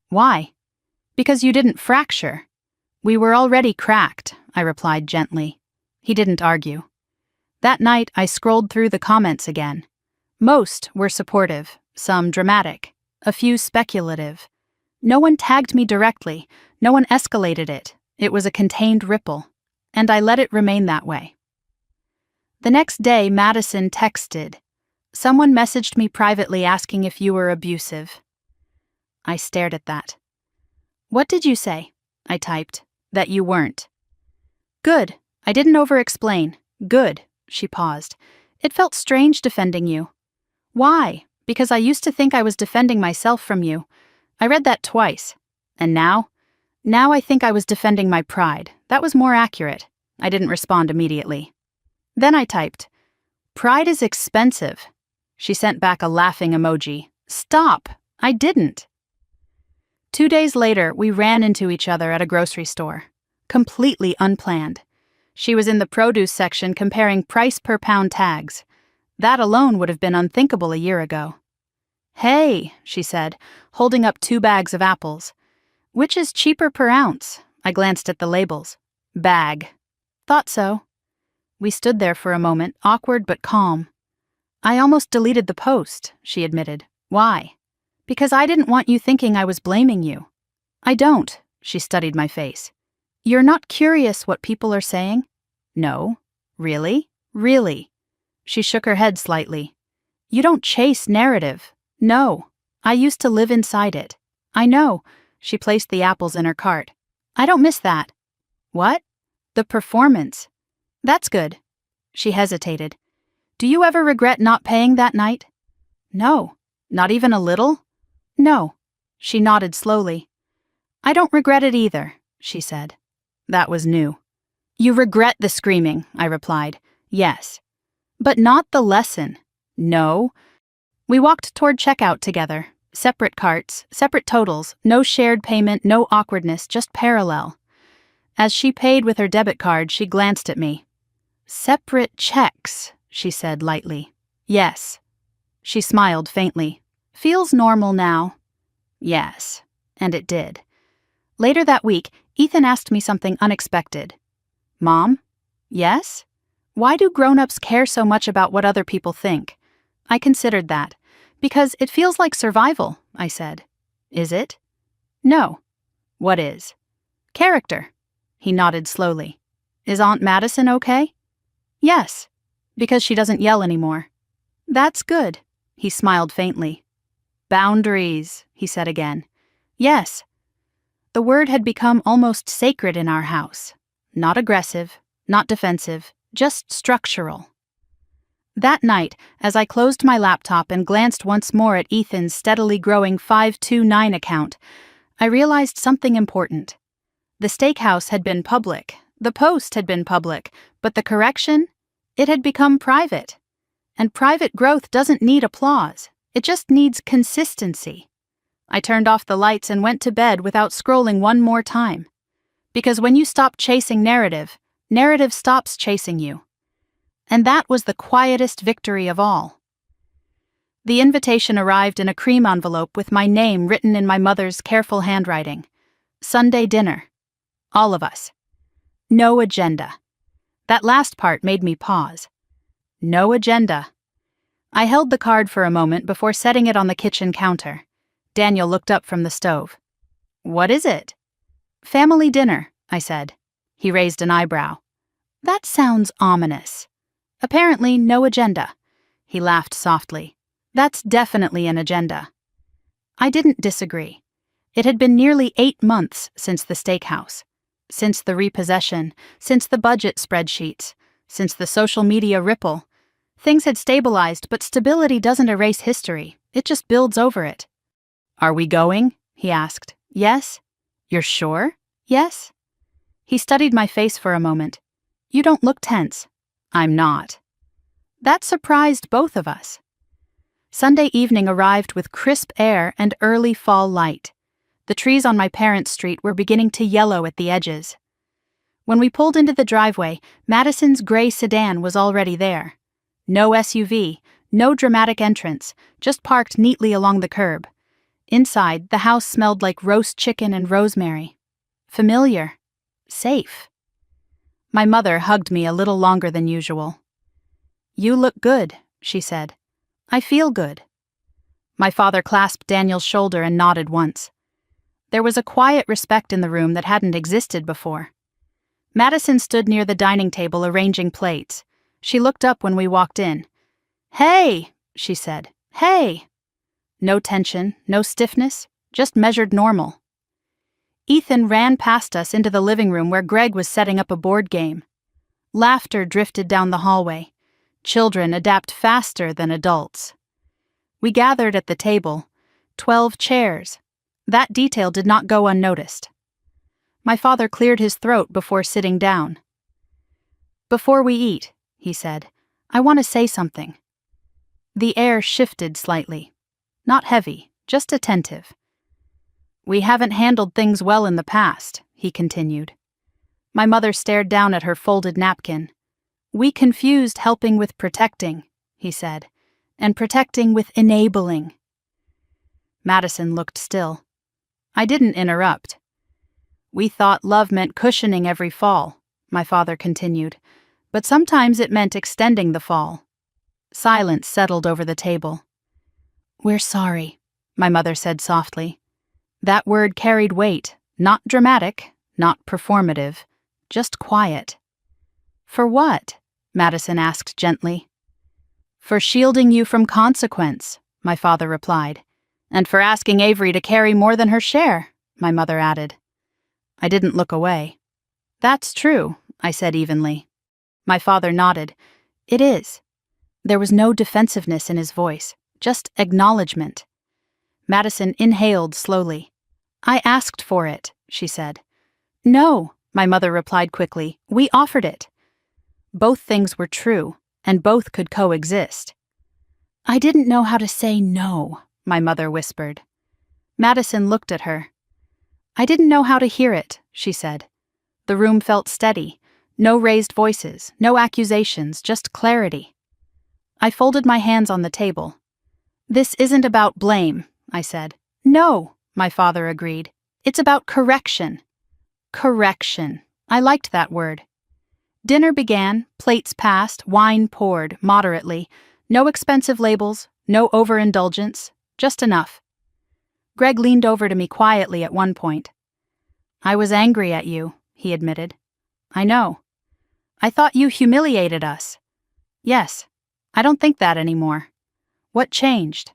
Why? Because you didn't fracture. We were already cracked, I replied gently. He didn't argue. That night, I scrolled through the comments again. Most were supportive, some dramatic, a few speculative. No one tagged me directly, no one escalated it. It was a contained ripple, and I let it remain that way. The next day, Madison texted. Someone messaged me privately asking if you were abusive. I stared at that. What did you say? I typed. That you weren't. Good. I didn't over-explain. Good. She paused. It felt strange defending you. Why? Because I used to think I was defending myself from you. I read that twice. And now? Now I think I was defending my pride. That was more accurate. I didn't respond immediately. Then I typed, Pride is expensive. She sent back a laughing emoji. Stop! I didn't. 2 days later, we ran into each other at a grocery store. Completely unplanned. She was in the produce section comparing price per pound tags. That alone would have been unthinkable a year ago. Hey, she said, holding up 2 bags of apples. Which is cheaper per ounce? I glanced at the labels. Bag. Thought so. We stood there for a moment, awkward but calm. I almost deleted the post, she admitted. Why? Because I didn't want you thinking I was blaming you. I don't, she studied my face. You're not curious what people are saying? No. Really? Really? She shook her head slightly. You don't chase narrative. No. I used to live inside it. I know. She placed the apples in her cart. I don't miss that. What? The performance. That's good. She hesitated. Do you ever regret not paying that night? No. Not even a little? No. She nodded slowly. I don't regret it either, she said. That was new. You regret the screaming, I replied. Yes. But not the lesson. No. We walked toward checkout together. Separate carts, separate totals, no shared payment, no awkwardness, just parallel. As she paid with her debit card, she glanced at me. Separate checks, she said lightly. Yes. She smiled faintly. Feels normal now. Yes, and it did. Later that week, Ethan asked me something unexpected. Mom? Yes? Why do grown-ups care so much about what other people think? I considered that. Because it feels like survival, I said. Is it? No. What is? Character. He nodded slowly. Is Aunt Madison okay? Yes. Because she doesn't yell anymore. That's good. He smiled faintly. Boundaries, he said again. Yes. The word had become almost sacred in our house. Not aggressive, not defensive, just structural. That night, as I closed my laptop and glanced once more at Ethan's steadily growing 529 account, I realized something important. The steakhouse had been public, the post had been public, but the correction? It had become private. And private growth doesn't need applause, it just needs consistency. I turned off the lights and went to bed without scrolling one more time. Because when you stop chasing narrative, narrative stops chasing you. And that was the quietest victory of all. The invitation arrived in a cream envelope with my name written in my mother's careful handwriting. Sunday dinner. All of us. No agenda. That last part made me pause. No agenda. I held the card for a moment before setting it on the kitchen counter. Daniel looked up from the stove. What is it? Family dinner, I said. He raised an eyebrow. That sounds ominous. Apparently no agenda. He laughed softly. That's definitely an agenda. I didn't disagree. It had been nearly 8 months since the steakhouse. Since the repossession, since the budget spreadsheets, since the social media ripple. Things had stabilized, but stability doesn't erase history. It just builds over it. Are we going? He asked. Yes? You're sure? Yes? He studied my face for a moment. You don't look tense. I'm not. That surprised both of us. Sunday evening arrived with crisp air and early fall light. The trees on my parents' street were beginning to yellow at the edges. When we pulled into the driveway, Madison's gray sedan was already there. No SUV, no dramatic entrance, just parked neatly along the curb. Inside, the house smelled like roast chicken and rosemary. Familiar. Safe. My mother hugged me a little longer than usual. You look good, she said. I feel good. My father clasped Daniel's shoulder and nodded once. There was a quiet respect in the room that hadn't existed before. Madison stood near the dining table arranging plates. She looked up when we walked in. Hey, she said. Hey. No tension, no stiffness, just measured normal. Ethan ran past us into the living room where Greg was setting up a board game. Laughter drifted down the hallway. Children adapt faster than adults. We gathered at the table. 12 chairs. That detail did not go unnoticed. My father cleared his throat before sitting down. Before we eat, he said, I want to say something. The air shifted slightly. Not heavy, just attentive. We haven't handled things well in the past, he continued. My mother stared down at her folded napkin. We confused helping with protecting, he said, and protecting with enabling. Madison looked still. I didn't interrupt. We thought love meant cushioning every fall, my father continued, but sometimes it meant extending the fall. Silence settled over the table. We're sorry, my mother said softly. That word carried weight, not dramatic, not performative, just quiet. For what? Madison asked gently. For shielding you from consequence, my father replied, and for asking Avery to carry more than her share, my mother added. I didn't look away. That's true, I said evenly. My father nodded. It is. There was no defensiveness in his voice, just acknowledgement. Madison inhaled slowly. I asked for it, she said. No, my mother replied quickly. We offered it. Both things were true, and both could coexist. I didn't know how to say no, my mother whispered. Madison looked at her. I didn't know how to hear it, she said. The room felt steady. No raised voices, no accusations, just clarity. I folded my hands on the table. This isn't about blame, I said. No, my father agreed. It's about correction. Correction. I liked that word. Dinner began, plates passed, wine poured, moderately. No expensive labels, no overindulgence, just enough. Greg leaned over to me quietly at one point. I was angry at you, he admitted. I know. I thought you humiliated us. Yes, I don't think that anymore. What changed?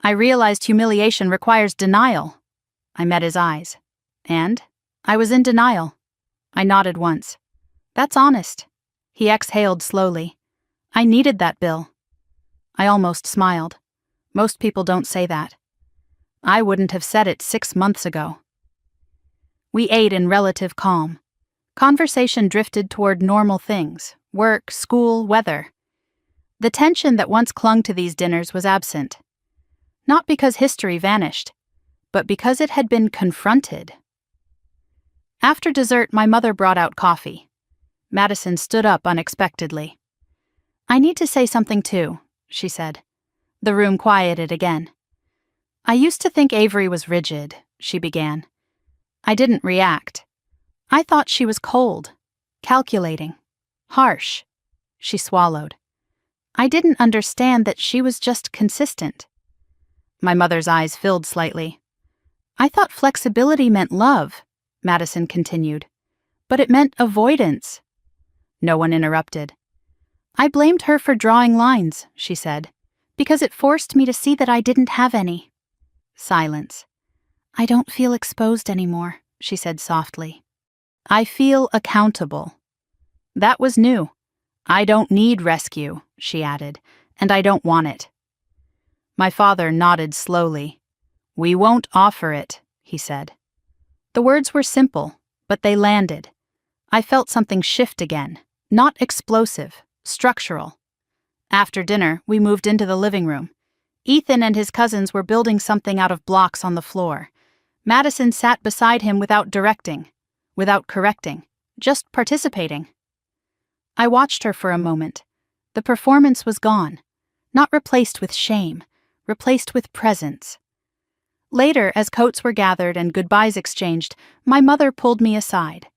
I realized humiliation requires denial. I met his eyes. And? I was in denial. I nodded once. That's honest. He exhaled slowly. I needed that, Bill. I almost smiled. Most people don't say that. I wouldn't have said it 6 months ago. We ate in relative calm. Conversation drifted toward normal things: work, school, weather. The tension that once clung to these dinners was absent. Not because history vanished, but because it had been confronted. After dessert, my mother brought out coffee. Madison stood up unexpectedly. I need to say something too, she said. The room quieted again. I used to think Avery was rigid, she began. I didn't react. I thought she was cold, calculating, harsh. She swallowed. I didn't understand that she was just consistent. My mother's eyes filled slightly. I thought flexibility meant love, Madison continued, but it meant avoidance. No one interrupted. I blamed her for drawing lines, she said, because it forced me to see that I didn't have any. Silence. I don't feel exposed anymore, she said softly. I feel accountable. That was new. I don't need rescue, she added, and I don't want it. My father nodded slowly. We won't offer it, he said. The words were simple, but they landed. I felt something shift again, not explosive, structural. After dinner, we moved into the living room. Ethan and his cousins were building something out of blocks on the floor. Madison sat beside him without directing, without correcting, just participating. I watched her for a moment. The performance was gone, not replaced with shame, replaced with presence. Later, as coats were gathered and goodbyes exchanged, my mother pulled me aside.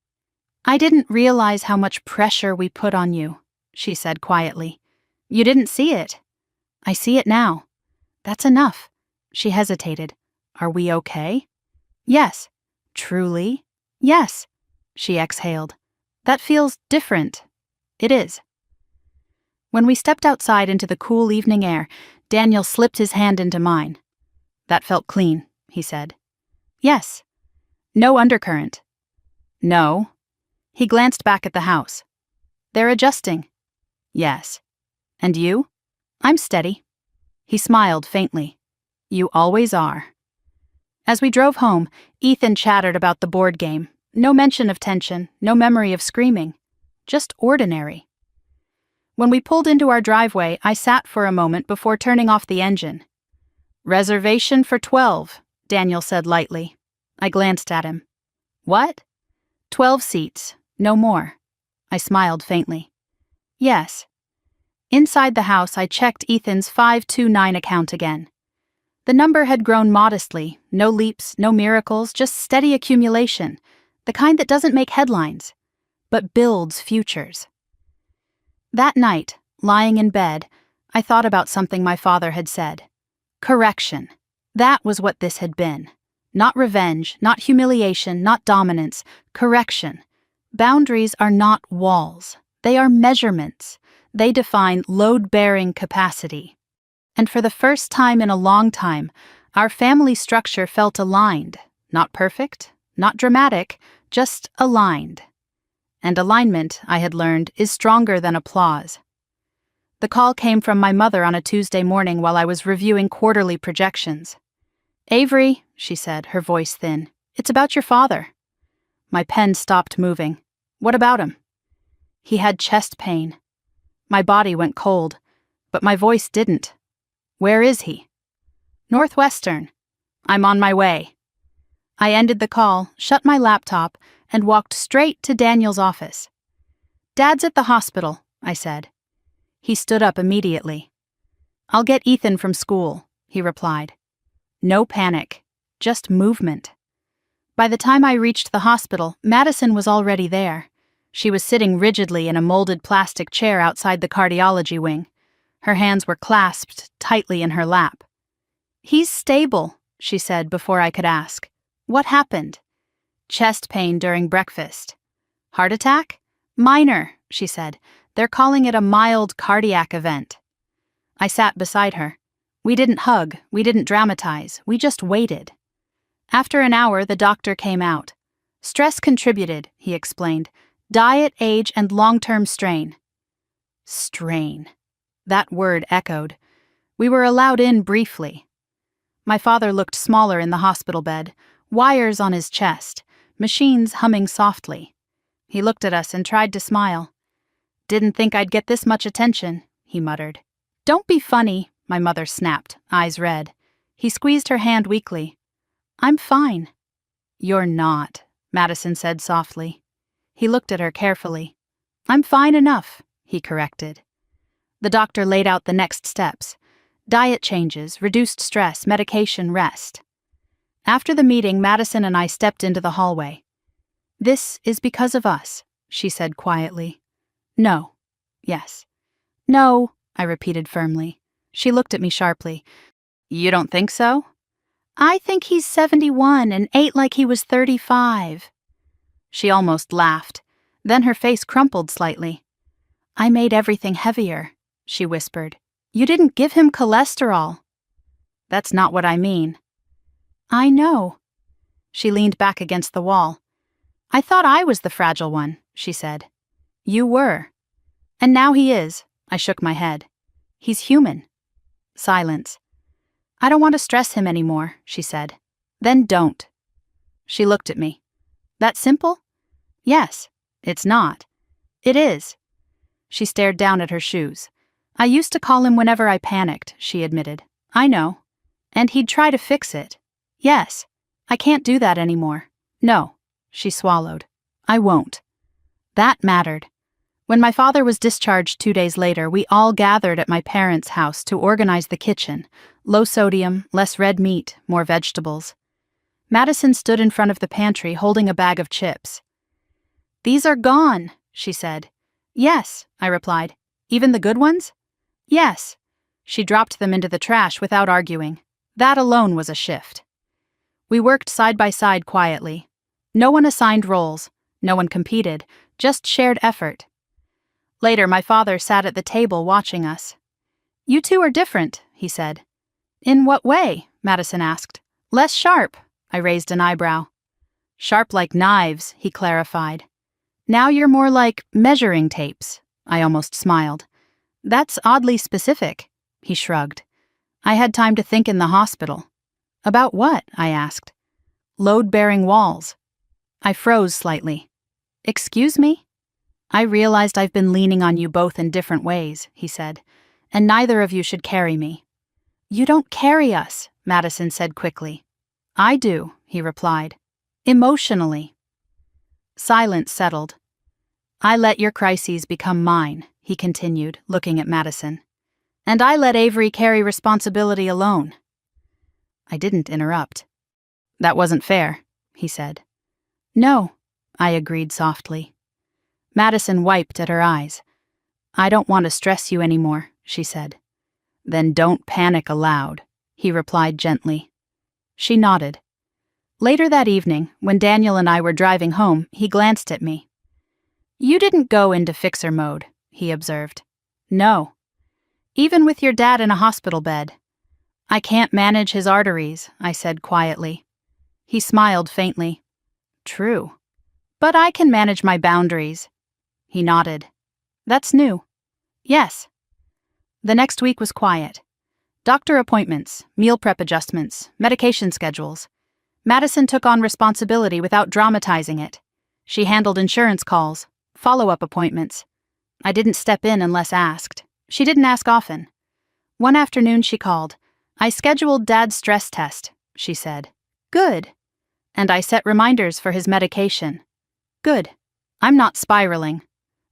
I didn't realize how much pressure we put on you, she said quietly. You didn't see it. I see it now. That's enough. She hesitated. Are we okay? Yes. Truly? Yes. She exhaled. That feels different. It is. When we stepped outside into the cool evening air, Daniel slipped his hand into mine. That felt clean, he said. Yes. No undercurrent. No. He glanced back at the house. They're adjusting. Yes. And you? I'm steady. He smiled faintly. You always are. As we drove home, Ethan chattered about the board game. No mention of tension, no memory of screaming. Just ordinary. When we pulled into our driveway, I sat for a moment before turning off the engine. Reservation for 12, Daniel said lightly. I glanced at him. What? 12 seats, no more. I smiled faintly. Yes. Inside the house, I checked Ethan's 529 account again. The number had grown modestly, no leaps, no miracles, just steady accumulation, the kind that doesn't make headlines, but builds futures. That night, lying in bed, I thought about something my father had said. Correction. That was what this had been. Not revenge, not humiliation, not dominance. Correction. Boundaries are not walls. They are measurements. They define load-bearing capacity. And for the first time in a long time, our family structure felt aligned. Not perfect, not dramatic, just aligned. And alignment, I had learned, is stronger than applause. The call came from my mother on a Tuesday morning while I was reviewing quarterly projections. Avery, she said, her voice thin, it's about your father. My pen stopped moving. What about him? He had chest pain. My body went cold, but my voice didn't. Where is he? Northwestern. I'm on my way. I ended the call, shut my laptop, and walked straight to Daniel's office. Dad's at the hospital, I said. He stood up immediately. I'll get Ethan from school. he replied. No panic, just movement. By the time I reached the hospital, Madison was already there. She was sitting rigidly in a molded plastic chair outside the cardiology wing. Her hands were clasped tightly in her lap. He's stable, she said before I could ask. What happened? Chest pain during breakfast. Heart attack? Minor, she said. They're calling it a mild cardiac event. I sat beside her. We didn't hug, we didn't dramatize, we just waited. After an hour, the doctor came out. Stress contributed, he explained. Diet, age, and long-term strain. Strain. That word echoed. We were allowed in briefly. My father looked smaller in the hospital bed, wires on his chest, machines humming softly. He looked at us and tried to smile. Didn't think I'd get this much attention, he muttered. Don't be funny, my mother snapped, eyes red. He squeezed her hand weakly. I'm fine. You're not, Madison said softly. He looked at her carefully. I'm fine enough, he corrected. The doctor laid out the next steps. Diet changes, reduced stress, medication, rest. After the meeting, Madison and I stepped into the hallway. This is because of us, she said quietly. No. Yes. No, I repeated firmly. She looked at me sharply. You don't think so? I think he's 71 and ate like he was 35. She almost laughed. Then her face crumpled slightly. I made everything heavier, she whispered. You didn't give him cholesterol. That's not what I mean. I know. She leaned back against the wall. I thought I was the fragile one, she said. You were. And now he is, I shook my head. He's human. Silence. I don't want to stress him anymore, she said. Then don't. She looked at me. That simple? Yes. It's not. It is. She stared down at her shoes. I used to call him whenever I panicked, she admitted. I know. And he'd try to fix it. Yes. I can't do that anymore. No. She swallowed. I won't. That mattered. When my father was discharged 2 days later, we all gathered at my parents' house to organize the kitchen. Low sodium, less red meat, more vegetables. Madison stood in front of the pantry holding a bag of chips. These are gone, she said. Yes, I replied. Even the good ones? Yes. She dropped them into the trash without arguing. That alone was a shift. We worked side by side quietly. No one assigned roles. No one competed. Just shared effort. Later, my father sat at the table watching us. You two are different, he said. In what way? Madison asked. Less sharp, I raised an eyebrow. Sharp like knives, he clarified. Now you're more like measuring tapes, I almost smiled. That's oddly specific, he shrugged. I had time to think in the hospital. About what? I asked. Load-bearing walls. I froze slightly. Excuse me? I realized I've been leaning on you both in different ways, he said, and neither of you should carry me. You don't carry us, Madison said quickly. I do, he replied. Emotionally. Silence settled. I let your crises become mine, he continued, looking at Madison. And I let Avery carry responsibility alone. I didn't interrupt. That wasn't fair, he said. No, I agreed softly. Madison wiped at her eyes. I don't want to stress you anymore, she said. Then don't panic aloud, he replied gently. She nodded. Later that evening, when Daniel and I were driving home, he glanced at me. You didn't go into fixer mode, he observed. No. Even with your dad in a hospital bed. I can't manage his arteries, I said quietly. He smiled faintly. True. But I can manage my boundaries. He nodded. That's new. Yes. The next week was quiet. Doctor appointments, meal prep adjustments, medication schedules. Madison took on responsibility without dramatizing it. She handled insurance calls, follow-up appointments. I didn't step in unless asked. She didn't ask often. One afternoon she called. I scheduled Dad's stress test, she said. Good. And I set reminders for his medication. Good. I'm not spiraling.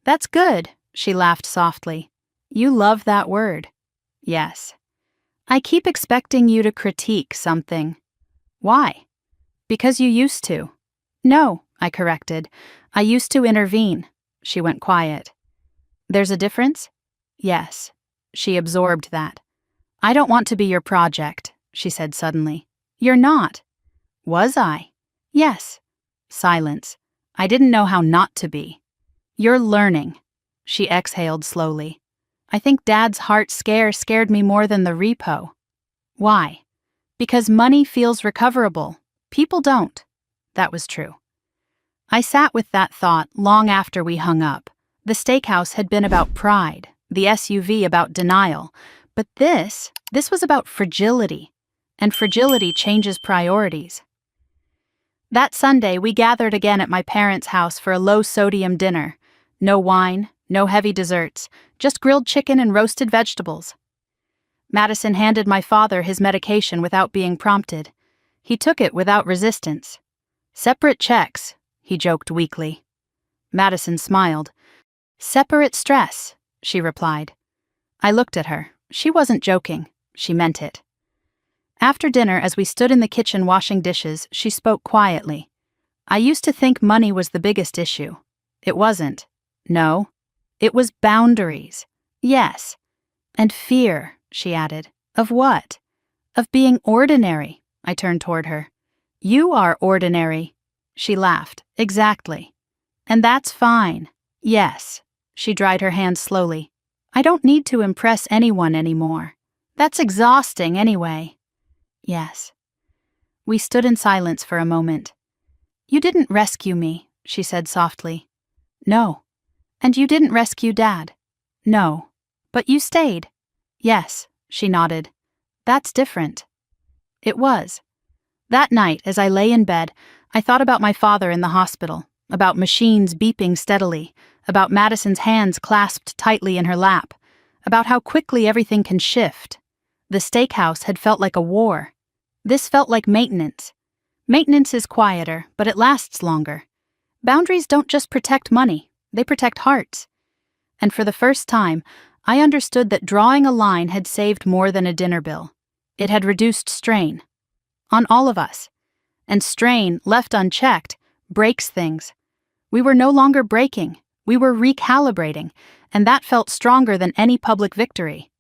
That's good, she laughed softly. You love that word. Yes. I keep expecting you to critique something. Why? Because you used to. No, I corrected. I used to intervene. She went quiet. There's a difference? Yes. She absorbed that. I don't want to be your project, she said suddenly. You're not. Was I? Yes. Silence. I didn't know how not to be. You're learning. She exhaled slowly. I think Dad's heart scare scared me more than the repo. Why? Because money feels recoverable. People don't. That was true. I sat with that thought long after we hung up. The steakhouse had been about pride, the SUV about denial, but this was about fragility, and fragility changes priorities. That Sunday, we gathered again at my parents' house for a low-sodium dinner. No wine, no heavy desserts, just grilled chicken and roasted vegetables. Madison handed my father his medication without being prompted. He took it without resistance. Separate checks, he joked weakly. Madison smiled. Separate stress, she replied. I looked at her. She wasn't joking. She meant it. After dinner, as we stood in the kitchen washing dishes, she spoke quietly. I used to think money was the biggest issue. It wasn't. No. It was boundaries. Yes. And fear, she added. Of what? Of being ordinary. I turned toward her. You are ordinary. She laughed. Exactly. And that's fine. Yes. She dried her hands slowly. I don't need to impress anyone anymore. That's exhausting anyway. Yes. We stood in silence for a moment. You didn't rescue me, she said softly. No. And you didn't rescue Dad. No. But you stayed. Yes, she nodded. That's different. It was. That night, as I lay in bed, I thought about my father in the hospital, about machines beeping steadily, about Madison's hands clasped tightly in her lap, about how quickly everything can shift. The steakhouse had felt like a war. This felt like maintenance. Maintenance is quieter, but it lasts longer. Boundaries don't just protect money, they protect hearts. And for the first time, I understood that drawing a line had saved more than a dinner bill. It had reduced strain. On all of us. And strain, left unchecked, breaks things. We were no longer breaking, we were recalibrating, and that felt stronger than any public victory.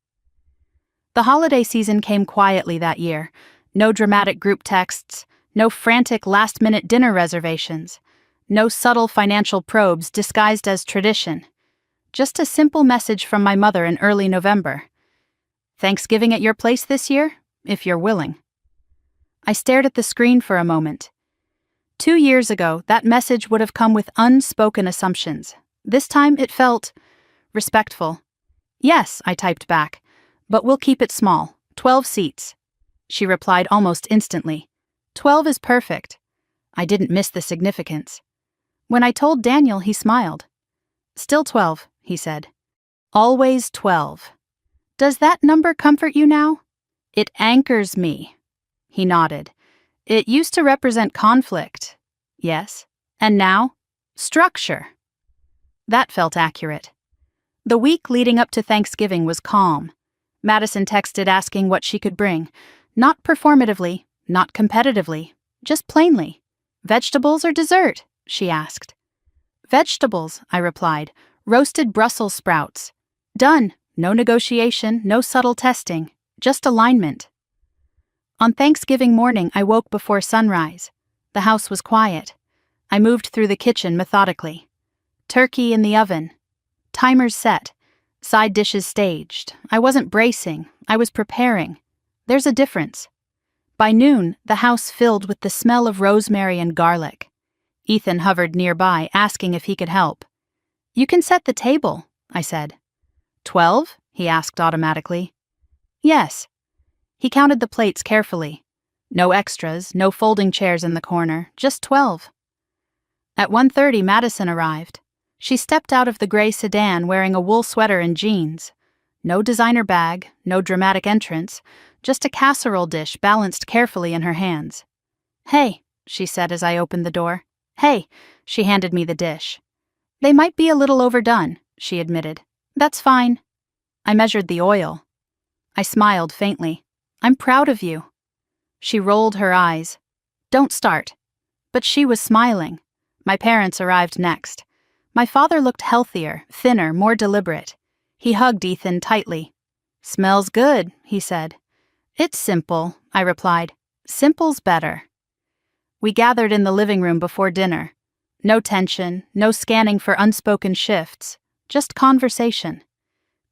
The holiday season came quietly that year. No dramatic group texts, no frantic last-minute dinner reservations, no subtle financial probes disguised as tradition. Just a simple message from my mother in early November. Thanksgiving at your place this year, if you're willing. I stared at the screen for a moment. 2 years ago, that message would have come with unspoken assumptions. This time it felt respectful. Yes, I typed back, but we'll keep it small, 12 seats. She replied almost instantly. 12 is perfect. I didn't miss the significance. When I told Daniel, he smiled. Still 12, he said. Always 12. Does that number comfort you now? It anchors me. He nodded. It used to represent conflict. Yes. And now? Structure. That felt accurate. The week leading up to Thanksgiving was calm. Madison texted asking what she could bring. Not performatively, not competitively, just plainly. Vegetables or dessert? She asked. Vegetables, I replied. Roasted Brussels sprouts. Done. No negotiation, no subtle testing. Just alignment. On Thanksgiving morning, I woke before sunrise. The house was quiet. I moved through the kitchen methodically. Turkey in the oven. Timers set. Side dishes staged. I wasn't bracing. I was preparing. There's a difference. By noon, the house filled with the smell of rosemary and garlic. Ethan hovered nearby, asking if he could help. You can set the table, I said. 12? He asked automatically. Yes. He counted the plates carefully. No extras, no folding chairs in the corner, just 12. At 1:30, Madison arrived. She stepped out of the gray sedan wearing a wool sweater and jeans. No designer bag, no dramatic entrance, just a casserole dish balanced carefully in her hands. Hey, she said as I opened the door. Hey, she handed me the dish. They might be a little overdone, she admitted. That's fine. I measured the oil. I smiled faintly. I'm proud of you. She rolled her eyes. Don't start. But she was smiling. My parents arrived next. My father looked healthier, thinner, more deliberate. He hugged Ethan tightly. Smells good, he said. It's simple, I replied. Simple's better. We gathered in the living room before dinner. No tension, no scanning for unspoken shifts, just conversation.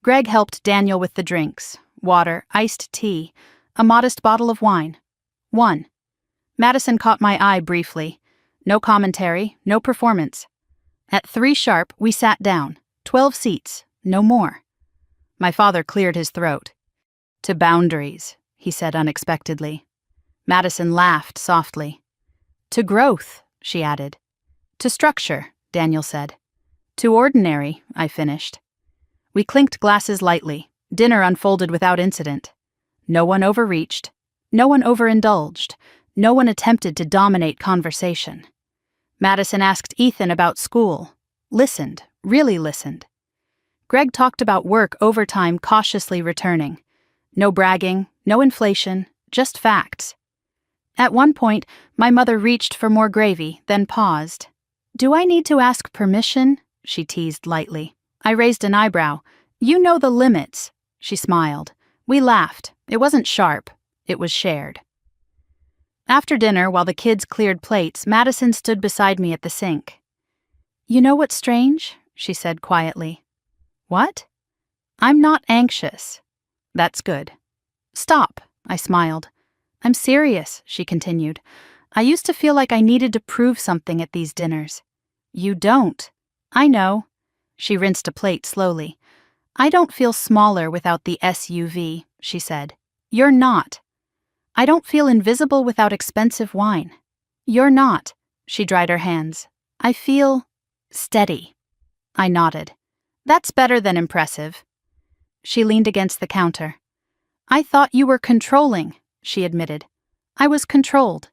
Greg helped Daniel with the drinks, water, iced tea, a modest bottle of wine. 1. Madison caught my eye briefly. No commentary, no performance. At 3 sharp, we sat down. 12 seats, no more. My father cleared his throat. To boundaries, he said unexpectedly. Madison laughed softly. To growth, she added. To structure, Daniel said. To ordinary, I finished. We clinked glasses lightly. Dinner unfolded without incident. No one overreached. No one overindulged. No one attempted to dominate conversation. Madison asked Ethan about school. Listened, really listened. Greg talked about work overtime cautiously returning. No bragging, no inflation, just facts. At one point, my mother reached for more gravy, then paused. Do I need to ask permission? She teased lightly. I raised an eyebrow. You know the limits. She smiled. We laughed. It wasn't sharp. It was shared. After dinner, while the kids cleared plates, Madison stood beside me at the sink. You know what's strange? She said quietly. What? I'm not anxious. That's good. Stop, I smiled. I'm serious, she continued. I used to feel like I needed to prove something at these dinners. You don't. I know. She rinsed a plate slowly. I don't feel smaller without the SUV, she said. You're not. I don't feel invisible without expensive wine. You're not. She dried her hands. I feel steady. I nodded. That's better than impressive. She leaned against the counter. I thought you were controlling, she admitted. I was controlled.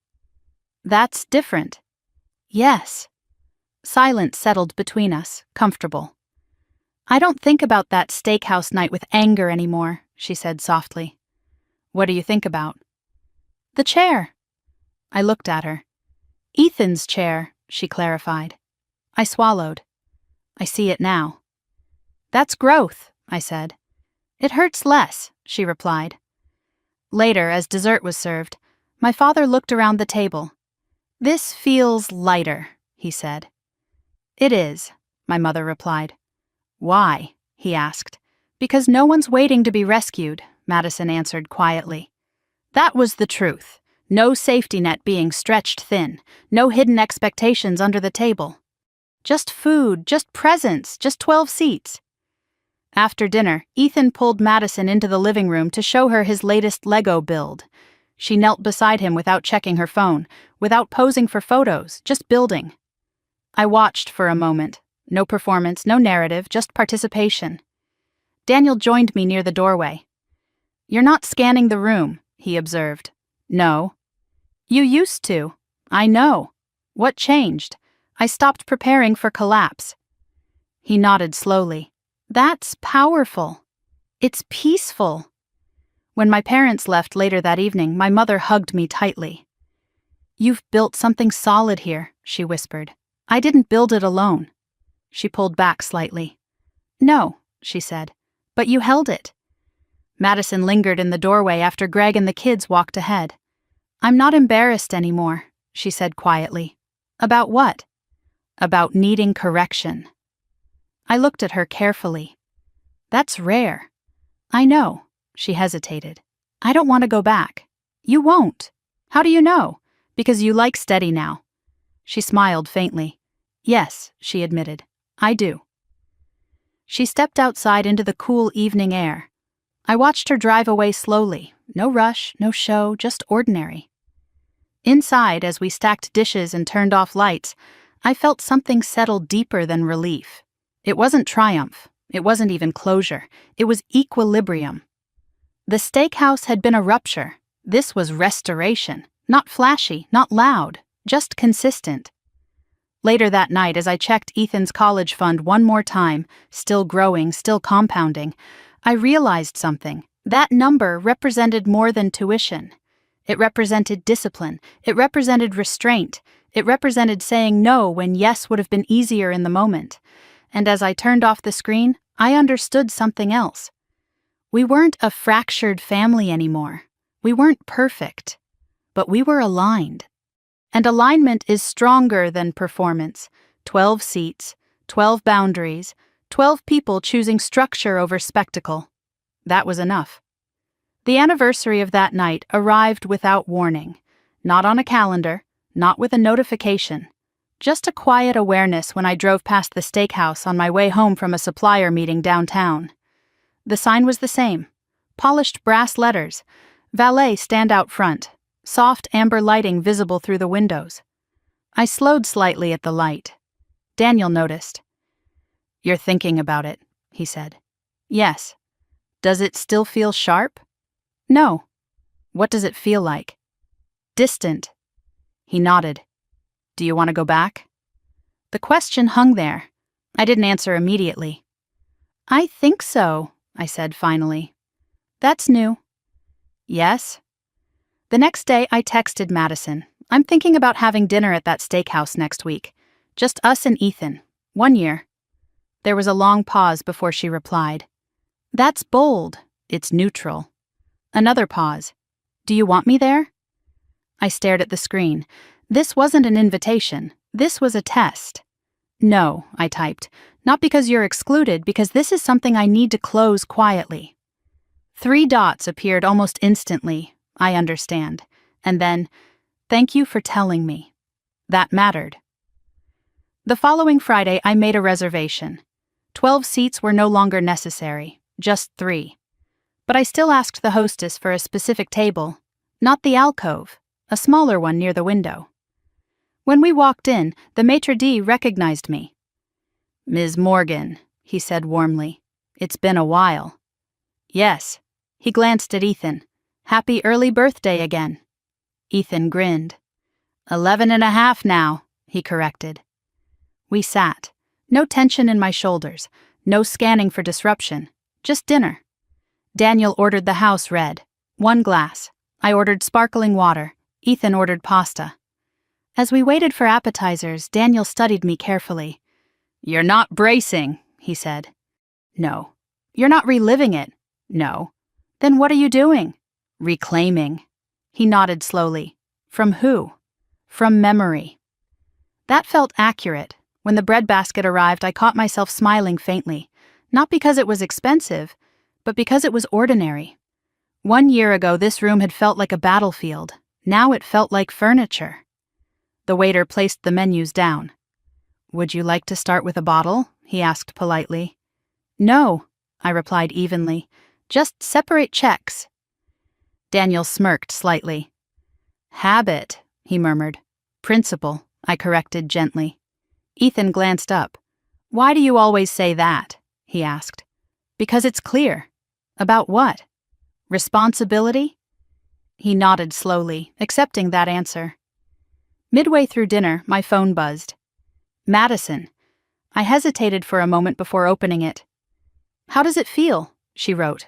That's different. Yes. Silence settled between us, comfortable. I don't think about that steakhouse night with anger anymore, she said softly. What do you think about? The chair. I looked at her. Ethan's chair, she clarified. I swallowed. I see it now. That's growth, I said. It hurts less, she replied. Later, as dessert was served, my father looked around the table. This feels lighter, he said. It is, my mother replied. Why? He asked. Because no one's waiting to be rescued, Madison answered quietly. That was the truth. No safety net being stretched thin, no hidden expectations under the table. Just food, just presents, just 12 seats. After dinner, Ethan pulled Madison into the living room to show her his latest Lego build. She knelt beside him without checking her phone, without posing for photos, just building. I watched for a moment. No performance, no narrative, just participation. Daniel joined me near the doorway. You're not scanning the room, he observed. No. You used to. I know. What changed? I stopped preparing for collapse. He nodded slowly. That's powerful. It's peaceful. When my parents left later that evening, my mother hugged me tightly. You've built something solid here, she whispered. I didn't build it alone. She pulled back slightly. No, she said, but you held it. Madison lingered in the doorway after Greg and the kids walked ahead. I'm not embarrassed anymore, she said quietly. About what? About needing correction. I looked at her carefully. That's rare. I know, she hesitated. I don't want to go back. You won't. How do you know? Because you like steady now. She smiled faintly. Yes, she admitted. I do. She stepped outside into the cool evening air. I watched her drive away slowly. No rush, no show, just ordinary. Inside, as we stacked dishes and turned off lights, I felt something settle deeper than relief. It wasn't triumph. It wasn't even closure. It was equilibrium. The steakhouse had been a rupture. This was restoration. Not flashy, not loud, just consistent. Later that night, as I checked Ethan's college fund one more time, still growing, still compounding, I realized something. That number represented more than tuition. It represented discipline. It represented restraint. It represented saying no when yes would have been easier in the moment. And as I turned off the screen, I understood something else. We weren't a fractured family anymore. We weren't perfect. But we were aligned. And alignment is stronger than performance. 12 seats, 12 boundaries, 12 people choosing structure over spectacle. That was enough. The anniversary of that night arrived without warning. Not on a calendar, not with a notification. Just a quiet awareness when I drove past the steakhouse on my way home from a supplier meeting downtown. The sign was the same. Polished brass letters. Valet stand out front. Soft amber lighting visible through the windows. I slowed slightly at the light. Daniel noticed. "You're thinking about it," he said. "Yes." "Does it still feel sharp?" "No." "What does it feel like?" "Distant." He nodded. "Do you want to go back?" The question hung there. I didn't answer immediately. "I think so," I said finally. "That's new." "Yes?" The next day I texted Madison. "I'm thinking about having dinner at that steakhouse next week. Just us and Ethan. 1 year." There was a long pause before she replied. "That's bold. It's neutral." Another pause. "Do you want me there?" I stared at the screen. This wasn't an invitation. This was a test. "No," I typed. "Not because you're excluded, because this is something I need to close quietly." 3 dots appeared almost instantly. "I understand." And then, "Thank you for telling me." That mattered. The following Friday, I made a reservation. 12 seats were no longer necessary, just 3. But I still asked the hostess for a specific table, not the alcove, a smaller one near the window. When we walked in, the maitre d' recognized me. "Ms. Morgan," he said warmly. "It's been a while." "Yes." He glanced at Ethan. "Happy early birthday again." Ethan grinned. 11.5 now, he corrected. We sat. No tension in my shoulders, no scanning for disruption, just dinner. Daniel ordered the house red, 1 glass. I ordered sparkling water. Ethan ordered pasta. As we waited for appetizers, Daniel studied me carefully. "You're not bracing," he said. "No." "You're not reliving it." "No." "Then what are you doing?" "Reclaiming." He nodded slowly. "From who?" "From memory." That felt accurate. When the breadbasket arrived, I caught myself smiling faintly, not because it was expensive, but because it was ordinary. 1 year ago, this room had felt like a battlefield. Now it felt like furniture. The waiter placed the menus down. "Would you like to start with a bottle?" he asked politely. "No," I replied evenly. "Just separate checks." Daniel smirked slightly. "Habit," he murmured. "Principle," I corrected gently. Ethan glanced up. "Why do you always say that?" he asked. "Because it's clear." "About what?" "Responsibility?" He nodded slowly, accepting that answer. Midway through dinner, my phone buzzed. Madison. I hesitated for a moment before opening it. "How does it feel?" she wrote.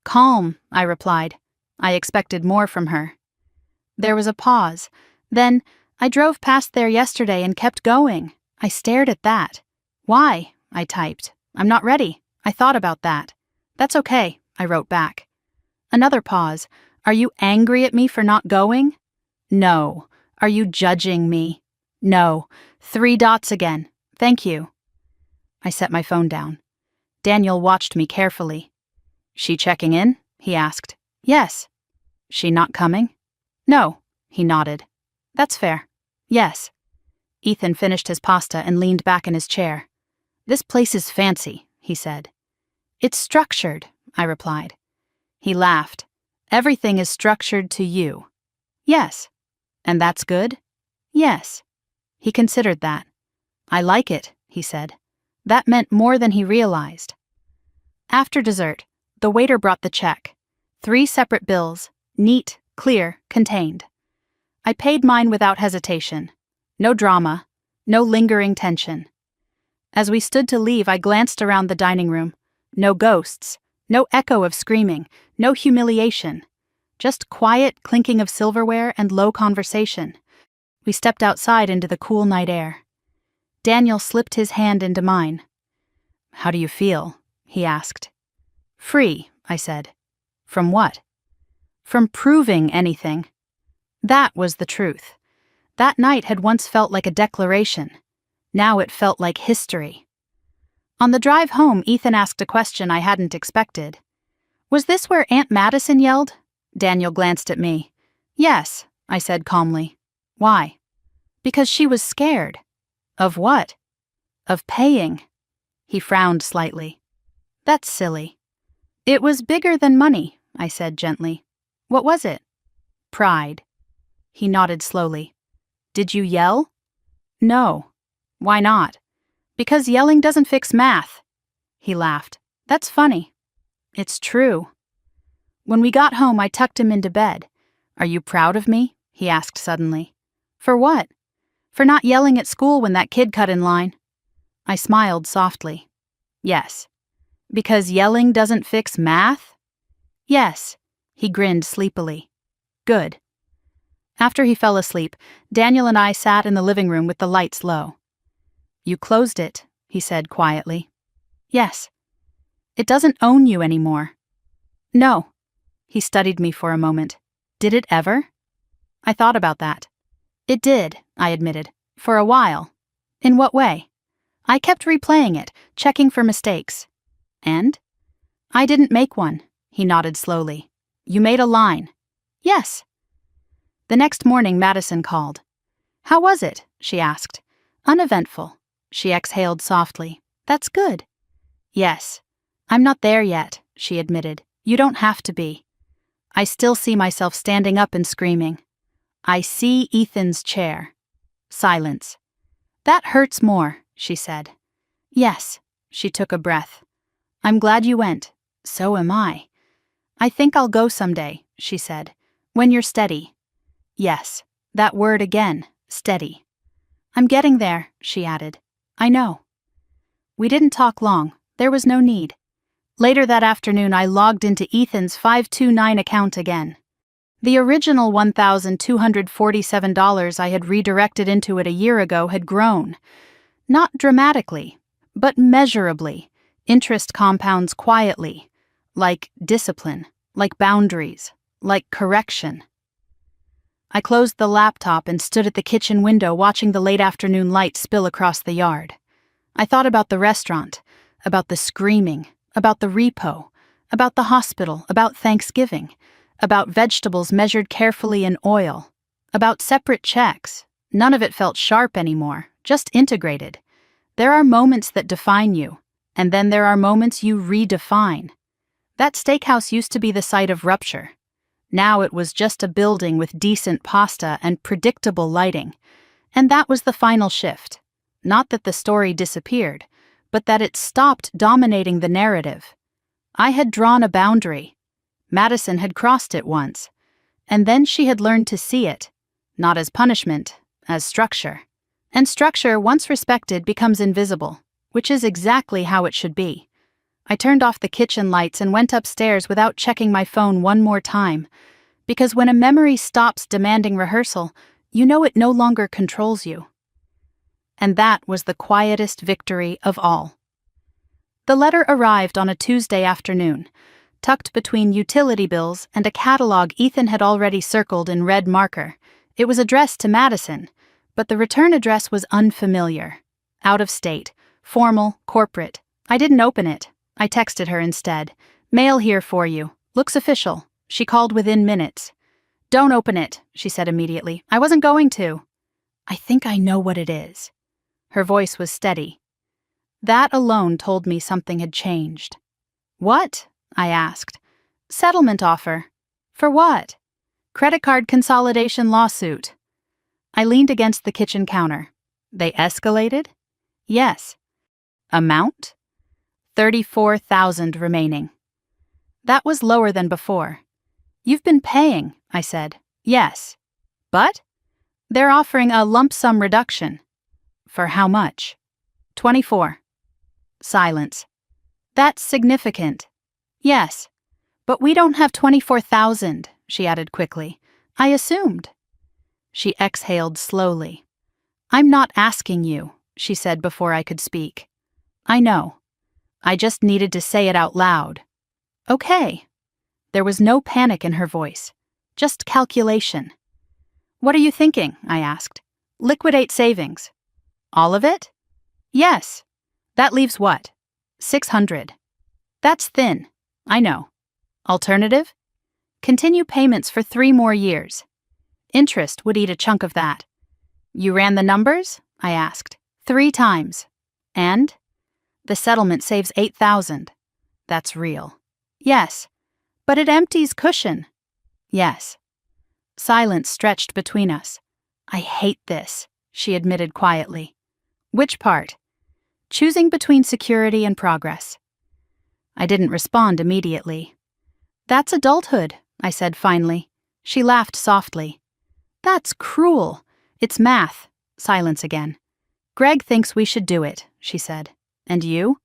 "Calm," I replied. I expected more from her. There was a pause. Then, "I drove past there yesterday and kept going." I stared at that. "Why?" I typed. "I'm not ready. I thought about that." "That's okay," I wrote back. Another pause. "Are you angry at me for not going?" "No." "Are you judging me?" "No." 3 dots again. "Thank you." I set my phone down. Daniel watched me carefully. "She checking in?" he asked. "Yes." "She not coming?" "No." He nodded. "That's fair." "Yes." Ethan finished his pasta and leaned back in his chair. "This place is fancy," he said. "It's structured," I replied. He laughed. "Everything is structured to you." "Yes." "And that's good?" "Yes." He considered that. "I like it," he said. That meant more than he realized. After dessert, the waiter brought the check. 3 separate bills, neat, clear, contained. I paid mine without hesitation. No drama, no lingering tension. As we stood to leave, I glanced around the dining room. No ghosts, No echo of screaming, no humiliation. Just quiet clinking of silverware and low conversation. We stepped outside into the cool night air. Daniel slipped his hand into mine. "How do you feel?" he asked. "Free," I said. "From what?" "From proving anything." That was the truth. That night had once felt like a declaration. Now it felt like history. On the drive home, Ethan asked a question I hadn't expected. "Was this where Aunt Madison yelled?" Daniel glanced at me. "Yes," I said calmly. "Why?" "Because she was scared." "Of what?" "Of paying." He frowned slightly. "That's silly." "It was bigger than money," I said gently. "What was it?" "Pride." He nodded slowly. "Did you yell?" "No." "Why not?" "Because yelling doesn't fix math." He laughed. "That's funny." "It's true." When we got home, I tucked him into bed. "Are you proud of me?" he asked suddenly. "For what?" "For not yelling at school when that kid cut in line." I smiled softly. "Yes." "Because yelling doesn't fix math?" "Yes." He grinned sleepily. "Good." After he fell asleep, Daniel and I sat in the living room with the lights low. "You closed it," he said quietly. "Yes." "It doesn't own you anymore." "No." He studied me for a moment. "Did it ever?" I thought about that. "It did," I admitted. "For a while." "In what way?" "I kept replaying it, checking for mistakes." "And?" "I didn't make one." He nodded slowly. "You made a line." "Yes." The next morning, Madison called. "How was it?" she asked. "Uneventful." She exhaled softly. "That's good." "Yes." "I'm not there yet," she admitted. "You don't have to be." I still see myself standing up and screaming. "I see Ethan's chair." Silence. "That hurts more," she said. "Yes." She took a breath. "I'm glad you went." "So am I." "I think I'll go someday," she said. "When you're steady." Yes. That word again. Steady. "I'm getting there," she added. "I know." We didn't talk long. There was no need. Later that afternoon, I logged into Ethan's 529 account again. The original $1,247 I had redirected into it a year ago had grown. Not dramatically, but measurably. Interest compounds quietly. Like discipline, like boundaries, like correction. I closed the laptop and stood at the kitchen window watching the late afternoon light spill across the yard. I thought about the restaurant, about the screaming, about the repo, about the hospital, about Thanksgiving, about vegetables measured carefully in oil, about separate checks. None of it felt sharp anymore, just integrated. There are moments that define you, and then there are moments you redefine. That steakhouse used to be the site of rupture. Now it was just a building with decent pasta and predictable lighting. And that was the final shift. Not that the story disappeared, but that it stopped dominating the narrative. I had drawn a boundary. Madison had crossed it once. And then she had learned to see it, not as punishment, as structure. And structure, once respected, becomes invisible, which is exactly how it should be. I turned off the kitchen lights and went upstairs without checking my phone one more time. Because when a memory stops demanding rehearsal, you know it no longer controls you. And that was the quietest victory of all. The letter arrived on a Tuesday afternoon, tucked between utility bills and a catalog Ethan had already circled in red marker. It was addressed to Madison, but the return address was unfamiliar. Out of state, formal, corporate. I didn't open it. I texted her instead. "Mail here for you. Looks official." She called within minutes. "Don't open it," she said immediately. "I wasn't going to." "I think I know what it is." Her voice was steady. That alone told me something had changed. "What?" I asked. "Settlement offer." "For what?" "Credit card consolidation lawsuit." I leaned against the kitchen counter. "They escalated?" "Yes." "Amount?" $34,000 remaining. That was lower than before. "You've been paying," I said. "Yes." "But?" "They're offering a lump sum reduction." "For how much?" 24. Silence. "That's significant." Yes. But we don't have 24,000, she added quickly. I assumed. She exhaled slowly. I'm not asking you, she said before I could speak. I know. I just needed to say it out loud. Okay. There was no panic in her voice, just calculation. What are you thinking? I asked. Liquidate savings. All of it? Yes. That leaves what? 600. That's thin. I know. Alternative? Continue payments for 3 more years. Interest would eat a chunk of that. You ran the numbers? I asked. 3 times. And? The settlement saves 8,000. That's real. Yes. But it empties cushion. Yes. Silence stretched between us. I hate this, she admitted quietly. Which part? Choosing between security and progress. I didn't respond immediately. That's adulthood, I said finally. She laughed softly. That's cruel. It's math. Silence again. Greg thinks we should do it, she said. And you?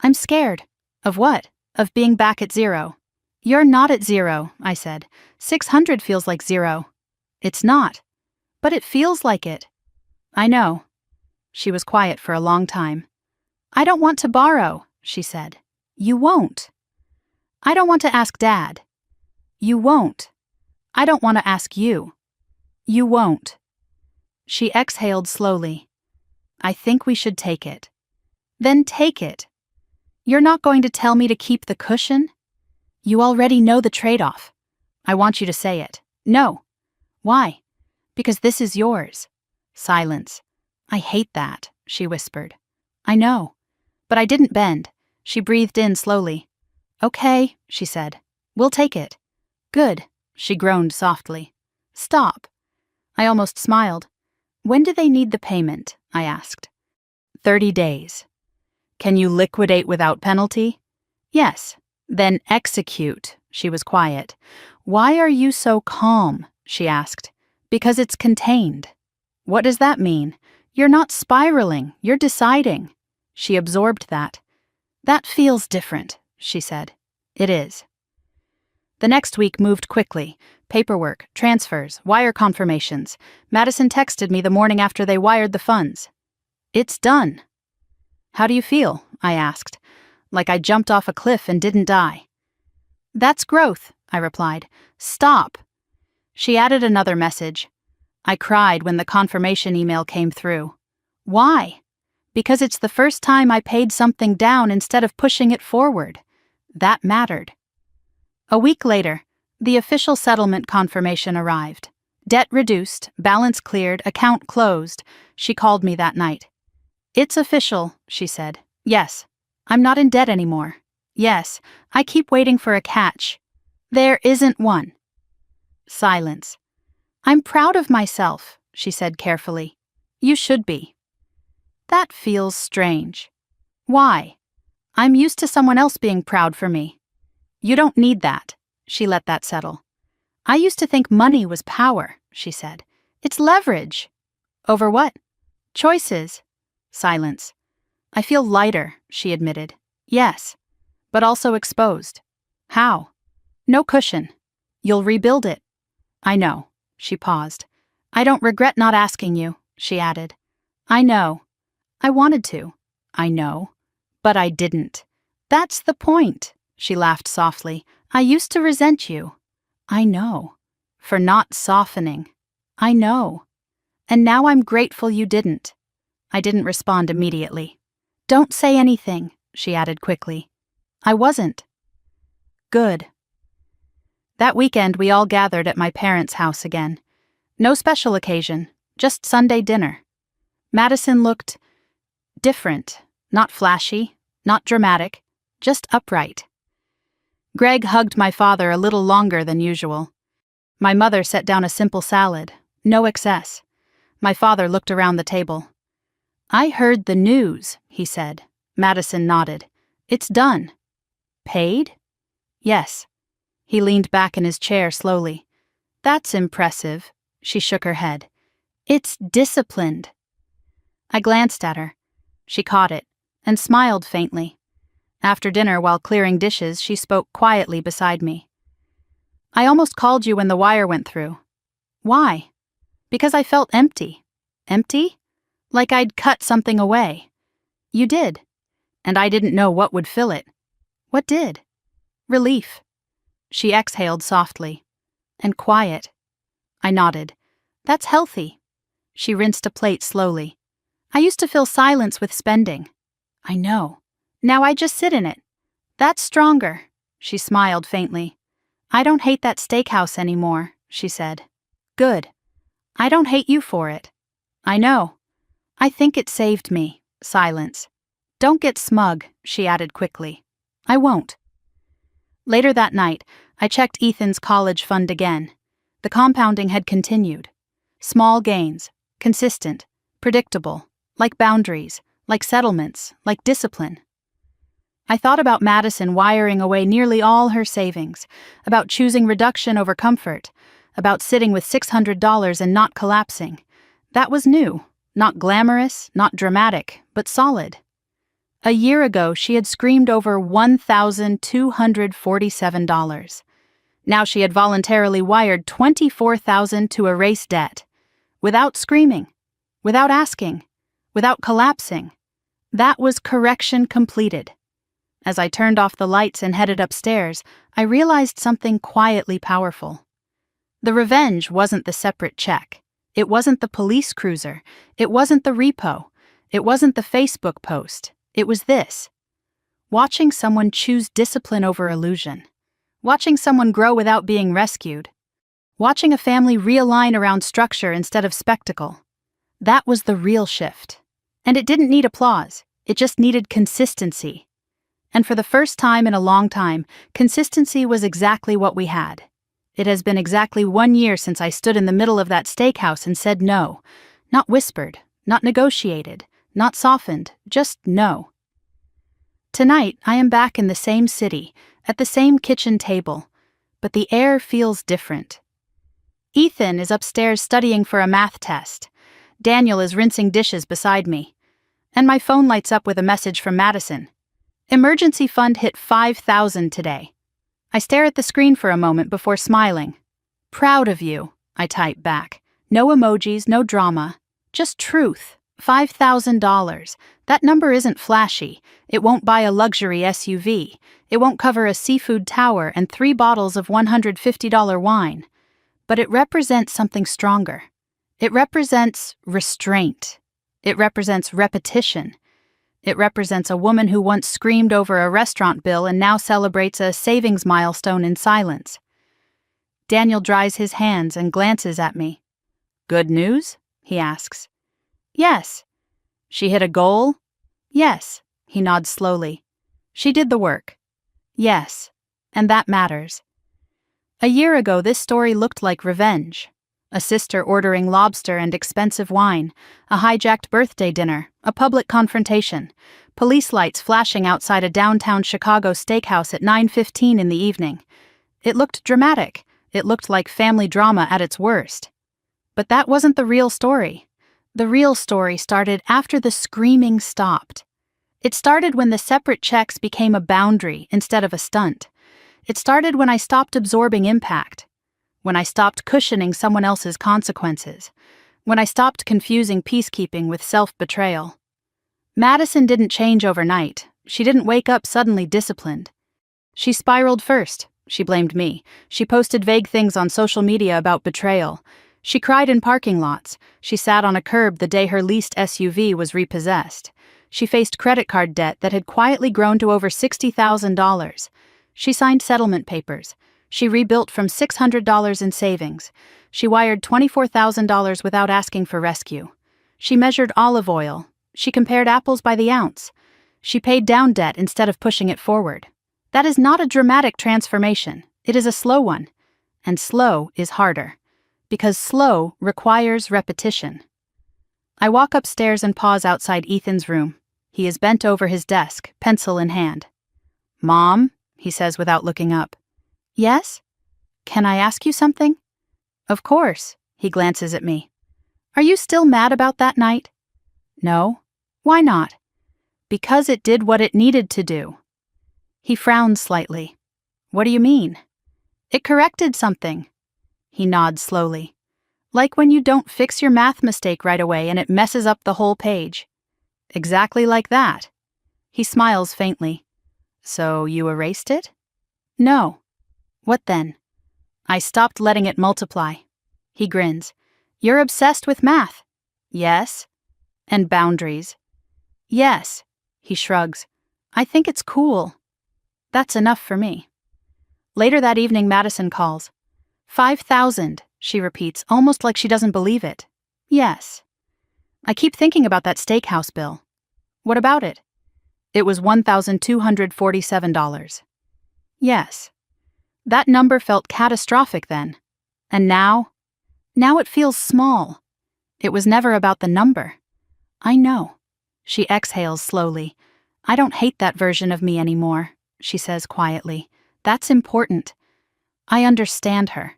I'm scared. Of what? Of being back at 0. You're not at 0, I said. 600 feels like 0. It's not. But it feels like it. I know. She was quiet for a long time. I don't want to borrow, she said. You won't. I don't want to ask Dad. You won't. I don't want to ask you. You won't. She exhaled slowly. I think we should take it. Then take it. You're not going to tell me to keep the cushion? You already know the trade-off. I want you to say it. No. Why? Because this is yours. Silence. I hate that, she whispered. I know. But I didn't bend. She breathed in slowly. Okay, she said. We'll take it. Good, she groaned softly. Stop. I almost smiled. When do they need the payment? I asked. 30 days. Can you liquidate without penalty? Yes. Then execute. She was quiet. Why are you so calm? She asked. Because it's contained. What does that mean? You're not spiraling, you're deciding. She absorbed that. That feels different, she said. It is. The next week moved quickly. Paperwork, transfers, wire confirmations. Madison texted me the morning after they wired the funds. It's done. How do you feel? I asked. Like I jumped off a cliff and didn't die. That's growth, I replied. Stop. She added another message. I cried when the confirmation email came through. Why? Because it's the first time I paid something down instead of pushing it forward. That mattered. A week later, the official settlement confirmation arrived. Debt reduced, balance cleared, account closed. She called me that night. It's official, she said. Yes. I'm not in debt anymore. Yes. I keep waiting for a catch. There isn't one. Silence. I'm proud of myself, she said carefully. You should be. That feels strange. Why? I'm used to someone else being proud for me. You don't need that. She let that settle. I used to think money was power, she said. It's leverage. Over what? Choices. Silence. I feel lighter, she admitted. Yes. But also exposed. How? No cushion. You'll rebuild it. I know. She paused. I don't regret not asking you, she added. I know. I wanted to. I know. But I didn't. That's the point, she laughed softly. I used to resent you. I know. For not softening. I know. And now I'm grateful you didn't. I didn't respond immediately. Don't say anything, she added quickly. I wasn't. Good. That weekend we all gathered at my parents' house again. No special occasion, just Sunday dinner. Madison looked different, not flashy, not dramatic, just upright. Greg hugged my father a little longer than usual. My mother set down a simple salad, no excess. My father looked around the table. I heard the news, he said. Madison nodded. It's done. Paid? Yes. He leaned back in his chair slowly. That's impressive. She shook her head. It's disciplined. I glanced at her. She caught it and smiled faintly. After dinner, while clearing dishes, she spoke quietly beside me. I almost called you when the wire went through. Why? Because I felt empty. Empty? Like I'd cut something away. You did. And I didn't know what would fill it. What did? Relief. She exhaled softly. And quiet. I nodded. That's healthy. She rinsed a plate slowly. I used to fill silence with spending. I know. Now I just sit in it. That's stronger. She smiled faintly. I don't hate that steakhouse anymore, she said. Good. I don't hate you for it. I know. I think it saved me. Silence. Don't get smug, she added quickly. I won't. Later that night, I checked Ethan's college fund again. The compounding had continued. Small gains, consistent, predictable, like boundaries, like settlements, like discipline. I thought about Madison wiring away nearly all her savings, about choosing reduction over comfort, about sitting with $600 and not collapsing. That was new, not glamorous, not dramatic, but solid. A year ago, she had screamed over $1,247. Now she had voluntarily wired $24,000 to erase debt. Without screaming, without asking, without collapsing. That was correction completed. As I turned off the lights and headed upstairs, I realized something quietly powerful. The revenge wasn't the separate check. It wasn't the police cruiser. It wasn't the repo. It wasn't the Facebook post. It was this. Watching someone choose discipline over illusion. Watching someone grow without being rescued. Watching a family realign around structure instead of spectacle. That was the real shift. And it didn't need applause. It just needed consistency. And for the first time in a long time, consistency was exactly what we had. It has been exactly 1 year since I stood in the middle of that steakhouse and said no. Not whispered, not negotiated, not softened, just no. Tonight, I am back in the same city, at the same kitchen table, but the air feels different. Ethan is upstairs studying for a math test. Daniel is rinsing dishes beside me. And my phone lights up with a message from Madison. Emergency fund hit $5,000 today. I stare at the screen for a moment before smiling. Proud of you, I type back. No emojis, no drama. Just truth. $5,000. That number isn't flashy. It won't buy a luxury SUV. It won't cover a seafood tower and 3 bottles of $150 wine. But it represents something stronger. It represents restraint. It represents repetition. It represents a woman who once screamed over a restaurant bill and now celebrates a savings milestone in silence. Daniel dries his hands and glances at me. Good news? He asks. Yes. She hit a goal? Yes. He nods slowly. She did the work. Yes. And that matters. A year ago, this story looked like revenge. A sister ordering lobster and expensive wine, a hijacked birthday dinner, a public confrontation, police lights flashing outside a downtown Chicago steakhouse at 9:15 in the evening. It looked dramatic. It looked like family drama at its worst. But that wasn't the real story. The real story started after the screaming stopped. It started when the separate checks became a boundary instead of a stunt. It started when I stopped absorbing impact. When I stopped cushioning someone else's consequences, when I stopped confusing peacekeeping with self-betrayal. Madison didn't change overnight. She didn't wake up suddenly disciplined. She spiraled first. She blamed me. She posted vague things on social media about betrayal. She cried in parking lots. She sat on a curb the day her leased SUV was repossessed. She faced credit card debt that had quietly grown to over $60,000. She signed settlement papers. She rebuilt from $600 in savings. She wired $24,000 without asking for rescue. She measured olive oil. She compared apples by the ounce. She paid down debt instead of pushing it forward. That is not a dramatic transformation. It is a slow one. And slow is harder. Because slow requires repetition. I walk upstairs and pause outside Ethan's room. He is bent over his desk, pencil in hand. Mom, he says without looking up. Yes? Can I ask you something? Of course, he glances at me. Are you still mad about that night? No. Why not? Because it did what it needed to do. He frowned slightly. What do you mean? It corrected something. He nods slowly. Like when you don't fix your math mistake right away and it messes up the whole page. Exactly like that. He smiles faintly. So you erased it? No. What then? I stopped letting it multiply. He grins. You're obsessed with math. Yes. And boundaries. Yes. He shrugs. I think it's cool. That's enough for me. Later that evening, Madison calls. 5,000, she repeats, almost like she doesn't believe it. Yes. I keep thinking about that steakhouse bill. What about it? It was $1,247. Yes. That number felt catastrophic then. And now? Now it feels small. It was never about the number. I know. She exhales slowly. I don't hate that version of me anymore, she says quietly. That's important. I understand her.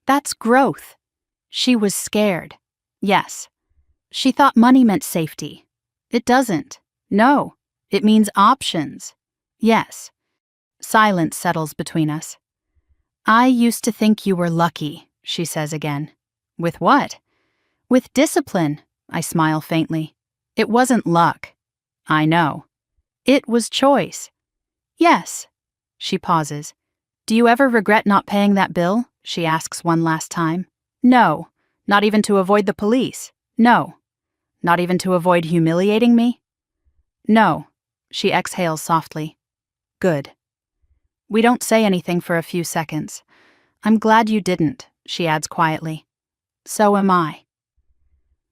That's growth. She was scared. Yes. She thought money meant safety. It doesn't. No. It means options. Yes. Silence settles between us. I used to think you were lucky, she says again. With what? With discipline, I smile faintly. It wasn't luck. I know. It was choice. Yes. She pauses. Do you ever regret not paying that bill? She asks one last time. No. Not even to avoid the police. No. Not even to avoid humiliating me? No. She exhales softly. Good. We don't say anything for a few seconds. I'm glad you didn't, she adds quietly. So am I.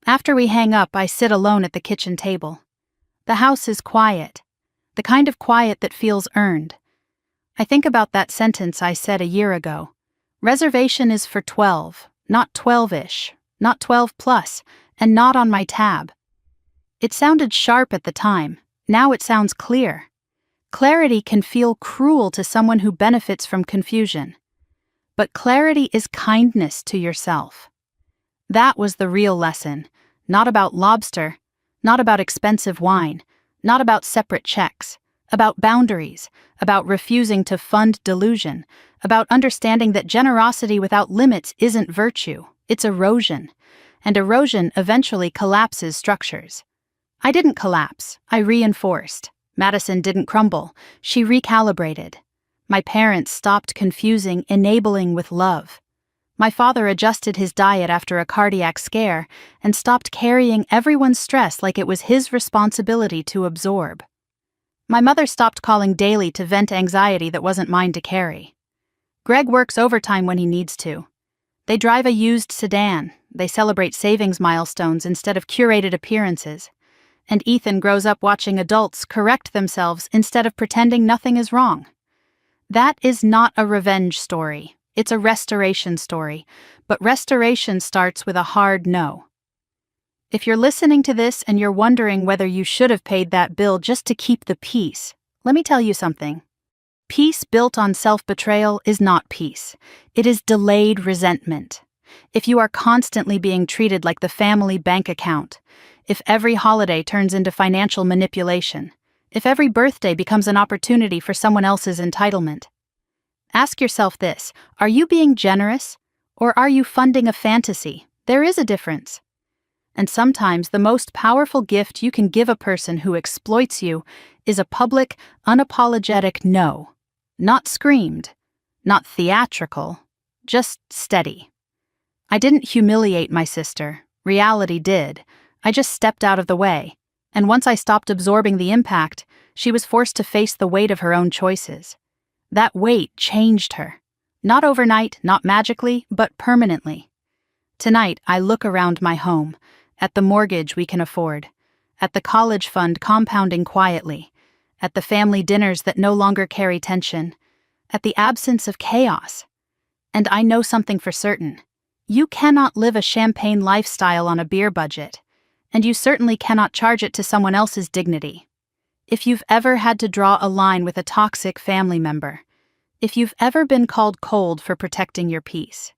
After we hang up, I sit alone at the kitchen table. The house is quiet. The kind of quiet that feels earned. I think about that sentence I said a year ago. Reservation is for 12, not 12-ish, not 12 plus, and not on my tab. It sounded sharp at the time. Now it sounds clear. Clarity can feel cruel to someone who benefits from confusion. But clarity is kindness to yourself. That was the real lesson. Not about Lobster, not about expensive wine, not about separate checks, about boundaries, about refusing to fund delusion, about understanding that generosity without limits isn't virtue, it's erosion, and erosion eventually collapses structures. I didn't collapse, I reinforced. Madison didn't crumble, she recalibrated. My parents stopped confusing enabling with love. My father adjusted his diet after a cardiac scare and stopped carrying everyone's stress like it was his responsibility to absorb. My mother stopped calling daily to vent anxiety that wasn't mine to carry. Greg works overtime when he needs to. They drive a used sedan. They celebrate savings milestones instead of curated appearances. And Ethan grows up watching adults correct themselves instead of pretending nothing is wrong. That is not a revenge story. It's a restoration story. But restoration starts with a hard no. If you're listening to this and you're wondering whether you should have paid that bill just to keep the peace, let me tell you something. Peace built on self-betrayal is not peace. It is delayed resentment. If you are constantly being treated like the family bank account, if every holiday turns into financial manipulation, if every birthday becomes an opportunity for someone else's entitlement, ask yourself this: are you being generous, or are you funding a fantasy? There is a difference. And sometimes the most powerful gift you can give a person who exploits you is a public, unapologetic no. Not screamed, not theatrical, just steady. I didn't humiliate my sister. Reality did. I just stepped out of the way. And once I stopped absorbing the impact, she was forced to face the weight of her own choices. That weight changed her. Not overnight, not magically, but permanently. Tonight, I look around my home, at the mortgage we can afford, at the college fund compounding quietly, at the family dinners that no longer carry tension, at the absence of chaos. And I know something for certain. You cannot live a champagne lifestyle on a beer budget, and you certainly cannot charge it to someone else's dignity. If you've ever had to draw a line with a toxic family member, if you've ever been called cold for protecting your peace,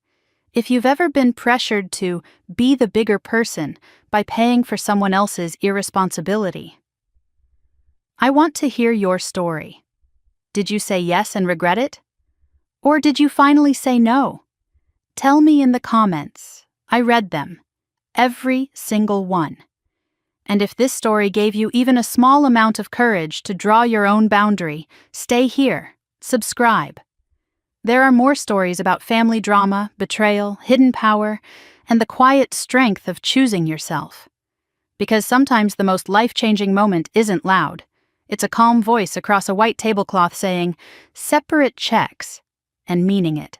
if you've ever been pressured to be the bigger person by paying for someone else's irresponsibility, I want to hear your story. Did you say yes and regret it? Or did you finally say no? Tell me in the comments. I read them. Every single one. And if this story gave you even a small amount of courage to draw your own boundary, stay here. Subscribe. There are more stories about family drama, betrayal, hidden power, and the quiet strength of choosing yourself. Because sometimes the most life-changing moment isn't loud. It's a calm voice across a white tablecloth saying, "Separate checks," and meaning it.